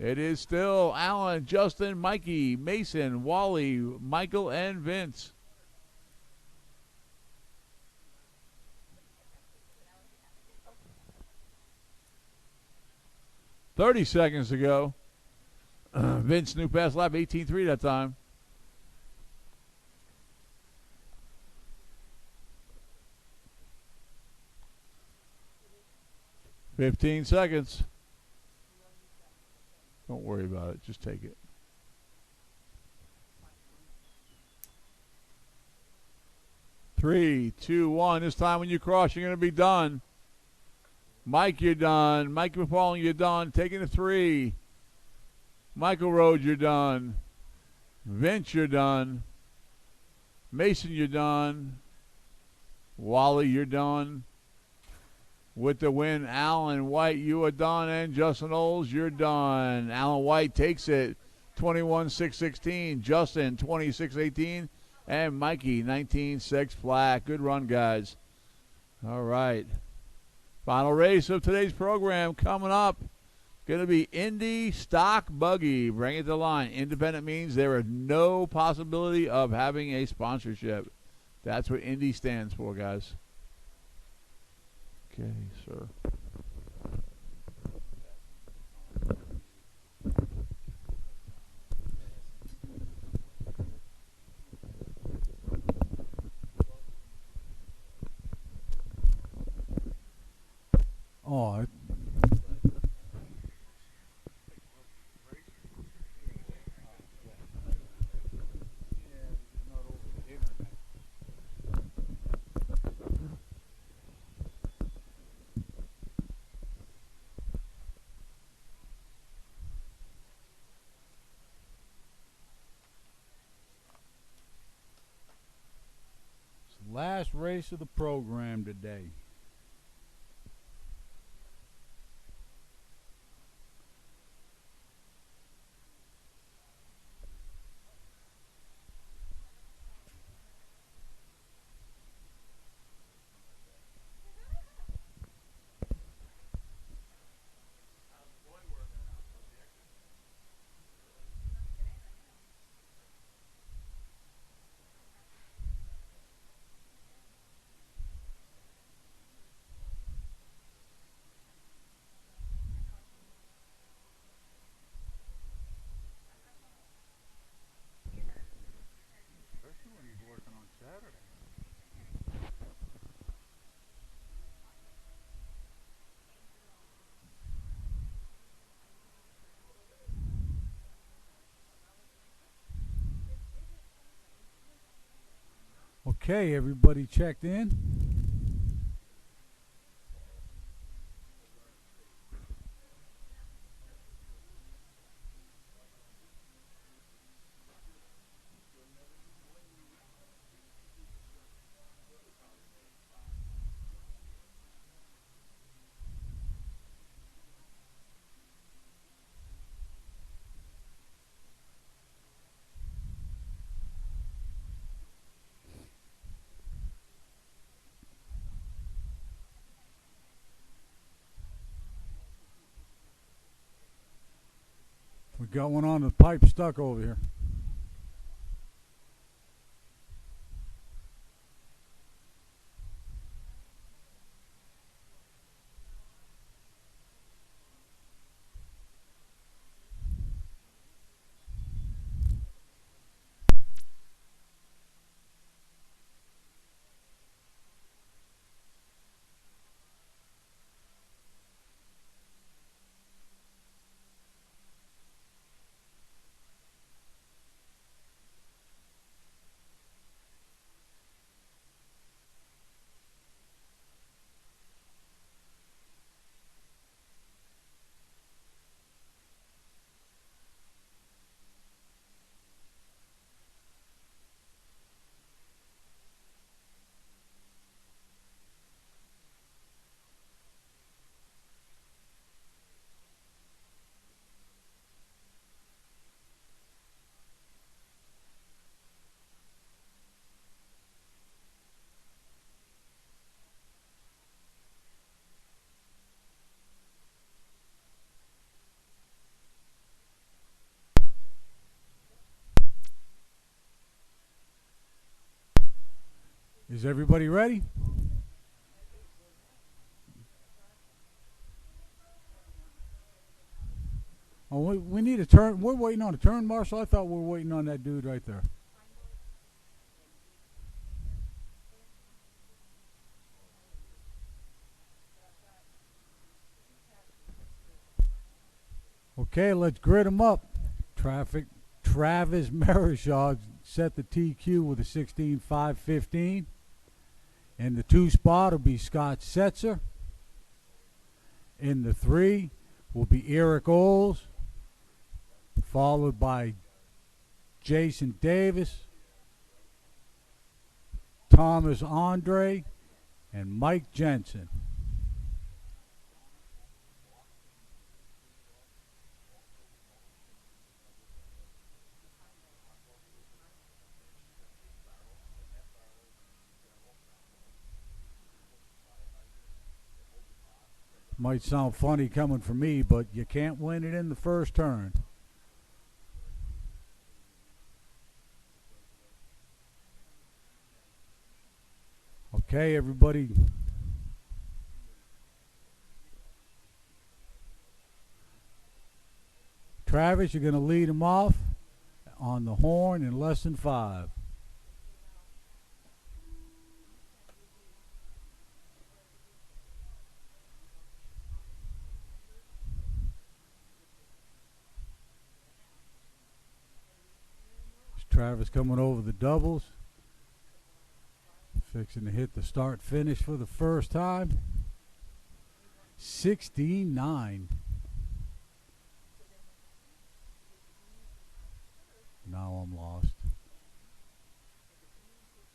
Speaker 2: It is still Alan, Justin, Mikey, Mason, Wally, Michael, and Vince. $30 seconds to go. Vince, new pass lap, 18.3 that time. $15 seconds. Don't worry about it. Just take it. Three, two, one. This time when you cross, you're going to be done. Mike, you're done. Mike McFarland, you're done. Taking the 3. Michael Rhodes, you're done. Vince, you're done. Mason, you're done. Wally, you're done. With the win, Alan White, you are done. And Justin Oles, you're done. Alan White takes it, 21.616. Justin, 26.18. And Mikey, 19.6 flat. Good run, guys. All right. Final race of today's program coming up. Going to be Indy Stock Buggy. Bring it to the line. Independent means there is no possibility of having a sponsorship. That's what Indy stands for, guys. Okay, sir.
Speaker 1: Oh, last race of the program today. Okay, everybody checked in. We got one on the pipe stuck over here. Is everybody ready? Oh, we need a turn. We're waiting on a turn, Marshall. I thought we were waiting on that dude right there. Okay, let's grid him up. Travis Marishaw set the TQ with a 16.515. In the 2 spot will be Scott Setzer. In the 3 will be Eric Oles, followed by Jason Davis, Thomas Andre, and Mike Jensen. Might sound funny coming from me, but you can't win it in the first turn. Okay, everybody. Travis, you're going to lead him off on the horn in less than 5. Travis coming over the doubles. Fixing to hit the start finish for the first time. 69. Now I'm lost.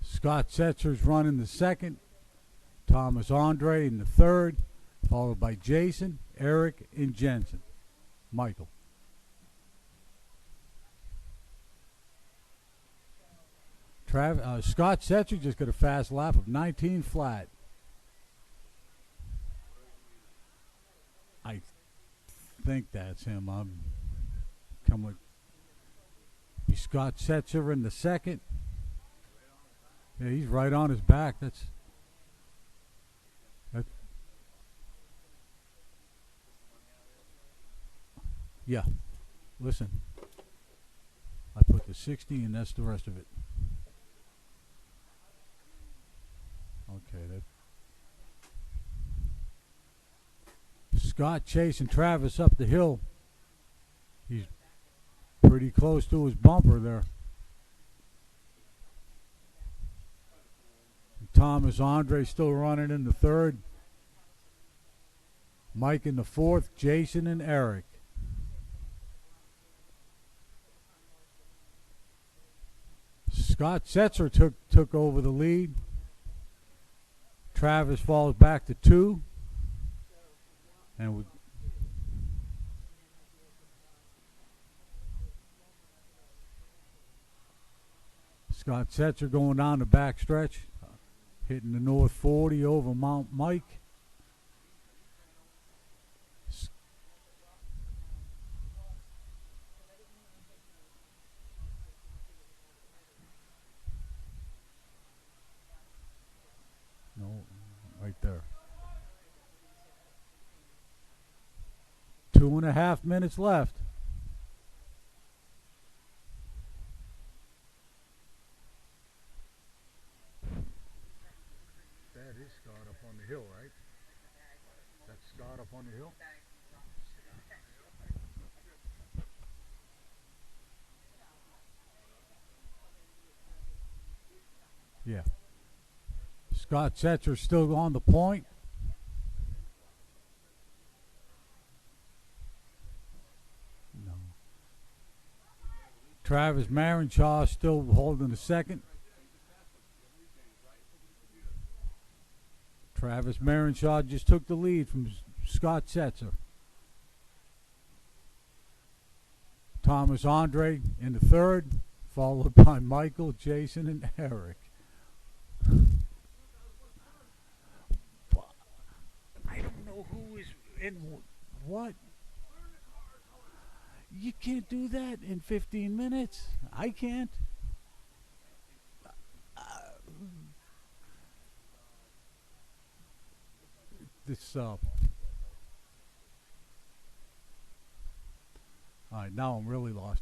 Speaker 1: Scott Setzer's running the second. Thomas Andre in the third. Followed by Jason, Eric, and Jensen. Michael. Scott Setzer just got a fast lap of 19 flat. I think that's him. I'm coming with Scott Setzer in the second. Yeah, he's right on his back. That's yeah. Listen, I put the 60 and that's the rest of it. Okay, that Scott chasing Travis up the hill. He's pretty close to his bumper there. Thomas Andre still running in the third. Mike in the fourth. Jason and Eric. Scott Setzer took over the lead. Travis falls back to 2. And Scott Setzer going down the back stretch, hitting the North 40 over Mount Mike. No, right there. 2.5 minutes left. That is Scott up on the hill, right? That's Scott up on the hill? Yeah. Scott Setzer still on the point. No. Travis Marenshaw still holding the second. Travis Marenshaw just took the lead from Scott Setzer. Thomas Andre in the third, followed by Michael, Jason, and Eric. I don't know who is in what. You can't do that in 15 minutes. I can't. All right, now I'm really lost.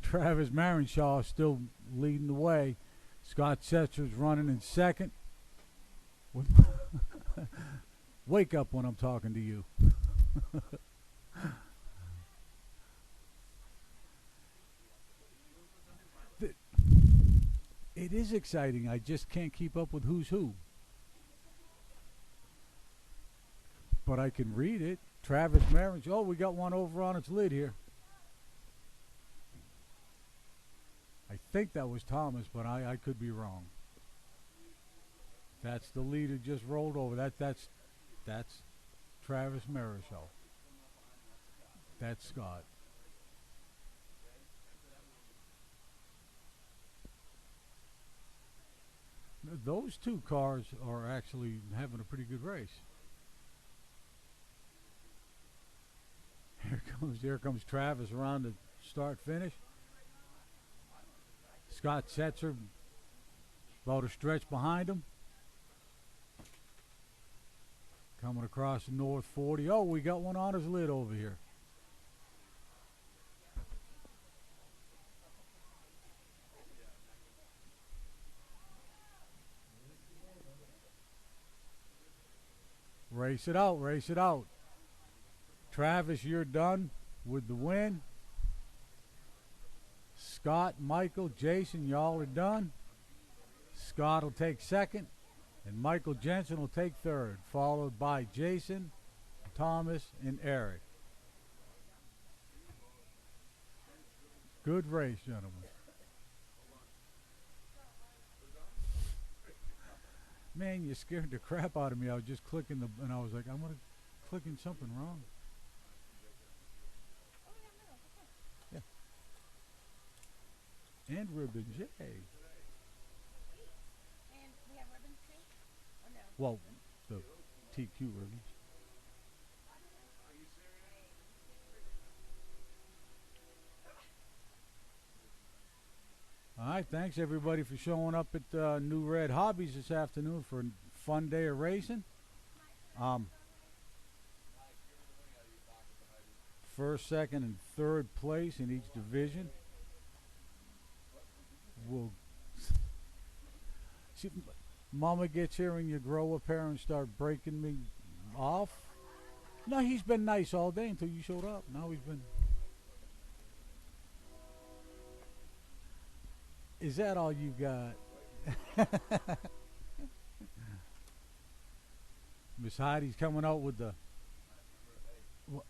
Speaker 1: Travis Marenshaw still leading the way. Scott Setzer's running in second. Wake up when I'm talking to you. It is exciting. I just can't keep up with who's who. But I can read it. Travis Marriage. Oh, we got one over on its lid here. I think that was Thomas, but I could be wrong. That's the lead who just rolled over. That's Travis Marichal. That's Scott. Those two cars are actually having a pretty good race. Here comes Travis around the start finish. Scott Setzer about a stretch behind him. Coming across the North 40. Oh, we got one on his lid over here. Race it out, race it out. Travis, you're done with the win. Scott, Michael, Jason, y'all are done. Scott will take second, and Michael Jensen will take third, followed by Jason, Thomas, and Eric. Good race, gentlemen. Man, you scared the crap out of me. I was just clicking and I was like, I'm clicking something wrong. Yeah. And ribbons, yay.
Speaker 4: And we have ribbons too? Or no?
Speaker 1: Well, the TQ ribbons. All right, thanks everybody for showing up at New Red Hobbies this afternoon for a fun day of racing. First, second, and third place in each division. We'll see, Mama gets here and you grow up here and start breaking me off. No, he's been nice all day until you showed up. Now he's been. Is that all you got? Miss Heidi's coming out with the. wha-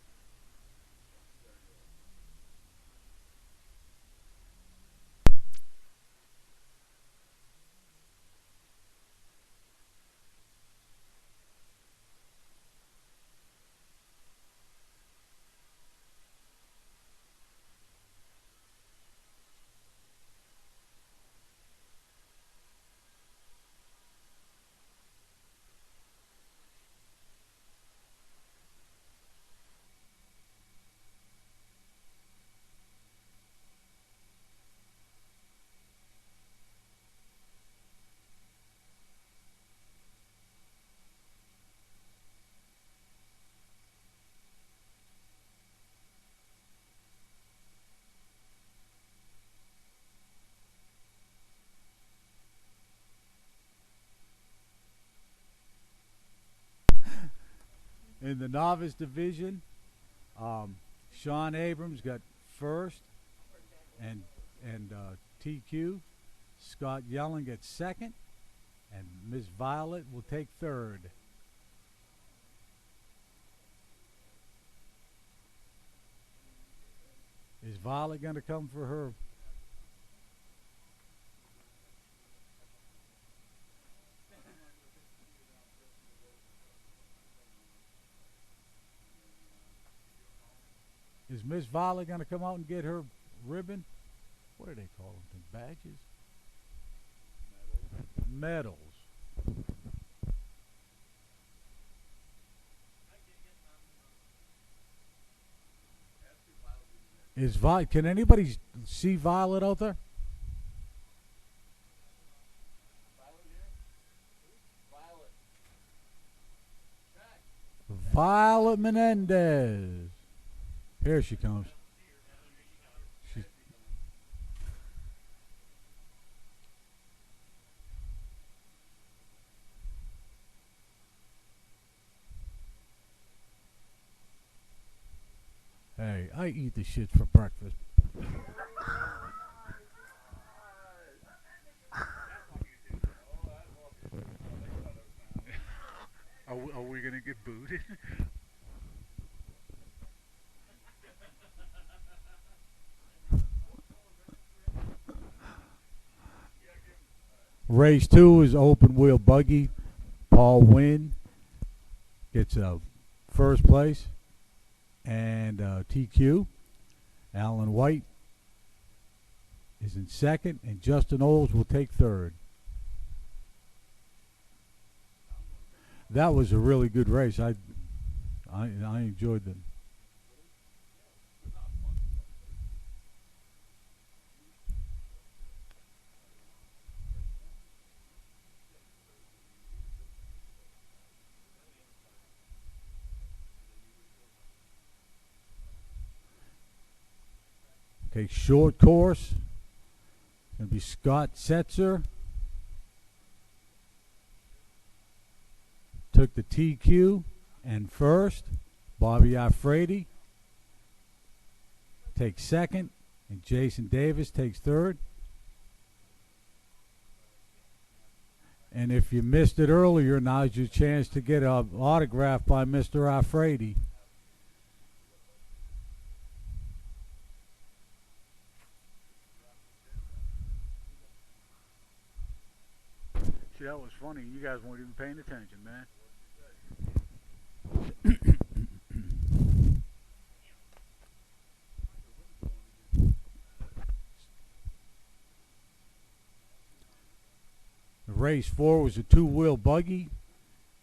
Speaker 1: In the novice division, Sean Abrams got first, and TQ. Scott Yelling gets second, and Miss Violet will take third. Is Violet going to come for her? Is Miss Violet going to come out and get her ribbon? What do they call them? Badges? Medals. Is Can anybody see Violet out there? Violet Menendez. Here she comes. She's Hey, I eat the shit for breakfast. Are we gonna get booted? Race 2 is open wheel buggy. Paul Wynn gets first place, and TQ. Alan White is in second, and Justin Oles will take third. That was a really good race. I enjoyed them. Okay, short course. Going to be Scott Setzer. Took the TQ and first. Bobby Alfredi takes second, and Jason Davis takes third. And if you missed it earlier, now's your chance to get an autograph by Mr. Alfredi. See, that was funny. You guys weren't even paying attention, man. Race 4 was a two-wheel buggy.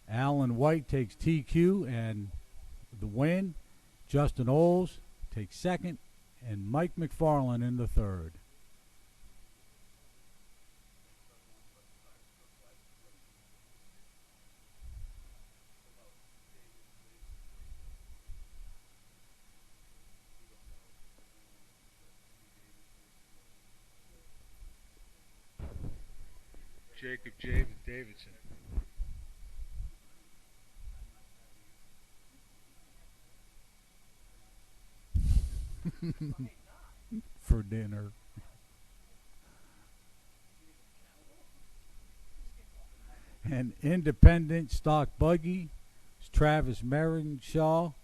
Speaker 1: Alan White takes TQ and the win. Justin Oles takes second, and Mike McFarland in the third. Jacob Davidson. For dinner. An independent stock buggy. Travis Merrinshaw.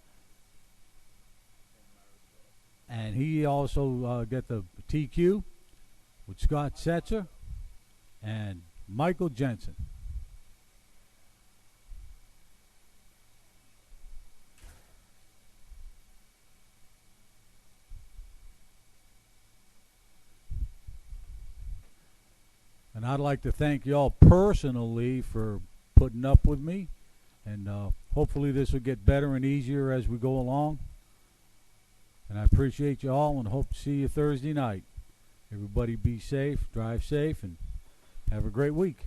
Speaker 1: And he also get the TQ with Scott Setzer and Michael Jensen. And I'd like to thank y'all personally for putting up with me. And hopefully this will get better and easier as we go along. And I appreciate you all and hope to see you Thursday night. Everybody be safe, drive safe, and have a great week.